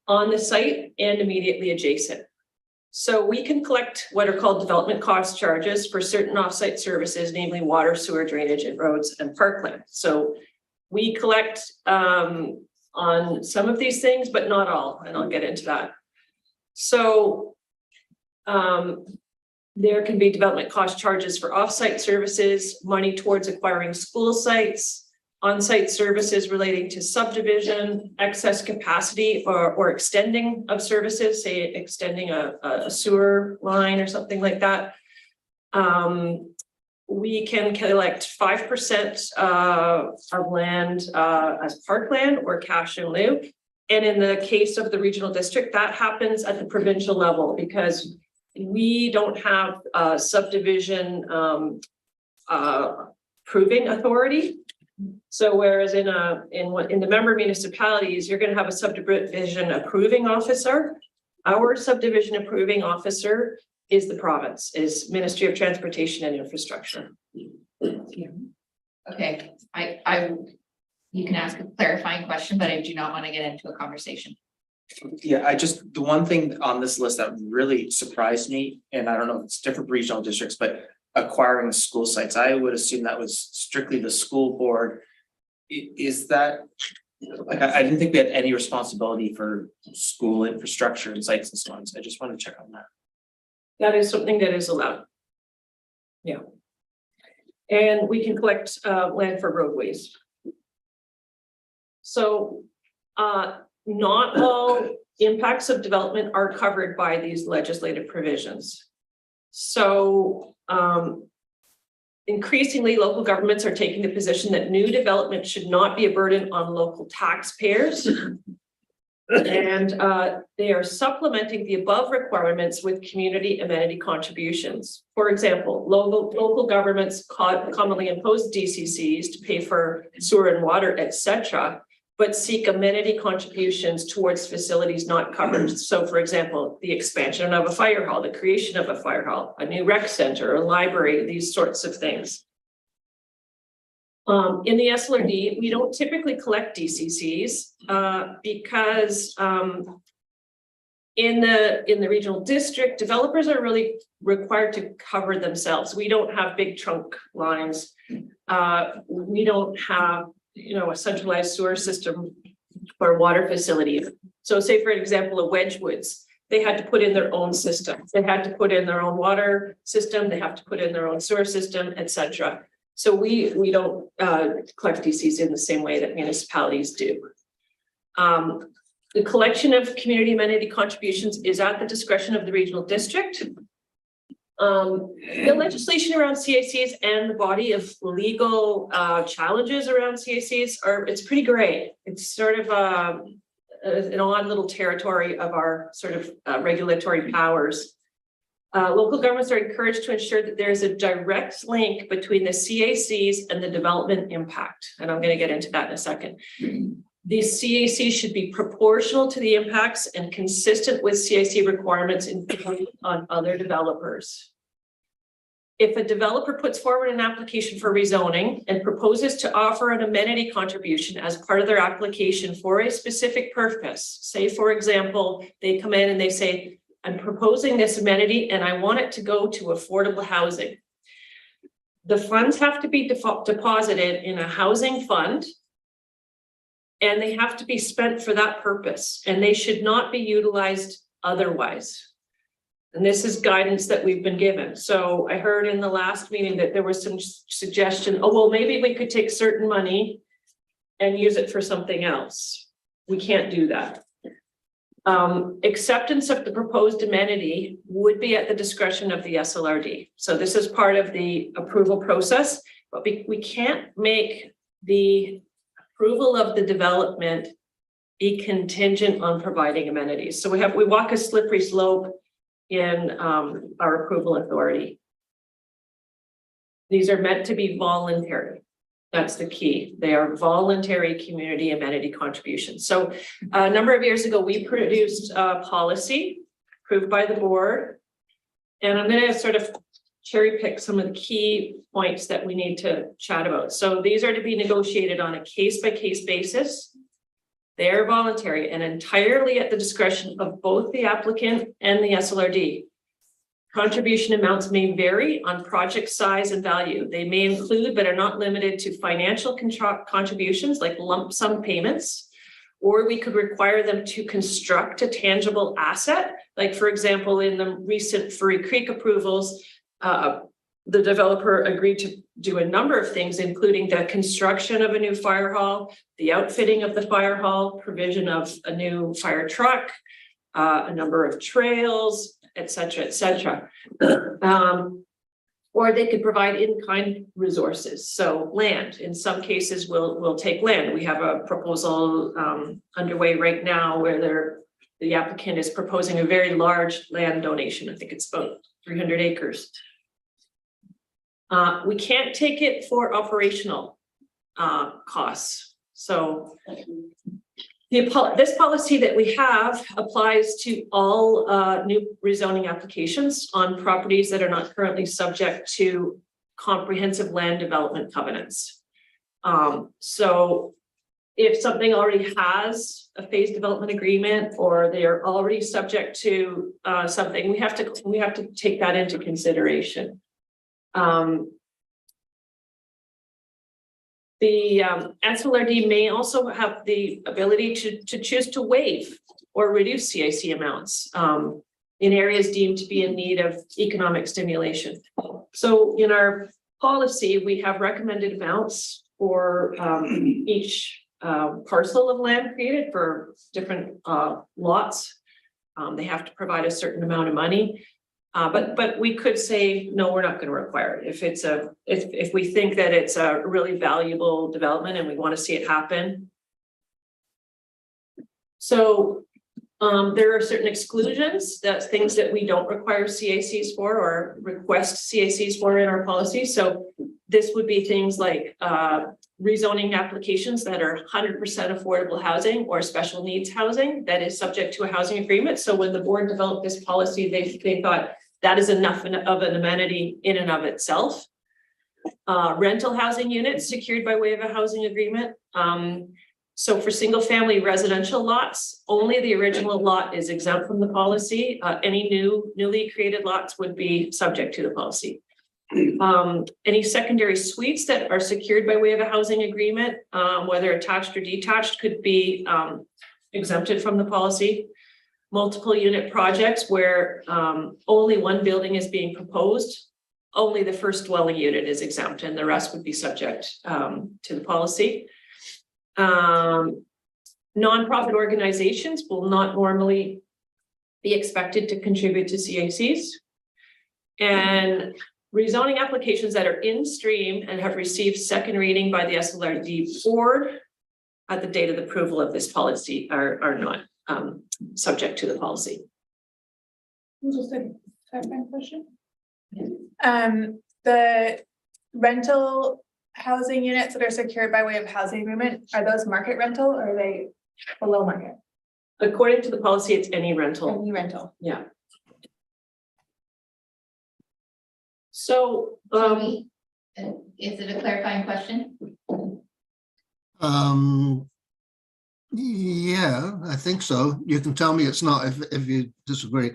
on the site and immediately adjacent. So we can collect what are called development cost charges for certain offsite services, namely water, sewer, drainage, and roads and parkland. So we collect on some of these things, but not all, and I'll get into that. So there can be development cost charges for offsite services, money towards acquiring school sites, on-site services relating to subdivision, excess capacity or extending of services, say extending a sewer line or something like that. We can collect 5% of land as parkland or cash in lieu. And in the case of the regional district, that happens at the provincial level because we don't have a subdivision proving authority. So whereas in the member municipalities, you're going to have a subdivision approving officer. Our subdivision approving officer is the province, is Ministry of Transportation and Infrastructure. Okay, you can ask a clarifying question, but I do not want to get into a conversation. Yeah, the one thing on this list that really surprised me, and I don't know if it's different regional districts, but acquiring school sites, I would assume that was strictly the school board. Is that, like, I didn't think we had any responsibility for school infrastructure and sites and so on, so I just want to check on that. That is something that is allowed. Yeah. And we can collect land for roadways. So not all impacts of development are covered by these legislative provisions. So increasingly, local governments are taking the position that new development should not be a burden on local taxpayers. And they are supplementing the above requirements with community amenity contributions. For example, local governments commonly impose DCCs to pay for sewer and water, etc., but seek amenity contributions towards facilities not covered. So for example, the expansion of a fire hall, the creation of a fire hall, a new rec center, a library, these sorts of things. In the SLRD, we don't typically collect DCCs because in the regional district, developers are really required to cover themselves. We don't have big trunk lines. We don't have a centralized sewer system or water facility. So say for example, a Wedgwoods, they had to put in their own system. They had to put in their own water system. They have to put in their own sewer system, etc. So we don't collect DCs in the same way that municipalities do. The collection of community amenity contributions is at the discretion of the regional district. The legislation around CACs and the body of legal challenges around CACs it's pretty gray. It's sort of an odd little territory of our sort of regulatory powers. Local governments are encouraged to ensure that there is a direct link between the CACs and the development impact. And I'm going to get into that in a second. These CACs should be proportional to the impacts and consistent with CAC requirements imposed on other developers. If a developer puts forward an application for rezoning and proposes to offer an amenity contribution as part of their application for a specific purpose, say, for example, they come in and they say, I'm proposing this amenity and I want it to go to affordable housing. The funds have to be deposited in a housing fund, and they have to be spent for that purpose, and they should not be utilized otherwise. And this is guidance that we've been given. So I heard in the last meeting that there was some suggestion, oh, well, maybe we could take certain money and use it for something else. We can't do that. Acceptance of the proposed amenity would be at the discretion of the SLRD. So this is part of the approval process, but we can't make the approval of the development be contingent on providing amenities. So we walk a slippery slope in our approval authority. These are meant to be voluntary. That's the key. They are voluntary community amenity contributions. So a number of years ago, we produced a policy approved by the board. And I'm going to sort of cherry pick some of the key points that we need to chat about. So these are to be negotiated on a case-by-case basis. They are voluntary and entirely at the discretion of both the applicant and the SLRD. Contribution amounts may vary on project size and value. They may include, but are not limited to, financial contributions like lump sum payments, or we could require them to construct a tangible asset. Like, for example, in the recent Furry Creek approvals, the developer agreed to do a number of things, including the construction of a new fire hall, the outfitting of the fire hall, provision of a new fire truck, a number of trails, et cetera, or they could provide in-kind resources. So land, in some cases, we'll take land. We have a proposal underway right now where the applicant is proposing a very large land donation. I think it's about 300 acres. We can't take it for operational costs. So this policy that we have applies to all new rezoning applications on properties that are not currently subject to comprehensive land development covenants. So if something already has a phased development agreement, or they are already subject to something, we have to take that into consideration. The SLRD may also have the ability to choose to waive or reduce CAC amounts in areas deemed to be in need of economic stimulation. So in our policy, we have recommended amounts for each parcel of land created for different lots. They have to provide a certain amount of money. But we could say, no, we're not going to require it. If we think that it's a really valuable development and we want to see it happen. So there are certain exclusions, that's things that we don't require CACs for or request CACs for in our policy. So this would be things like rezoning applications that are 100% affordable housing or special needs housing that is subject to a housing agreement. So when the board developed this policy, they thought that is enough of an amenity in and of itself. Rental housing units secured by way of a housing agreement. So for single family residential lots, only the original lot is exempt from the policy. Any newly created lots would be subject to the policy. Any secondary suites that are secured by way of a housing agreement, whether attached or detached, could be exempted from the policy. Multiple unit projects where only one building is being proposed, only the first dwelling unit is exempt and the rest would be subject to the policy. nonprofit organizations will not normally be expected to contribute to CACs. And rezoning applications that are in stream and have received second reading by the SLRD board at the date of the approval of this policy are not subject to the policy. Just a clarifying question. The rental housing units that are secured by way of housing agreement, are those market rental or are they below market? According to the policy, it's any rental. Any rental. Yeah. So, Is it a clarifying question? Yeah, I think so. You can tell me it's not if you disagree.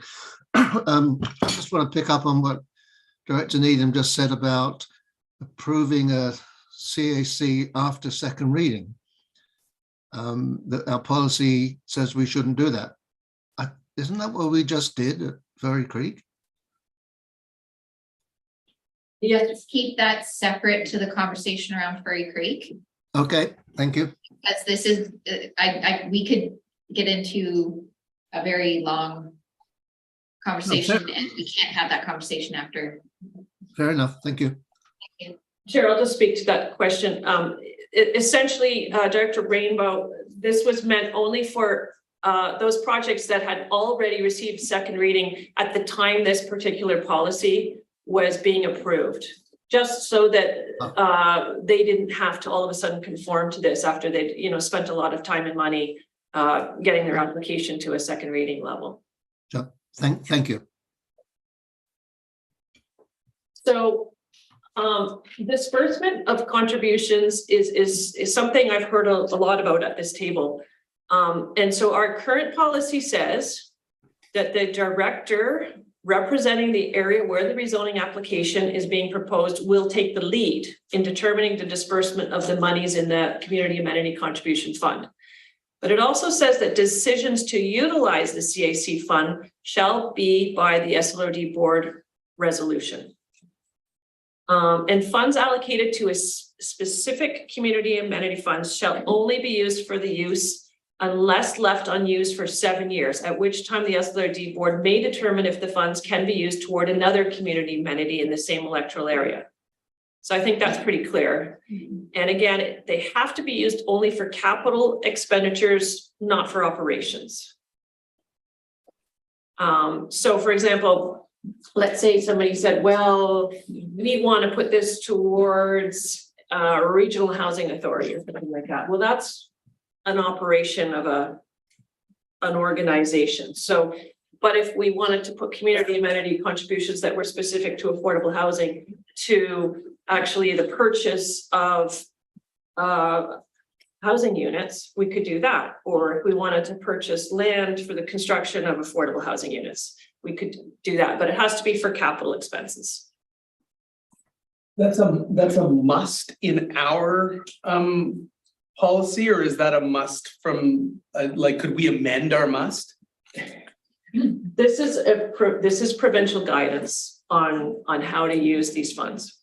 I just want to pick up on what Director Needham just said about approving a CAC after second reading. That our policy says we shouldn't do that. Isn't that what we just did at Furry Creek? Just keep that separate to the conversation around Furry Creek. Okay, thank you. Because this is, we could get into a very long conversation and we can't have that conversation after. Fair enough, thank you. Chair, I'll just speak to that question. Essentially, Director Rainbow, this was meant only for those projects that had already received second reading at the time this particular policy was being approved. Just so that they didn't have to all of a sudden conform to this after they'd, spent a lot of time and money getting their application to a second reading level. Sure. Thank you. So disbursement of contributions is something I've heard a lot about at this table. And so our current policy says that the director representing the area where the rezoning application is being proposed will take the lead in determining the disbursement of the monies in the Community Amenity Contribution Fund. But it also says that decisions to utilize the CAC fund shall be by the SLRD board resolution. And funds allocated to a specific community amenity funds shall only be used for the use unless left unused for 7 years, at which time the SLRD board may determine if the funds can be used toward another community amenity in the same electoral area. So I think that's pretty clear. And again, they have to be used only for capital expenditures, not for operations. So for example, let's say somebody said, well, we want to put this towards a regional housing authority or something like that. Well, that's an operation of an organization. So, but if we wanted to put community amenity contributions that were specific to affordable housing to actually the purchase of housing units, we could do that. Or if we wanted to purchase land for the construction of affordable housing units, we could do that, but it has to be for capital expenses. That's a must in our policy, or is that a must from could we amend our must? This is provincial guidance on how to use these funds.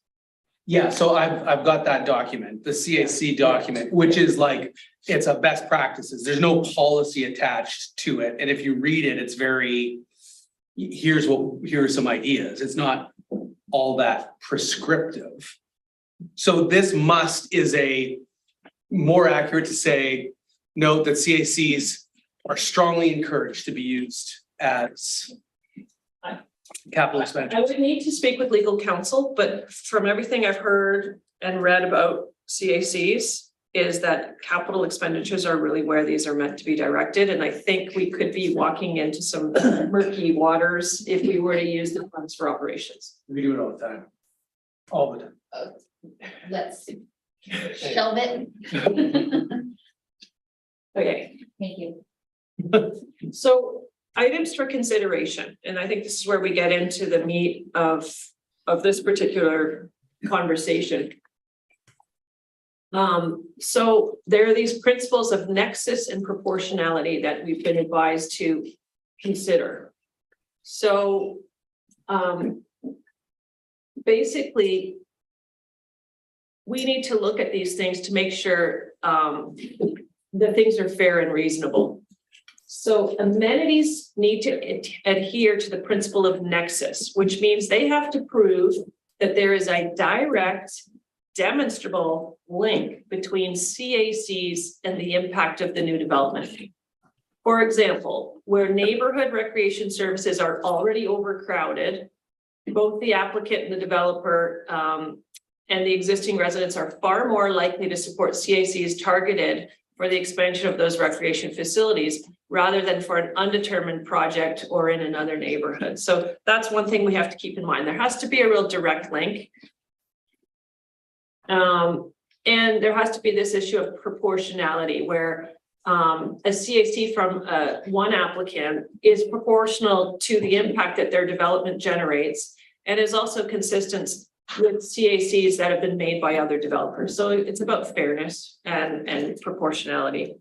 Yeah, so I've got that document, the CAC document, which is like, it's a best practices. There's no policy attached to it. And if you read it, it's very, here are some ideas. It's not all that prescriptive. So this must is a more accurate to say, note that CACs are strongly encouraged to be used as capital expenditures. I would need to speak with legal counsel, but from everything I've heard and read about CACs is that capital expenditures are really where these are meant to be directed. And I think we could be walking into some murky waters if we were to use the funds for operations. We do it all the time. All the time. Let's shelve it. Okay. Thank you. So items for consideration, and I think this is where we get into the meat of this particular conversation. So there are these principles of nexus and proportionality that we've been advised to consider. So basically, we need to look at these things to make sure the things are fair and reasonable. So amenities need to adhere to the principle of nexus, which means they have to prove that there is a direct, demonstrable link between CACs and the impact of the new development. For example, where neighborhood recreation services are already overcrowded, both the applicant and the developer and the existing residents are far more likely to support CACs targeted for the expansion of those recreation facilities rather than for an undetermined project or in another neighborhood. So that's one thing we have to keep in mind. There has to be a real direct link. And there has to be this issue of proportionality where a CAC from one applicant is proportional to the impact that their development generates and is also consistent with CACs that have been made by other developers. So it's about fairness and proportionality.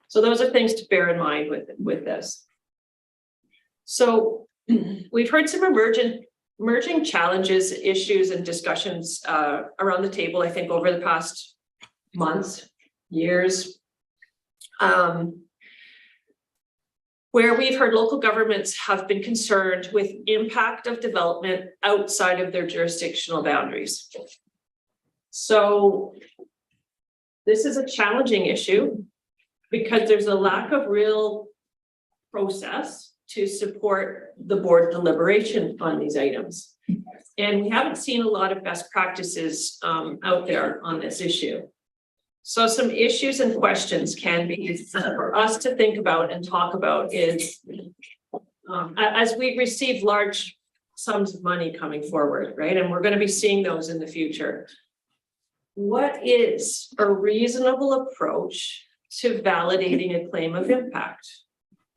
So those are things to bear in mind with this. So we've heard some emerging challenges, issues, and discussions around the table, I think, over the past months, years, where we've heard local governments have been concerned with impact of development outside of their jurisdictional boundaries. So this is a challenging issue because there's a lack of real process to support the board deliberation on these items. And we haven't seen a lot of best practices out there on this issue. So some issues and questions can be for us to think about and talk about is as we receive large sums of money coming forward, right? And we're going to be seeing those in the future. What is a reasonable approach to validating a claim of impact?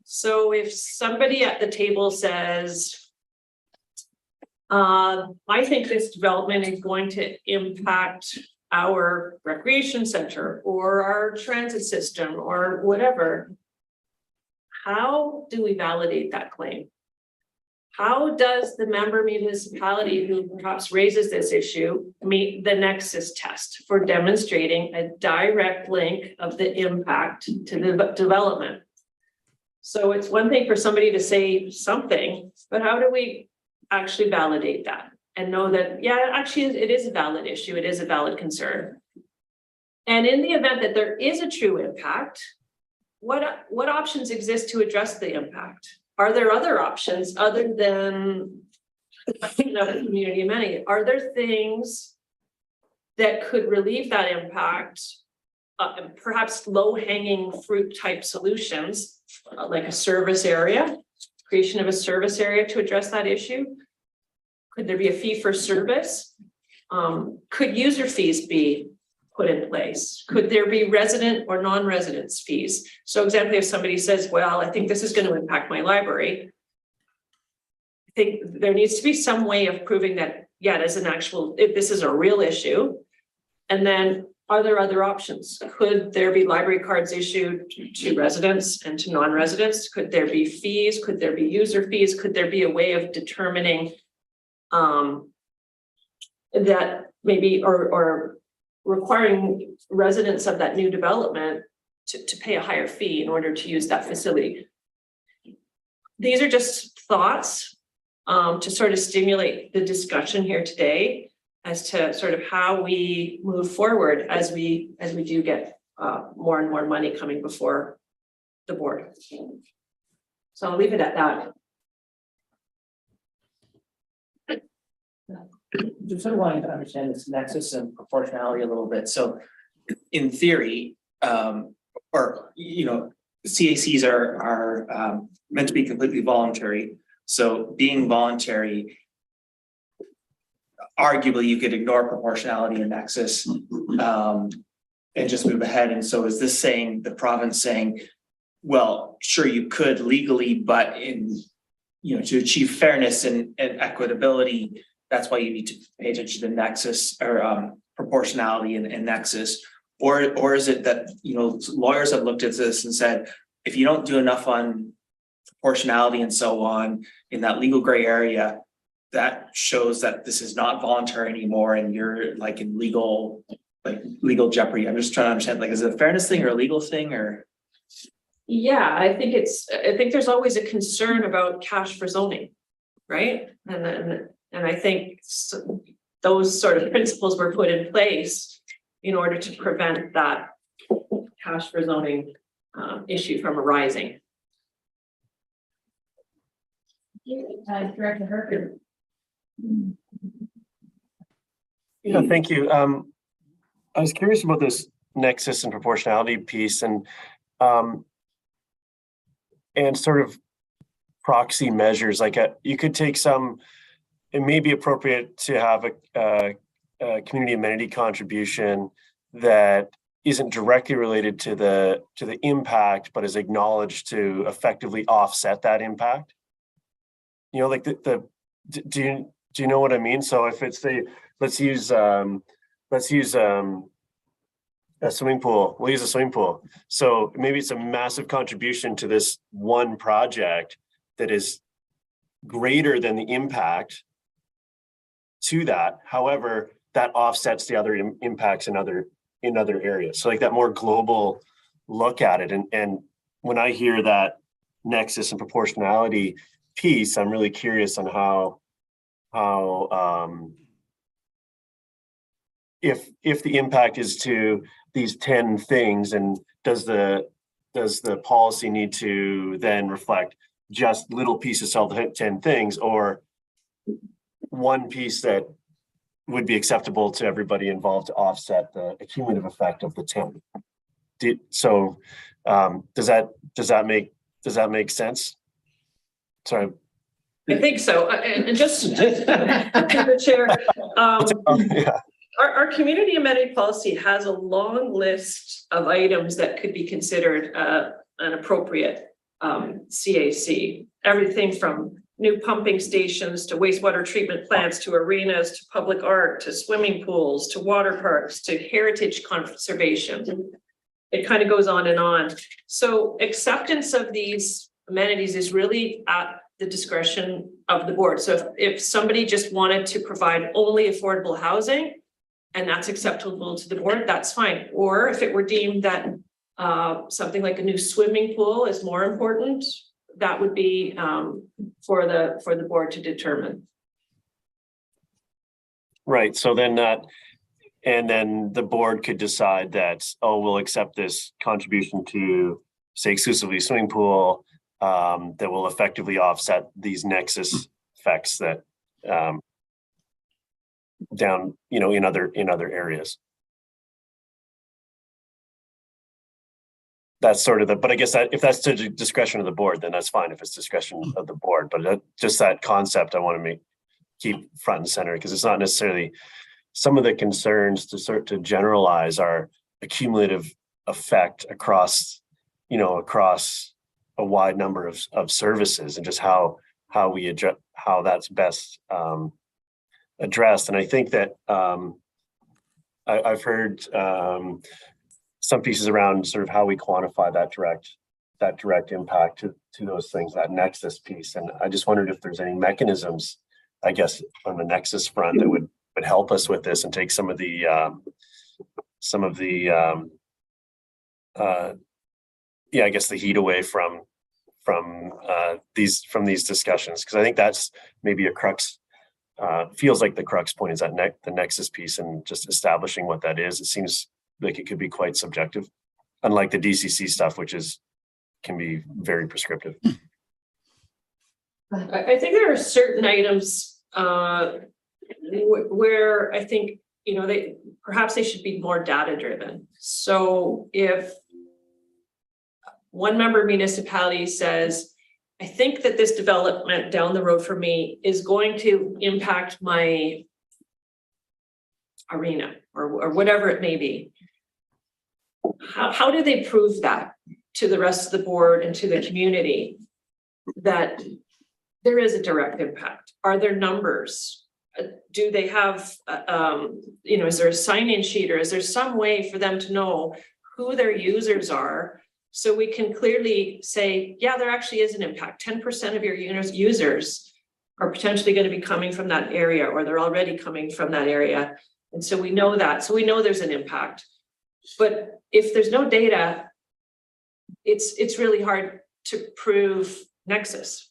So if somebody at the table says, I think this development is going to impact our recreation center or our transit system or whatever, how do we validate that claim? How does the member municipality who perhaps raises this issue meet the nexus test for demonstrating a direct link of the impact to the development? So it's one thing for somebody to say something, but how do we actually validate that and know that, yeah, actually it is a valid issue, it is a valid concern. And in the event that there is a true impact, what options exist to address the impact? Are there other options other than community amenity? Are there things that could relieve that impact? Perhaps low-hanging fruit type solutions, like a service area, creation of a service area to address that issue. Could there be a fee for service? Could user fees be put in place? Could there be resident or non-residence fees? So example, if somebody says, well, I think this is going to impact my library, I think there needs to be some way of proving that, yeah, it is an actual, if this is a real issue. And then are there other options? Could there be library cards issued to residents and to non-residents? Could there be fees? Could there be user fees? Could there be a way of determining that maybe, or requiring residents of that new development to pay a higher fee in order to use that facility? These are just thoughts to sort of stimulate the discussion here today as to sort of how we move forward as we do get more and more money coming before the board. So I'll leave it at that. Just sort of wanting to understand this nexus and proportionality a little bit. So in theory, CACs are meant to be completely voluntary. So being voluntary, arguably you could ignore proportionality and nexus and just move ahead. And so is this saying, the province saying, well, sure, you could legally, but to achieve fairness and equitability, that's why you need to pay attention to nexus or proportionality and nexus, or is it that lawyers have looked at this and said, if you don't do enough on proportionality and so on in that legal gray area, that shows that this is not voluntary anymore, and you're like in legal jeopardy. I'm just trying to understand, like, is it a fairness thing or a legal thing, or? Yeah, I think there's always a concern about cash for zoning, right? And I think those sort of principles were put in place in order to prevent that cash for zoning issue from arising. Director Herker. Yeah, thank you. I was curious about this nexus and proportionality piece and sort of proxy measures. Like you could take some. It may be appropriate to have a community amenity contribution that isn't directly related to the impact, but is acknowledged to effectively offset that impact. You know, like do you know what I mean? So if it's let's use a swimming pool. We'll use a swimming pool. So maybe it's a massive contribution to this one project that is greater than the impact to that. However, that offsets the other impacts in other areas. So like that more global look at it. And when I hear that nexus and proportionality piece, I'm really curious on how if the impact is to these 10 things, and does the policy need to then reflect just little pieces of the 10 things, or one piece that would be acceptable to everybody involved to offset the cumulative effect of the 10? Does that make sense? Sorry. I think so. And just to the chair, Yeah. Our community amenity policy has a long list of items that could be considered an appropriate CAC. Everything from new pumping stations to wastewater treatment plants to arenas to public art to swimming pools to water parks to heritage conservation. It kind of goes on and on. So acceptance of these amenities is really at the discretion of the board. So if somebody just wanted to provide only affordable housing, and that's acceptable to the board, that's fine. Or if it were deemed that something like a new swimming pool is more important, that would be for the board to determine. Right. So then then the board could decide that, oh, we'll accept this contribution to, say, exclusively swimming pool that will effectively offset these nexus effects that down, in other areas. That's sort of but I guess that if that's to the discretion of the board, then that's fine if it's discretion of the board. But just that concept I want to keep front and center, because it's not necessarily some of the concerns to generalize are a cumulative effect across a wide number of services, and just how we address how that's best addressed. And I think that I've heard some pieces around sort of how we quantify that direct impact to those things, that nexus piece. And I just wondered if there's any mechanisms, I guess, on the nexus front that would help us with this and take some of the I guess the heat away from these discussions, because I think that's maybe a crux. Feels like the crux point is that the nexus piece, and just establishing what that is. It seems like it could be quite subjective, unlike the DCC stuff, which can be very prescriptive. I think there are certain items where I think they should be more data driven. So if one member municipality says, I think that this development down the road for me is going to impact my arena or whatever it may be. How do they prove that to the rest of the board and to the community that there is a direct impact? Are there numbers? Do they have, is there a sign-in sheet, or is there some way for them to know who their users are? So we can clearly say, yeah, there actually is an impact. 10% of your users are potentially going to be coming from that area, or they're already coming from that area. And so we know that. So we know there's an impact. But if there's no data, it's really hard to prove nexus.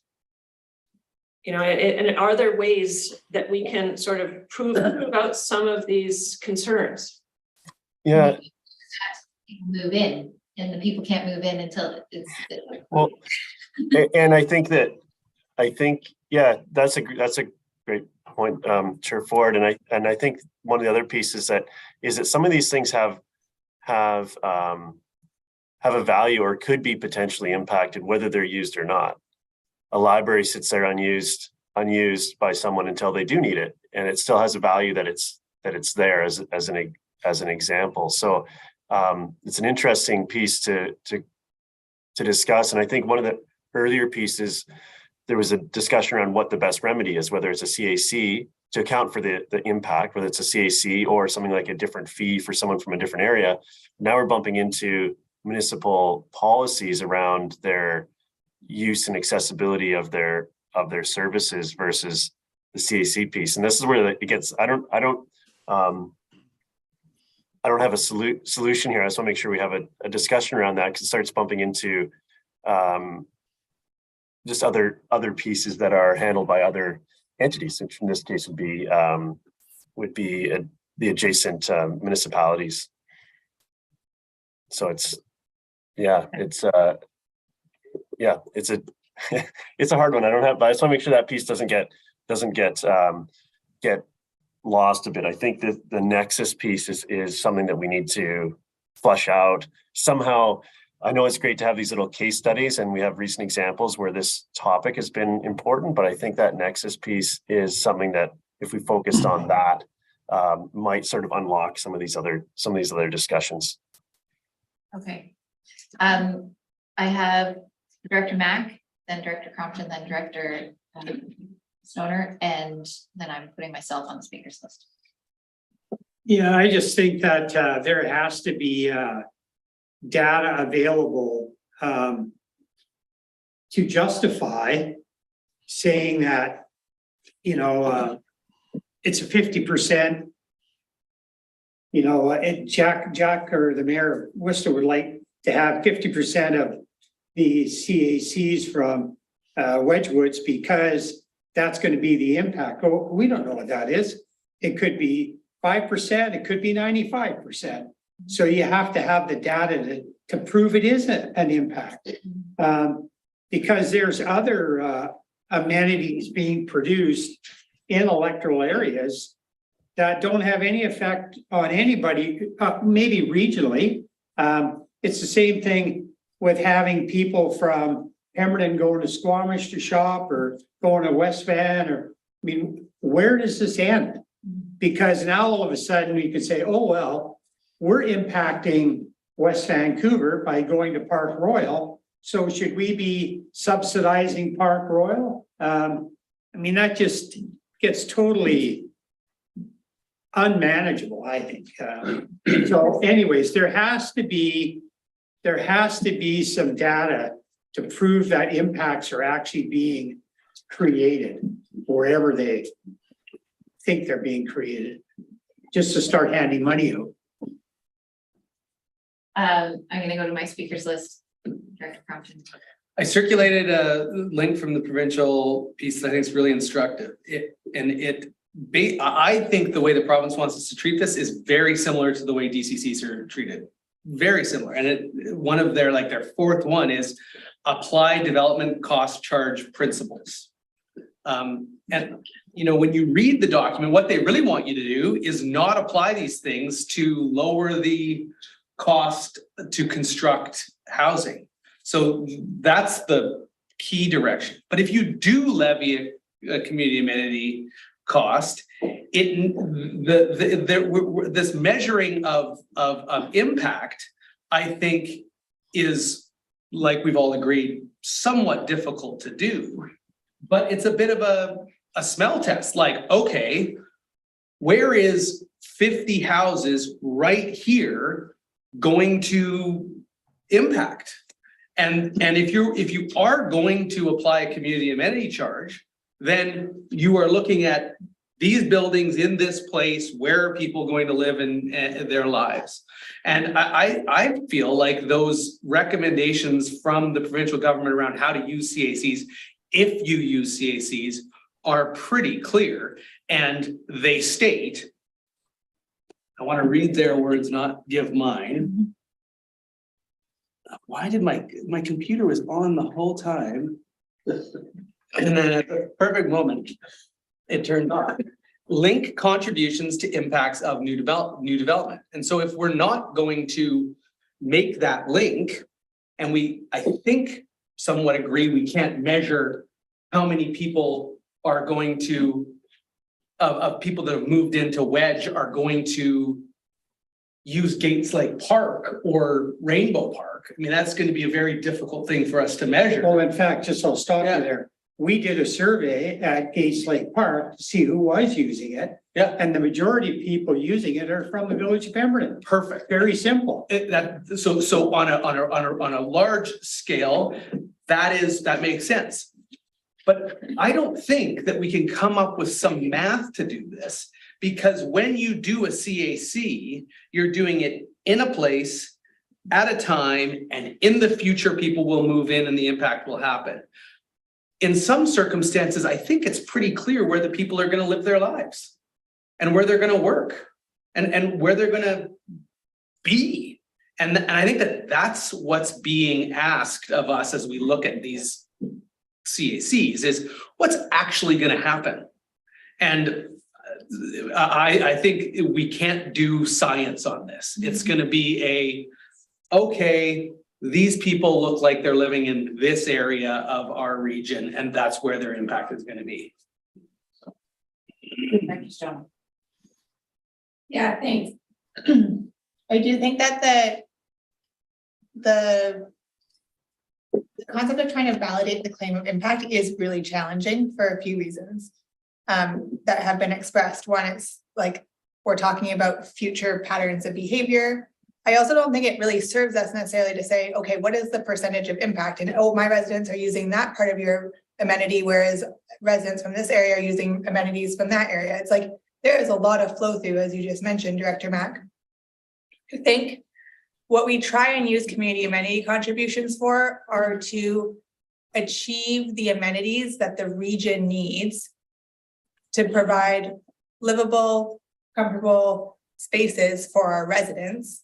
You know, and are there ways that we can sort of prove out some of these concerns? Yeah, People move in, and the people can't move in until it's. well, and I think, yeah, that's a great point, Chair Ford. And I think one of the other pieces is that some of these things have a value or could be potentially impacted whether they're used or not. A library sits there unused by someone until they do need it, and it still has a value that it's there as an example. So it's an interesting piece to discuss. And I think one of the earlier pieces, there was a discussion around what the best remedy is, whether it's a CAC to account for the impact, whether it's a CAC or something like a different fee for someone from a different area. Now we're bumping into municipal policies around their use and accessibility of their services versus the CAC piece. And this is where it gets, I don't have a solution here. I just want to make sure we have a discussion around that, because it starts bumping into just other pieces that are handled by other entities, which in this case would be the adjacent municipalities. So it's a it's a hard one. But I just want to make sure that piece doesn't get lost a bit. I think that the nexus piece is something that we need to flush out somehow. I know it's great to have these little case studies, and we have recent examples where this topic has been important, but I think that nexus piece is something that, if we focused on that, might sort of unlock some of these other discussions. Okay. I have Director Mack, then Director Crompton, then Director Stoner, and then I'm putting myself on the speakers list. Yeah, I just think that there has to be data available to justify saying that, it's a 50%. And Jack or the mayor of Worcester would like to have 50% of the CACs from Wedgwoods, because that's going to be the impact. Oh, we don't know what that is. It could be 5%, it could be 95%. So you have to have the data to prove it is an impact. Because there's other amenities being produced in electoral areas that don't have any effect on anybody, maybe regionally. It's the same thing with having people from Pemberton going to Squamish to shop, or going to West Van, where does this end? Because now all of a sudden we could say, oh, well, we're impacting West Vancouver by going to Park Royal. So should we be subsidizing Park Royal? That just gets totally unmanageable, I think. So anyways, there has to be some data to prove that impacts are actually being created wherever they think they're being created, just to start handing money out. I'm going to go to my speakers list. Director Crompton. I circulated a link from the provincial piece that I think is really instructive. I think the way the province wants us to treat this is very similar to the way DCCs are treated. Very similar. And one of their fourth one is apply development cost charge principles. When you read the document, what they really want you to do is not apply these things to lower the cost to construct housing. So that's the key direction. But if you do levy a community amenity cost, this measuring of impact, I think, is, like we've all agreed, somewhat difficult to do. But it's a bit of a smell test. Like, okay, where is 50 houses right here going to impact? And if you are going to apply a community amenity charge, then you are looking at these buildings in this place, where are people going to live in their lives? And I feel like those recommendations from the provincial government around how to use CACs, if you use CACs, are pretty clear. And they state, I want to read their words, not give mine. Why did my computer was on the whole time? And then at the perfect moment, it turned on. Link contributions to impacts of new development. And so if we're not going to make that link, and I think somewhat agree, we can't measure how many people are going to, of people that have moved into Wedge are going to use Gates Lake Park or Rainbow Park. I mean, that's going to be a very difficult thing for us to measure. Well, in fact, just I'll stop you there. We did a survey at Gates Lake Park to see who was using it. Yeah. And the majority of people using it are from the village of Pemberton. Perfect. Very simple. So on a large scale, that makes sense. But I don't think that we can come up with some math to do this, because when you do a CAC, you're doing it in a place at a time, and in the future, people will move in and the impact will happen. In some circumstances, I think it's pretty clear where the people are going to live their lives and where they're going to work and where they're going to be. And I think that's what's being asked of us as we look at these CACs, is what's actually going to happen. And I think we can't do science on this. It's going to be okay, these people look like they're living in this area of our region, and that's where their impact is going to be. Thank you, John. Yeah, thanks. I do think that the concept of trying to validate the claim of impact is really challenging for a few reasons that have been expressed. One is like, we're talking about future patterns of behavior. I also don't think it really serves us necessarily to say, okay, what is the percentage of impact? And oh, my residents are using that part of your amenity, whereas residents from this area are using amenities from that area. It's like, there is a lot of flow through, as you just mentioned, Director Mack. I think what we try and use community amenity contributions for are to achieve the amenities that the region needs to provide livable, comfortable spaces for our residents.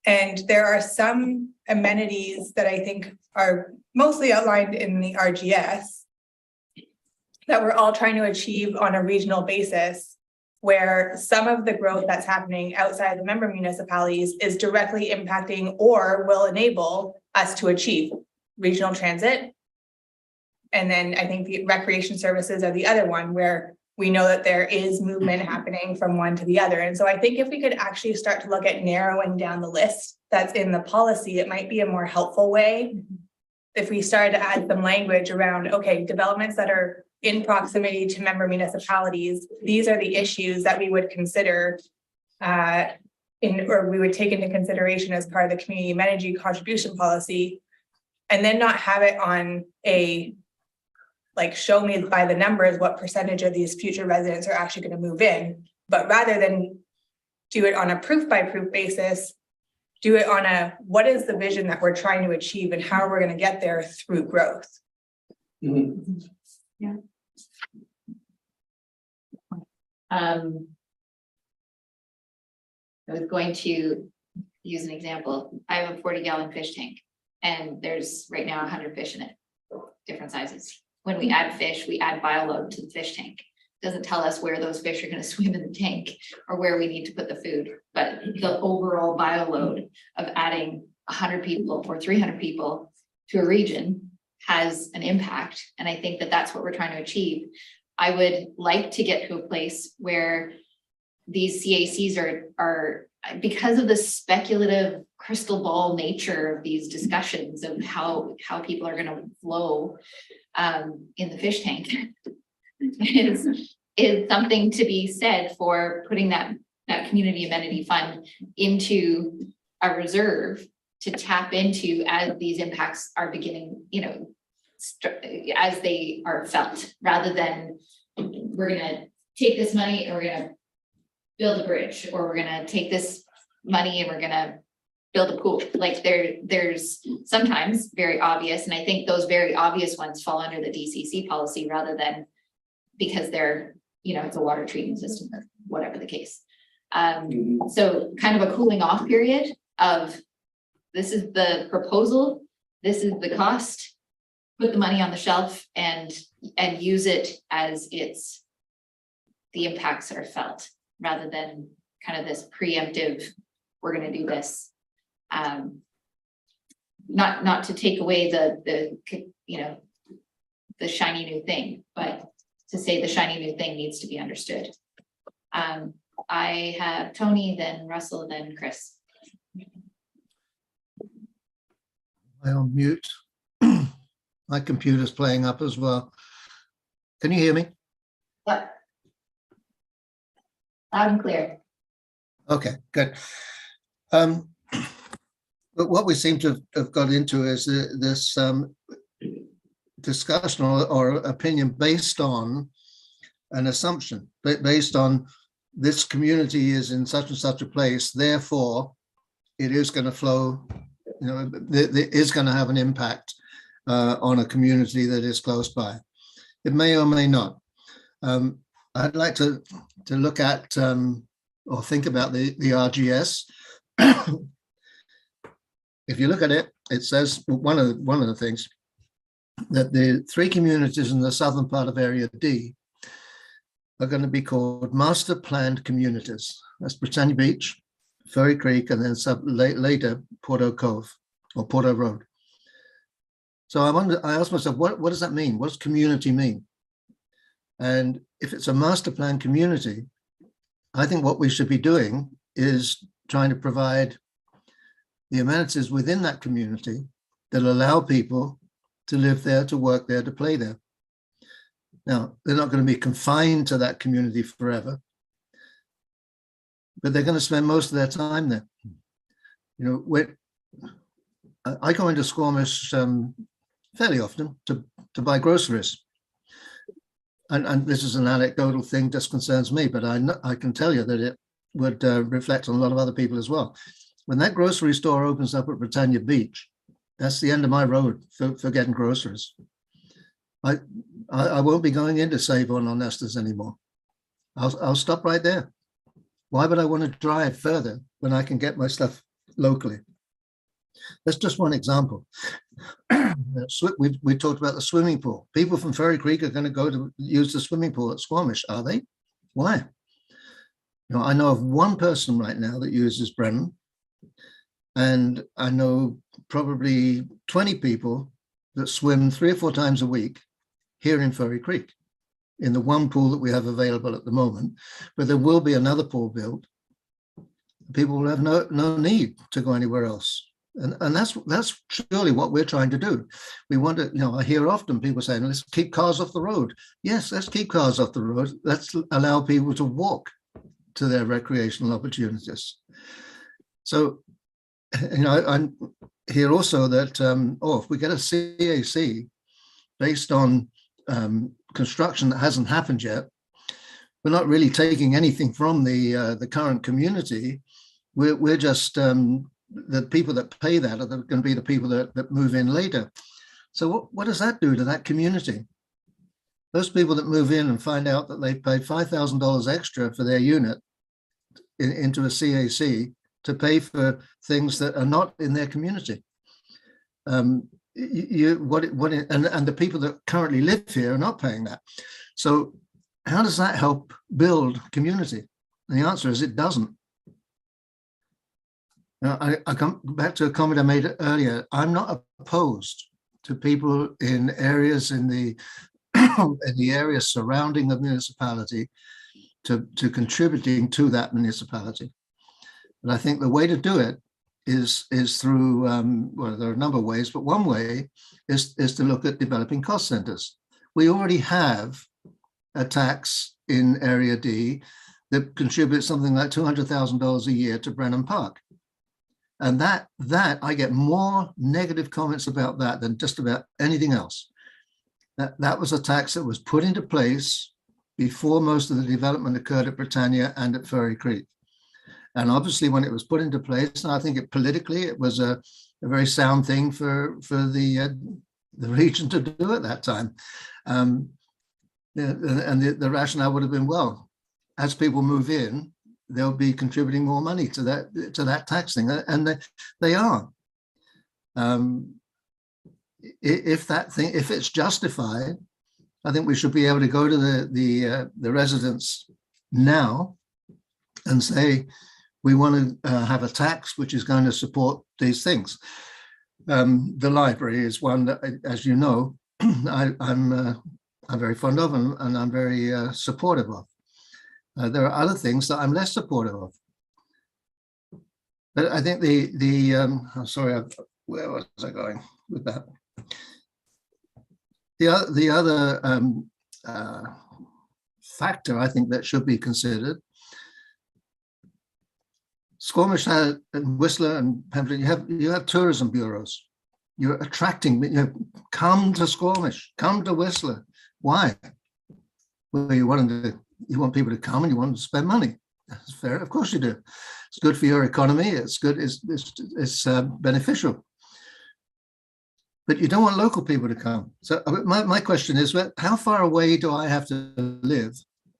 And there are some amenities that I think are mostly outlined in the RGS that we're all trying to achieve on a regional basis, where some of the growth that's happening outside the member municipalities is directly impacting or will enable us to achieve regional transit. And then I think the recreation services are the other one, where we know that there is movement happening from one to the other. And so I think if we could actually start to look at narrowing down the list that's in the policy, it might be a more helpful way. If we started to add some language around, okay, developments that are in proximity to member municipalities, these are the issues that we would consider or we would take into consideration as part of the community amenity contribution policy, and then not have it on a like show me by the numbers what percentage of these future residents are actually going to move in, but rather than do it on a proof by proof basis, do it on a what is the vision that we're trying to achieve and how we're going to get there through growth. Mm-hmm. Yeah. I was going to use an example. I have a 40-gallon fish tank, and there's right now 100 fish in it, different sizes. When we add fish, we add bioload to the fish tank. Doesn't tell us where those fish are going to swim in the tank or where we need to put the food, but the overall bioload of adding 100 people or 300 people to a region has an impact. And I think that that's what we're trying to achieve. I would like to get to a place where these CACs are because of the speculative crystal ball nature of these discussions of how people are going to flow in the fish tank is something to be said for putting that community amenity fund into a reserve to tap into as these impacts are beginning, as they are felt, rather than we're going to take this money and we're gonna build a bridge, or we're gonna take this money and we're gonna build a pool. Like there's sometimes very obvious, and I think those very obvious ones fall under the DCC policy rather than because they're, you know, it's a water treatment system or whatever the case. So kind of a cooling off period of, this is the proposal, this is the cost, put the money on the shelf and use it as the impacts are felt, rather than kind of this preemptive, we're gonna do this. Not to take away the you know, the shiny new thing, but to say the shiny new thing needs to be understood. I have Tony, then Russell, then Chris. I'll mute. My computer's playing up as well. Can you hear me? What? Loud and clear. Okay, good. But what we seem to have got into is this discussion or opinion based on an assumption, based on this community is in such and such a place, therefore it is going to flow, you know, it is going to have an impact on a community that is close by. It may or may not. I'd like to look at or think about the RGS. If you look at it, it says one of the things that the 3 communities in the southern part of Area D are going to be called master planned communities. That's Britannia Beach, Ferry Creek, and then later Porto Cove or Porto Road. So I asked myself, what does that mean? What does community mean? And if it's a master plan community, I think what we should be doing is trying to provide the amenities within that community that allow people to live there, to work there, to play there. Now, they're not going to be confined to that community forever, but they're going to spend most of their time there. You know, I go into Squamish fairly often to buy groceries. And this is an anecdotal thing, just concerns me, but I can tell you that it would reflect on a lot of other people as well. When that grocery store opens up at Britannia Beach, that's the end of my road for getting groceries. I won't be going into Save-On or Nestor's anymore. I'll stop right there. Why would I want to drive further when I can get my stuff locally? That's just one example. We talked about the swimming pool. People from Ferry Creek are going to go to use the swimming pool at Squamish, are they? Why? You know, I know of one person right now that uses Brennan, and I know probably 20 people that swim 3 or 4 times a week here in Ferry Creek, in the one pool that we have available at the moment, but there will be another pool built. People will have no need to go anywhere else. And that's surely what we're trying to do. We want to, you know, I hear often people saying, let's keep cars off the road. Yes, let's keep cars off the road. Let's allow people to walk to their recreational opportunities. So, you know, I hear also that, if we get a CAC based on construction that hasn't happened yet, we're not really taking anything from the current community. We're just, the people that pay that are going to be the people that move in later. So what does that do to that community? Those people that move in and find out that they paid $5,000 extra for their unit into a CAC to pay for things that are not in their community. And the people that currently live here are not paying that. So how does that help build community? And the answer is it doesn't. Now, I come back to a comment I made earlier. I'm not opposed to people in areas in the areas surrounding the municipality to contributing to that municipality. But I think the way to do it is through, well, there are a number of ways, but one way is to look at developing cost centers. We already have a tax in Area D that contributes something like $200,000 a year to Brennan Park. And that I get more negative comments about that than just about anything else. That was a tax that was put into place before most of the development occurred at Britannia and at Furry Creek. And obviously, when it was put into place, and I think it politically, it was a very sound thing for the region to do at that time. And the rationale would have been, well, as people move in, they'll be contributing more money to that tax thing, and they are. If it's justified, I think we should be able to go to the residents now and say, we want to have a tax which is going to support these things. The library is one that, as you know, I'm very fond of and I'm very supportive of. There are other things that I'm less supportive of. But I think I'm sorry, where was I going with that? The other factor I think that should be considered, Squamish and Whistler and Pemberton, you have tourism bureaus. You're attracting, come to Squamish, come to Whistler. Why? Well, you want people to come and you want them to spend money. That's fair. Of course you do. It's good for your economy. It's good. It's beneficial. But you don't want local people to come. So my question is, how far away do I have to live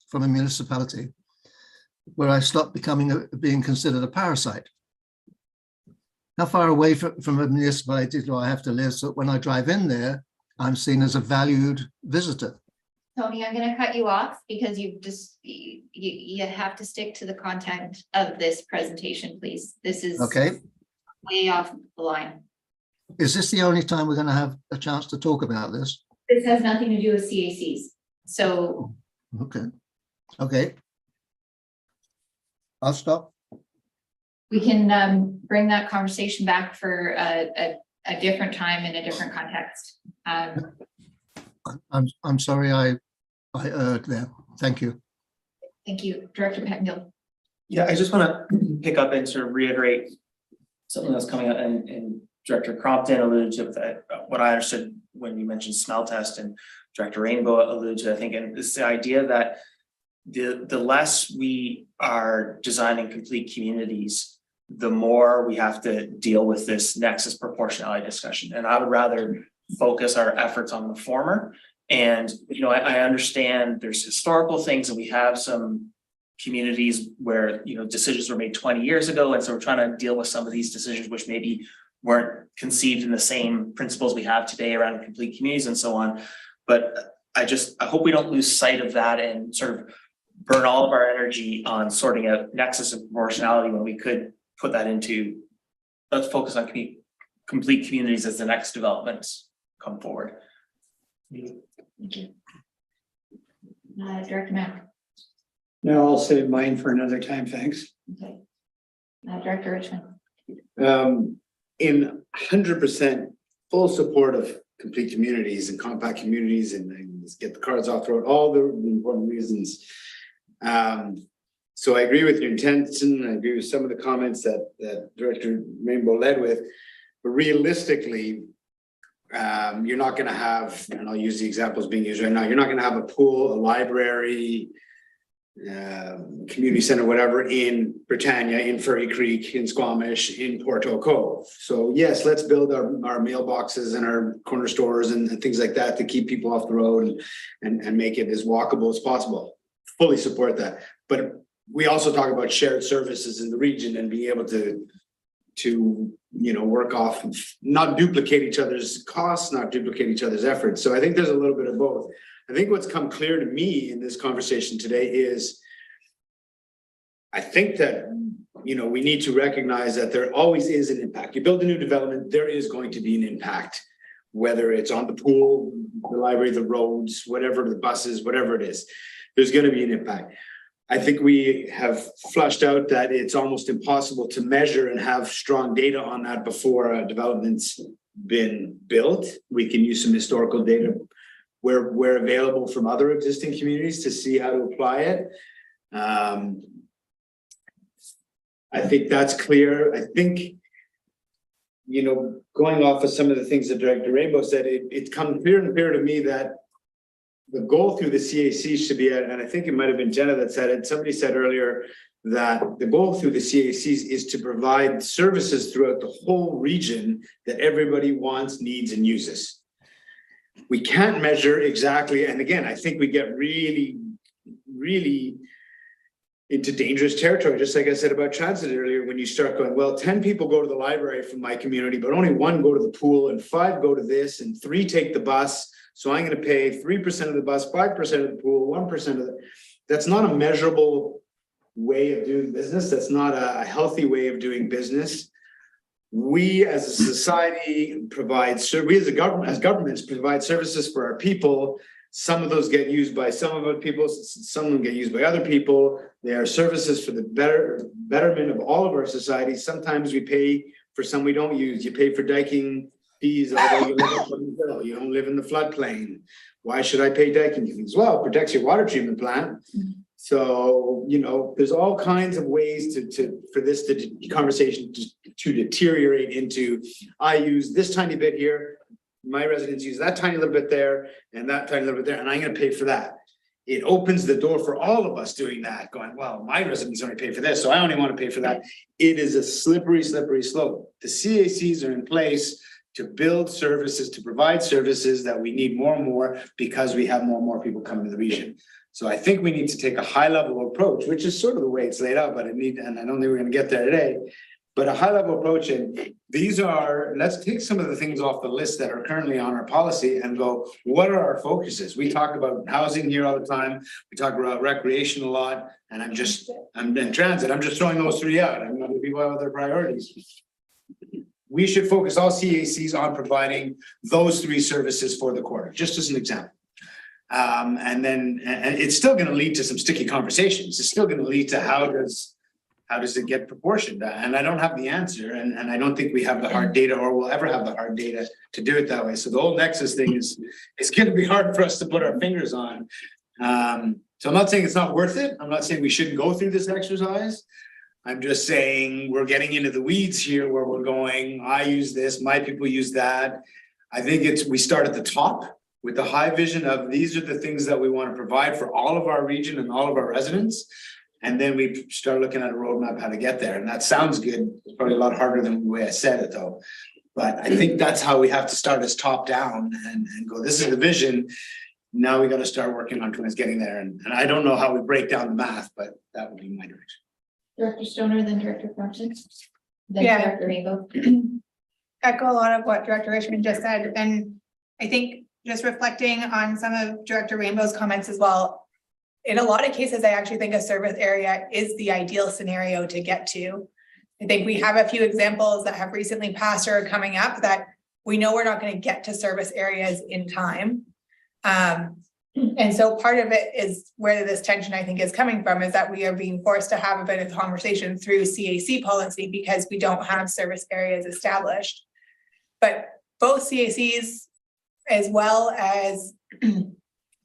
from a municipality where I stop being considered a parasite? How far away from a municipality do I have to live so that when I drive in there, I'm seen as a valued visitor? Tony, I'm going to cut you off because you have to stick to the content of this presentation, please. This is okay. Way off the line. Is this the only time we're going to have a chance to talk about this? This has nothing to do with CACs. So. Okay. I'll stop. We can bring that conversation back for a different time in a different context. I'm sorry I erred there. Thank you. Thank you, Director Pettengill. Yeah, I just want to pick up and sort of reiterate something that's coming up, and Director Crompton alluded to that, what I understood when you mentioned smell test, and Director Rainbow alluded to, I think, and it's the idea that the less we are designing complete communities, the more we have to deal with this nexus proportionality discussion. And I would rather focus our efforts on the former. And, I understand there's historical things, and we have some communities where, decisions were made 20 years ago. And so we're trying to deal with some of these decisions, which maybe weren't conceived in the same principles we have today around complete communities and so on. But I hope we don't lose sight of that and sort of burn all of our energy on sorting out nexus and proportionality when we could put that into, let's focus on complete communities as the next developments come forward. Thank you. Director Mack. No, I'll save mine for another time, thanks. Okay. Director Richmond. In 100% full support of complete communities and compact communities and let's get the cards off the road, all the important reasons. So I agree with your intention. I agree with some of the comments that Director Rainbow led with, but realistically, you're not going to have, and I'll use the examples being used right now, you're not going to have a pool, a library, community center, whatever, in Britannia, in Furry Creek, in Squamish, in Porto Cove. So yes, let's build our mailboxes and our corner stores and things like that to keep people off the road and make it as walkable as possible. Fully support that. But we also talk about shared services in the region and being able to work off, not duplicate each other's costs, not duplicate each other's efforts. So I think there's a little bit of both. I think what's come clear to me in this conversation today is, I think that, we need to recognize that there always is an impact. You build a new development, there is going to be an impact, whether it's on the pool, the library, the roads, whatever, the buses, whatever it is, there's going to be an impact. I think we have flushed out that it's almost impossible to measure and have strong data on that before a development's been built. We can use some historical data where available from other existing communities to see how to apply it. I think that's clear. I think, going off of some of the things that Director Rainbow said, it's come clear and clear to me that the goal through the CAC should be, and I think it might have been Jenna that said it, somebody said earlier that the goal through the CACs is to provide services throughout the whole region that everybody wants, needs, and uses. We can't measure exactly, and again, I think we get really into dangerous territory, just like I said about transit earlier, when you start going, well, 10 people go to the library from my community, but only 1 go to the pool, and 5 go to this, and 3 take the bus. So I'm going to pay 3% of the bus, 5% of the pool, 1% of the. That's not a measurable way of doing business. That's not a healthy way of doing business. We as a society provide, we as governments provide services for our people. Some of those get used by some of our people, some of them get used by other people. They are services for the betterment of all of our society. Sometimes we pay for some we don't use. You pay for diking fees, although you don't live in the floodplain. Why should I pay diking fees? Well, it protects your water treatment plant. So, you know, there's all kinds of ways for this conversation to deteriorate into, I use this tiny bit here, my residents use that tiny little bit there, and that tiny little bit there, and I'm going to pay for that. It opens the door for all of us doing that, going, well, my residents only pay for this, so I only want to pay for that. It is a slippery slope. The CACs are in place to build services, to provide services that we need more and more because we have more and more people coming to the region. So I think we need to take a high level approach, which is sort of the way it's laid out, and I don't think we're going to get there today, but a high level approach. And these are, let's take some of the things off the list that are currently on our policy and go, what are our focuses? We talk about housing here all the time. We talk about recreation a lot, and I'm in transit. I'm just throwing those 3 out. I'm other people have other priorities. We should focus all CACs on providing those 3 services for the quarter, just as an example. And it's still going to lead to some sticky conversations. It's still going to lead to how does it get proportioned? And I don't have the answer, and I don't think we have the hard data or will ever have the hard data to do it that way. So the whole nexus thing is going to be hard for us to put our fingers on. So I'm not saying it's not worth it. I'm not saying we shouldn't go through this exercise. I'm just saying we're getting into the weeds here where we're going, I use this, my people use that. I think we start at the top with the high vision of these are the things that we want to provide for all of our region and all of our residents. And then we start looking at a roadmap how to get there. And that sounds good. It's probably a lot harder than the way I said it though. But I think that's how we have to start as top down and go, this is the vision. Now we got to start working on towards getting there. And I don't know how we break down the math, but that would be my direction. Director Stoner, then Director Thompson, then Yeah. Director Rainbow. Echo a lot of what Director Richmond just said, and I think just reflecting on some of Director Rainbow's comments as well. In a lot of cases, I actually think a service area is the ideal scenario to get to. I think we have a few examples that have recently passed or are coming up that we know we're not going to get to service areas in time. And so part of it is where this tension I think is coming from is that we are being forced to have a bit of conversation through CAC policy because we don't have service areas established. But both CACs as well as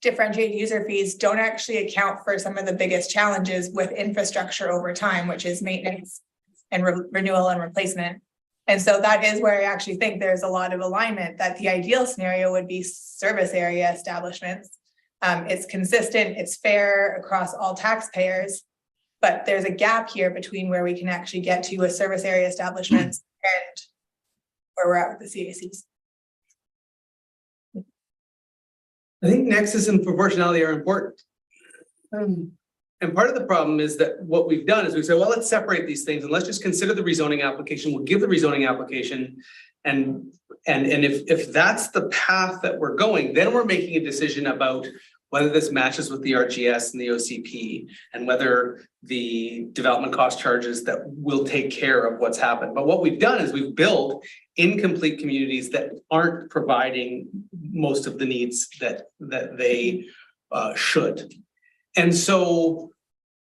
differentiated user fees don't actually account for some of the biggest challenges with infrastructure over time, which is maintenance and renewal and replacement. And so that is where I actually think there's a lot of alignment that the ideal scenario would be service area establishments. It's consistent, it's fair across all taxpayers, but there's a gap here between where we can actually get to with service area establishments and where we're at with the CACs. I think nexus and proportionality are important. And part of the problem is that what we've done is we say, well, let's separate these things and let's just consider the rezoning application. We'll give the rezoning application. And if that's the path that we're going, then we're making a decision about whether this matches with the RGS and the OCP and whether the development cost charges that will take care of what's happened. But what we've done is we've built incomplete communities that aren't providing most of the needs that they should. And so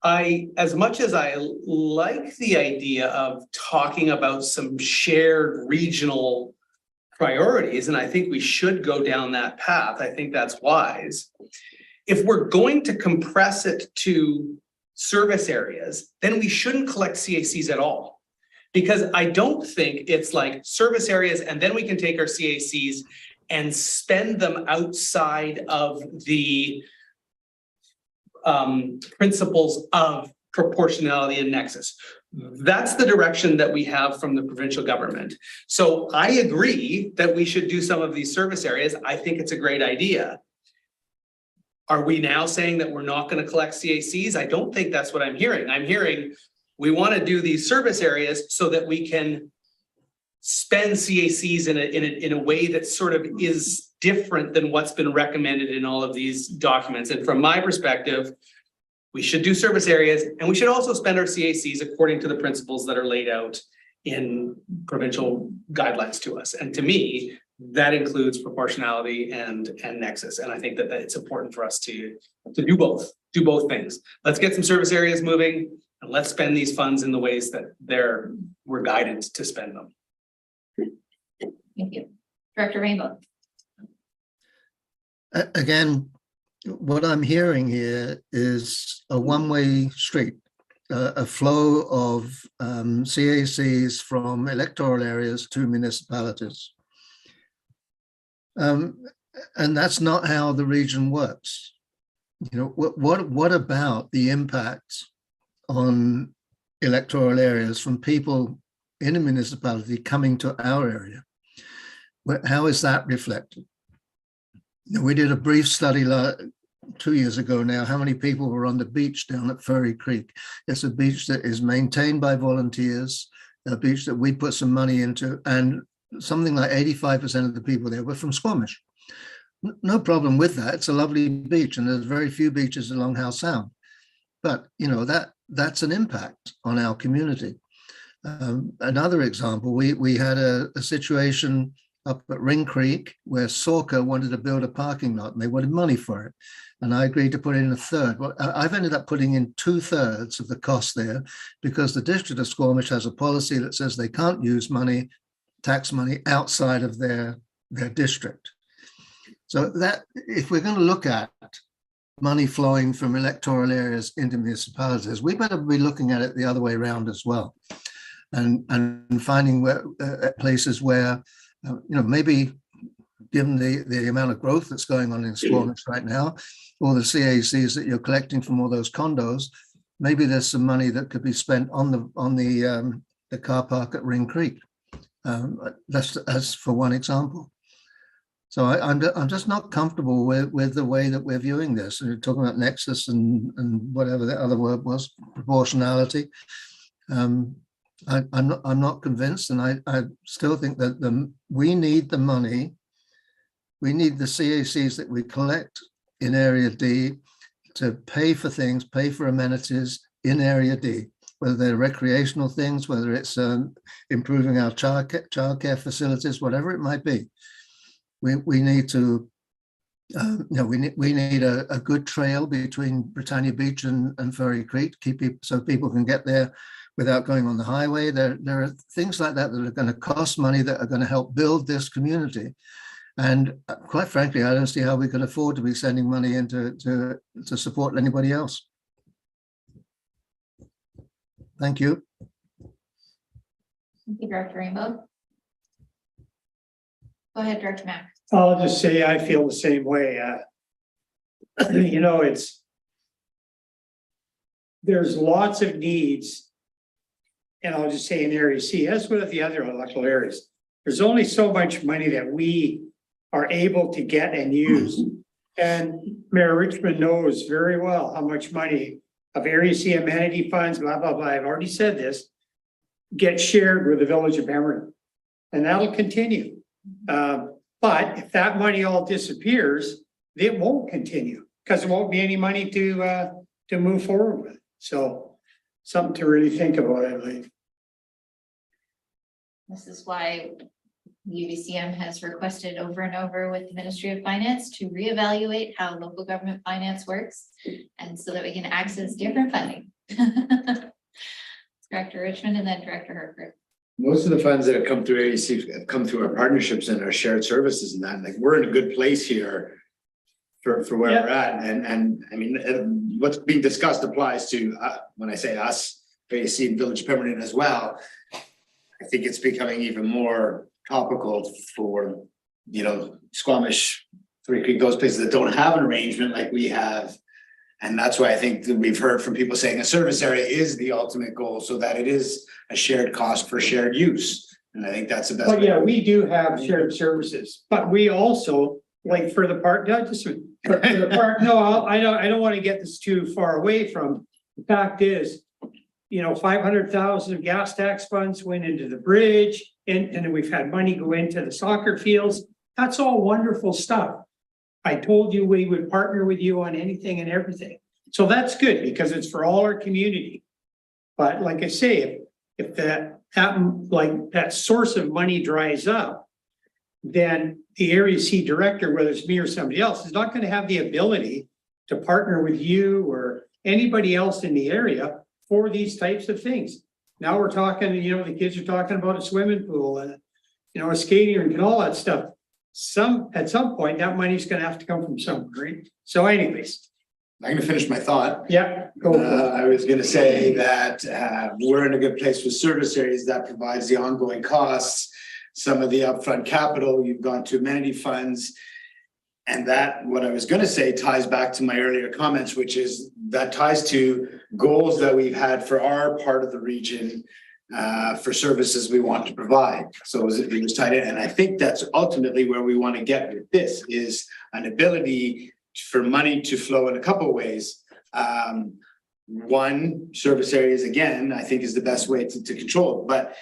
as much as I like the idea of talking about some shared regional priorities, and I think we should go down that path, I think that's wise. If we're going to compress it to service areas, then we shouldn't collect CACs at all. Because I don't think it's like service areas and then we can take our CACs and spend them outside of the principles of proportionality and nexus. That's the direction that we have from the provincial government. So I agree that we should do some of these service areas. I think it's a great idea. Are we now saying that we're not going to collect CACs? I don't think that's what I'm hearing. I'm hearing we want to do these service areas so that we can spend CACs in a way that sort of is different than what's been recommended in all of these documents. And from my perspective, we should do service areas, and we should also spend our CACs according to the principles that are laid out in provincial guidelines to us. And to me, that includes proportionality and nexus. And I think that it's important for us to do both things. Let's get some service areas moving, and let's spend these funds in the ways that we're guided to spend them. Thank you. Director Rainbow. Again, what I'm hearing here is a one-way street, a flow of CACs from electoral areas to municipalities. And that's not how the region works. You know, what about the impact on electoral areas from people in a municipality coming to our area? How is that reflected? You know, we did a brief study 2 years ago now, how many people were on the beach down at Furry Creek. It's a beach that is maintained by volunteers, a beach that we put some money into, and something like 85% of the people there were from Squamish. No problem with that. It's a lovely beach, and there's very few beaches along Howe Sound. But, you know, that's an impact on our community. Another example, we had a situation up at Ring Creek where Sorka wanted to build a parking lot, and they wanted money for it. And I agreed to put in a third. Well, I've ended up putting in 2/3 of the cost there because the District of Squamish has a policy that says they can't use money, tax money, outside of their district. So that if we're going to look at money flowing from electoral areas into municipalities, we better be looking at it the other way around as well, and finding places where you know, maybe given the amount of growth that's going on in Squamish right now, all the CACs that you're collecting from all those condos, maybe there's some money that could be spent on the car park at Ring Creek. That's as for one example. So I'm just not comfortable with the way that we're viewing this. And we're talking about nexus and whatever the other word was, proportionality. I'm not convinced, and I still think that we need the money. We need the CACs that we collect in Area D to pay for things, pay for amenities in Area D, whether they're recreational things, whether it's improving our childcare facilities, whatever it might be. We need to, we need a good trail between Britannia Beach and Furry Creek, so people can get there without going on the highway. There are things like that that are going to cost money, that are going to help build this community. And quite frankly, I don't see how we can afford to be sending money in to support anybody else. Thank you. Thank you, Director Rainbow. Go ahead, Director Mack. I'll just say I feel the same way. You know, there's lots of needs, and I'll just say in Area C, as with the other electoral areas, there's only so much money that we are able to get and use. And Mayor Richmond knows very well how much money of Area C amenity funds, blah, blah, blah, I've already said this, get shared with the village of Pemberton. And that'll continue. But if that money all disappears, it won't continue because there won't be any money to move forward with. So something to really think about, I believe. This is why UVCM has requested over and over with the Ministry of Finance to reevaluate how local government finance works, and so that we can access different funding. Director Richmond and then Director Herker. Most of the funds that have come through AEC have come through our partnerships and our shared services and that. Like, we're in a good place here for where we're at. And I mean, what's being discussed applies to, when I say us, AEC and Village Pemberton as well. I think it's becoming even more topical for you know, Squamish, Three Creek, those places that don't have an arrangement like we have. And that's why I think that we've heard from people saying a service area is the ultimate goal, so that it is a shared cost for shared use. And I think that's the best. But yeah, we do have shared services, but we also, like for the park, not just for the park, no, I don't want to get this too far away from. The fact is, you know, 500,000 of gas tax funds went into the bridge, and then we've had money go into the soccer fields. That's all wonderful stuff. I told you we would partner with you on anything and everything. So that's good because it's for all our community. But like I say, if that source of money dries up, then the Area C director, whether it's me or somebody else, is not going to have the ability to partner with you or anybody else in the area for these types of things. Now we're talking, you know, the kids are talking about a swimming pool and, you know, a skating rink and all that stuff. At some point, that money's gonna have to come from somewhere, right? So anyways. I'm gonna finish my thought. Yeah, go for it. I was gonna say that we're in a good place with service areas that provides the ongoing costs. Some of the upfront capital, you've gone to amenity funds. And that, what I was gonna say, ties back to my earlier comments, which is that ties to goals that we've had for our part of the region. For services we want to provide. So it was tied in, and I think that's ultimately where we want to get with this is an ability for money to flow in a couple of ways. One, service areas again, I think is the best way to control it, but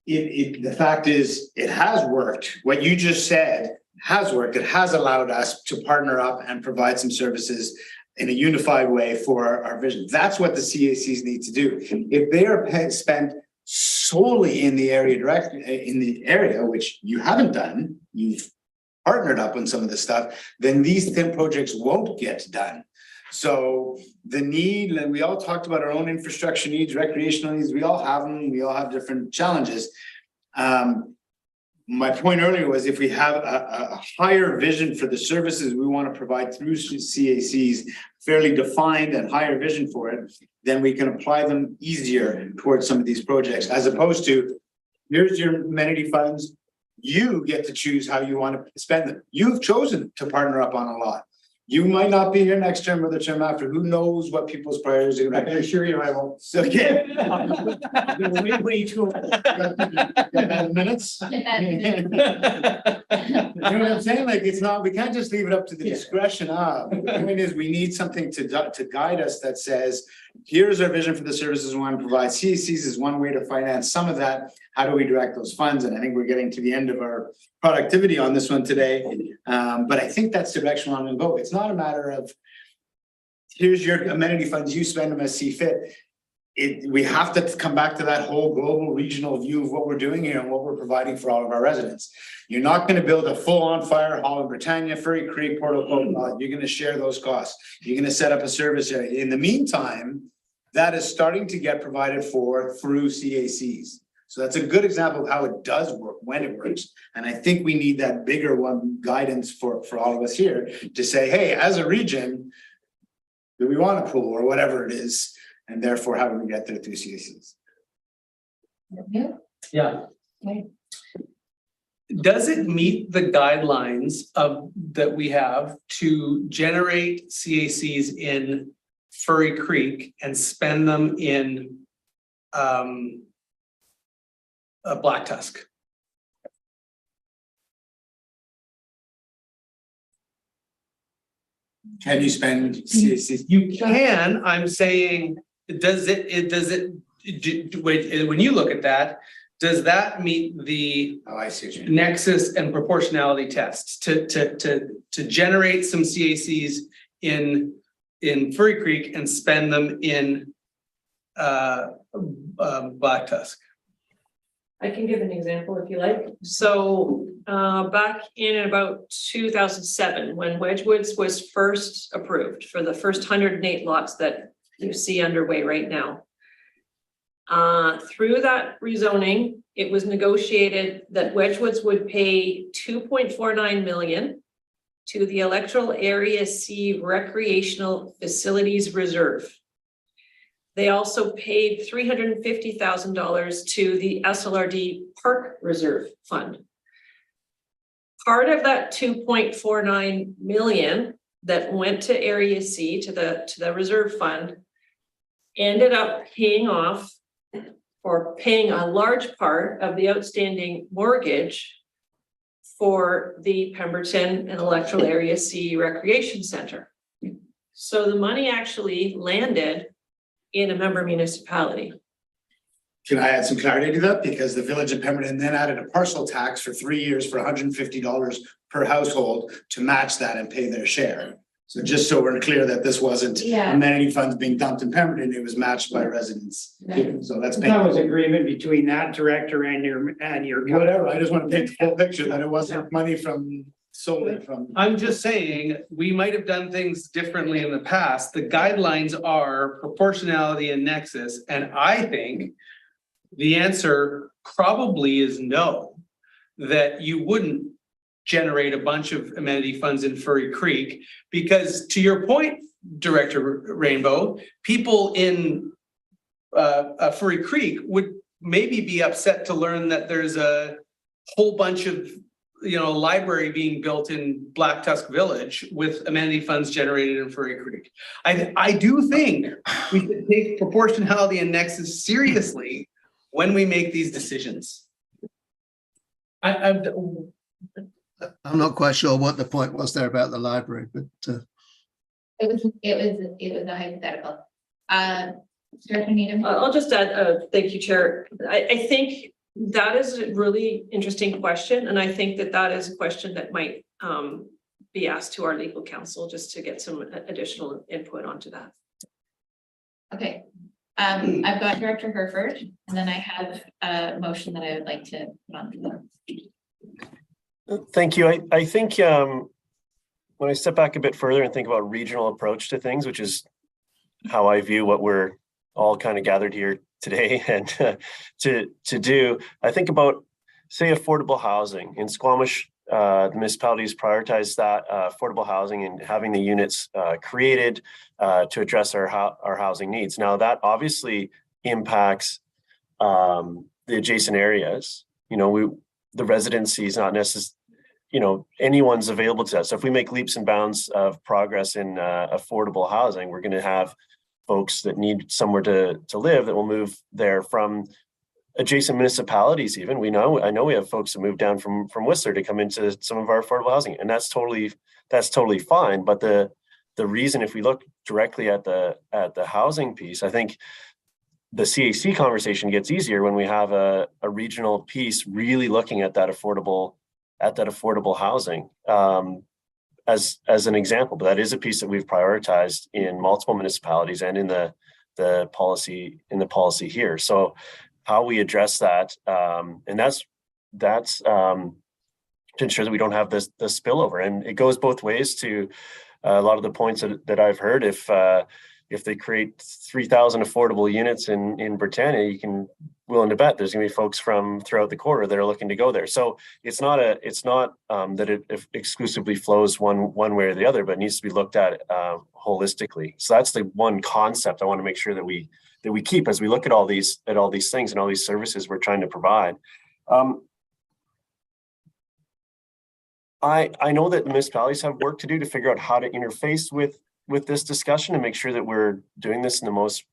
the fact is it has worked. What you just said has worked. It has allowed us to partner up and provide some services in a unified way for our vision. That's what the CACs need to do. If they are spent solely in the area, which you haven't done, you've partnered up on some of this stuff, then these thin projects won't get done. So the need, and we all talked about our own infrastructure needs, recreational needs, we all have them, we all have different challenges. My point earlier was if we have a higher vision for the services we want to provide through CACs, fairly defined and higher vision for it, then we can apply them easier towards some of these projects, as opposed to, here's your amenity funds, you get to choose how you want to spend them. You've chosen to partner up on a lot. You might not be here next term or the term after. Who knows what people's priorities are? I can assure you I won't. So yeah. Way too minutes. You know what I'm saying? Like it's not. We can't just leave it up to the discretion of. The point is, we need something to guide us that says, here's our vision for the services we want to provide. CACs is one way to finance some of that. How do we direct those funds? And I think we're getting to the end of our productivity on this one today. But I think that's the direction we want to go. It's not a matter of here's your amenity funds, you spend them as see fit. We have to come back to that whole global regional view of what we're doing here and what we're providing for all of our residents. You're not going to build a full-on fire hall in Britannia, Furry Creek, Port O'Connell. You're going to share those costs. You're going to set up a service area. In the meantime, that is starting to get provided for through CACs. So that's a good example of how it does work when it works. And I think we need that bigger one guidance for all of us here to say, hey, as a region, do we want a pool or whatever it is? And therefore, how do we get there through CACs? Yeah. Does it meet the guidelines that we have to generate CACs in Furry Creek and spend them in a Black Tusk? Can you spend CACs? You can. I'm saying, when you look at that, does that meet the nexus and proportionality tests to generate some CACs in Furry Creek and spend them in Black Tusk? I can give an example if you like. So back in about 2007, when Wedgwoods was first approved for the first 108 lots that you see underway right now. Through that rezoning, it was negotiated that Wedgwoods would pay $2.49 million to the Electoral Area C Recreational Facilities Reserve. They also paid $350,000 to the SLRD Park Reserve Fund. part of that 2.49 million that went to Area C, to the reserve fund, ended up paying off or paying a large part of the outstanding mortgage for the Pemberton and Electoral Area C Recreation Center. So the money actually landed in a member municipality. Can I add some clarity to that? Because the village of Pemberton then added a parcel tax for 3 years for $150 per household to match that and pay their share. So just so we're clear that this wasn't amenity funds being dumped in Pemberton, it was matched by residents. So that's. That was agreement between that director and your. Whatever, I just want to paint the full picture that it wasn't money from solely from. I'm just saying, we might have done things differently in the past. The guidelines are proportionality and nexus, and I think the answer probably is no, that you wouldn't generate a bunch of amenity funds in Furry Creek, because to your point, Director Rainbow, people in Furry Creek would maybe be upset to learn that there's a whole bunch of, library being built in Black Tusk Village with amenity funds generated in Furry Creek. I do think we should take proportionality and nexus seriously when we make these decisions. I'm not quite sure what the point was there about the library, but It was a hypothetical. Director Needham? I'll just add, thank you, Chair. I think that is a really interesting question, and I think that is a question that might be asked to our legal counsel just to get some additional input onto that. Okay, I've got Director Herford, and then I have a motion that I would like to put on the. Thank you. I think when I step back a bit further and think about regional approach to things, which is how I view what we're all kind of gathered here today and to do, I think about, say, affordable housing. In Squamish, the municipalities prioritize that affordable housing and having the units created to address our housing needs. Now, that obviously impacts the adjacent areas. The residency is not necessarily, anyone's available to us. So if we make leaps and bounds of progress in affordable housing, we're going to have folks that need somewhere to live that will move there from adjacent municipalities. Even I know we have folks that move down from Whistler to come into some of our affordable housing, and that's totally fine. But the reason, if we look directly at the housing piece, I think the CAC conversation gets easier when we have a regional piece really looking at that affordable housing as an example. But that is a piece that we've prioritized in multiple municipalities and in the policy here. So how we address that, and that's to ensure that we don't have the spillover. And it goes both ways to a lot of the points that I've heard. If they create 3,000 affordable units in Britannia, you can willing to bet there's going to be folks from throughout the quarter that are looking to go there. So it's not that it exclusively flows one way or the other, but it needs to be looked at holistically. So that's the one concept I want to make sure that we keep as we look at all these things and all these services we're trying to provide. I know that municipalities have work to do to figure out how to interface with this discussion and make sure that we're doing this in the most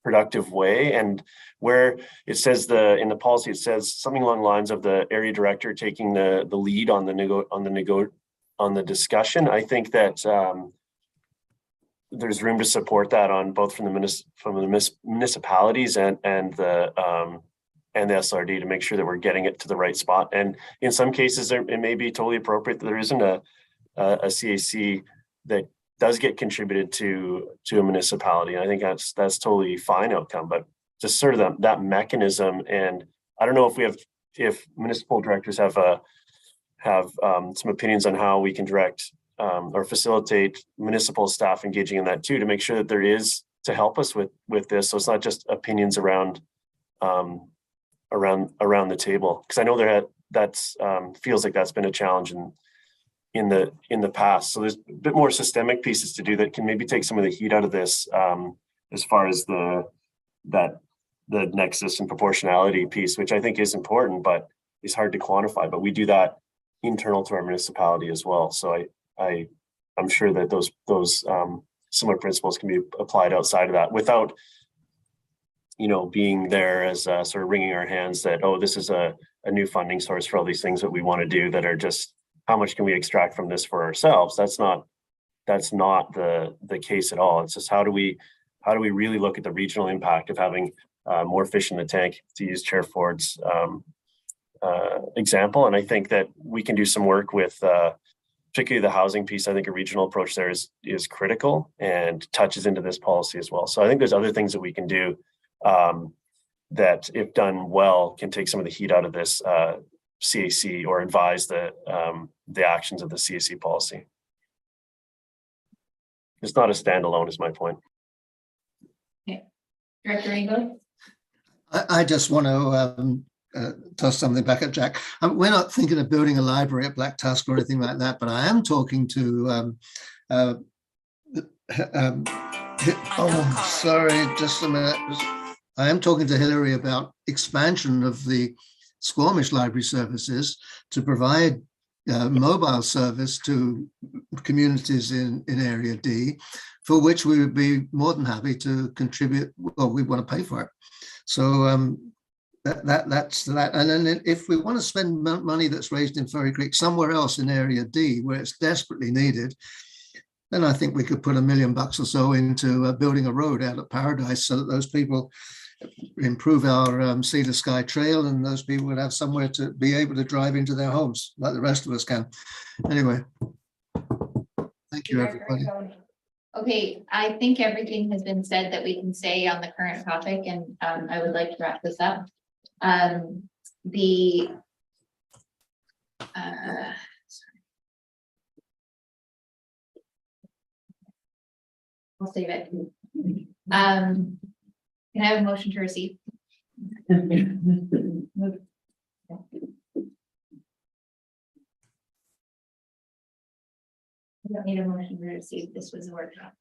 productive way. And where it says in the policy, it says something along the lines of the area director taking the lead on the discussion. I think that there's room to support that on both from the municipalities and the SLRD to make sure that we're getting it to the right spot. And in some cases, it may be totally appropriate that there isn't a CAC that does get contributed to a municipality. And I think that's totally fine outcome, but just sort of that mechanism. And I don't know if municipal directors have some opinions on how we can direct or facilitate municipal staff engaging in that too, to make sure that there is to help us with this. So it's not just opinions around the table. Because I know that's feels like that's been a challenge in the past. So there's a bit more systemic pieces to do that can maybe take some of the heat out of this as far as the nexus and proportionality piece, which I think is important, but is hard to quantify. But we do that internal to our municipality as well. So I'm sure that those similar principles can be applied outside of that without, you know, being there as sort of wringing our hands that, oh, this is a new funding source for all these things that we want to do that are just, how much can we extract from this for ourselves? That's not the case at all. It's just how do we really look at the regional impact of having more fish in the tank, to use Chair Ford's example. And I think that we can do some work with particularly the housing piece. I think a regional approach there is critical and touches into this policy as well. So I think there's other things that we can do that, if done well, can take some of the heat out of this CAC or advise the actions of the CAC policy. It's not a standalone, is my point. Okay. Director Ringo? I just want to toss something back at Jack. We're not thinking of building a library at Black Tusk or anything like that, but I am talking to sorry, just a minute. I am talking to Hillary about expansion of the Squamish library services to provide mobile service to communities in Area D, for which we would be more than happy to contribute. Well, we want to pay for it. So that's that. And then if we want to spend money that's raised in Furry Creek somewhere else in Area D where it's desperately needed, then I think we could put $1 million or so into building a road out at Paradise so that those people improve our Sea to Sky Trail, and those people would have somewhere to be able to drive into their homes like the rest of us can. Anyway, thank you, everybody. Okay, I think everything has been said that we can say on the current topic, and I would like to wrap this up. I'll save it. Can I have a motion to receive? We don't need a motion to receive. This was a workshop.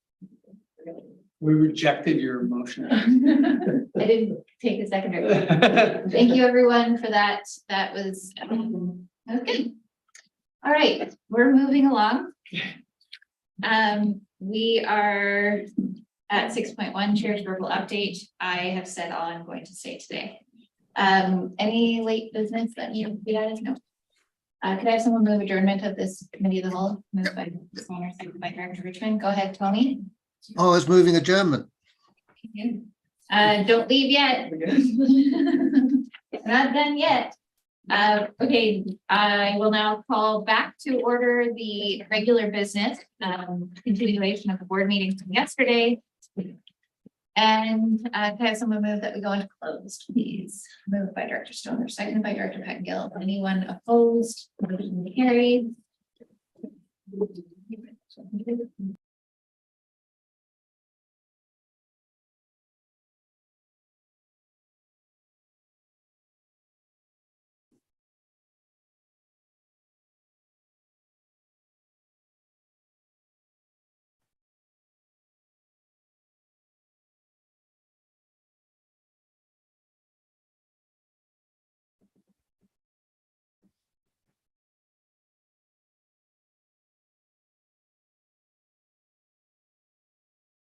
We rejected your motion. I didn't take a seconder. Thank you, everyone, for that. That was okay. All right, we're moving along. We are at 6.1 Chair's verbal update. I have said all I'm going to say today. Any late business that needs to be added? No. Could I have someone move adjournment of this committee of the whole? Moved by Swanner, seconded by Director Richmond. Go ahead, Tony. Oh, it's moving adjournment. Don't leave yet. Not done yet. Okay, I will now call back to order the regular business, continuation of the board meeting from yesterday. And can I have someone move that we go into closed, please? Moved by Director Stoner, seconded by Director Pettengill. Anyone opposed? Motion carried.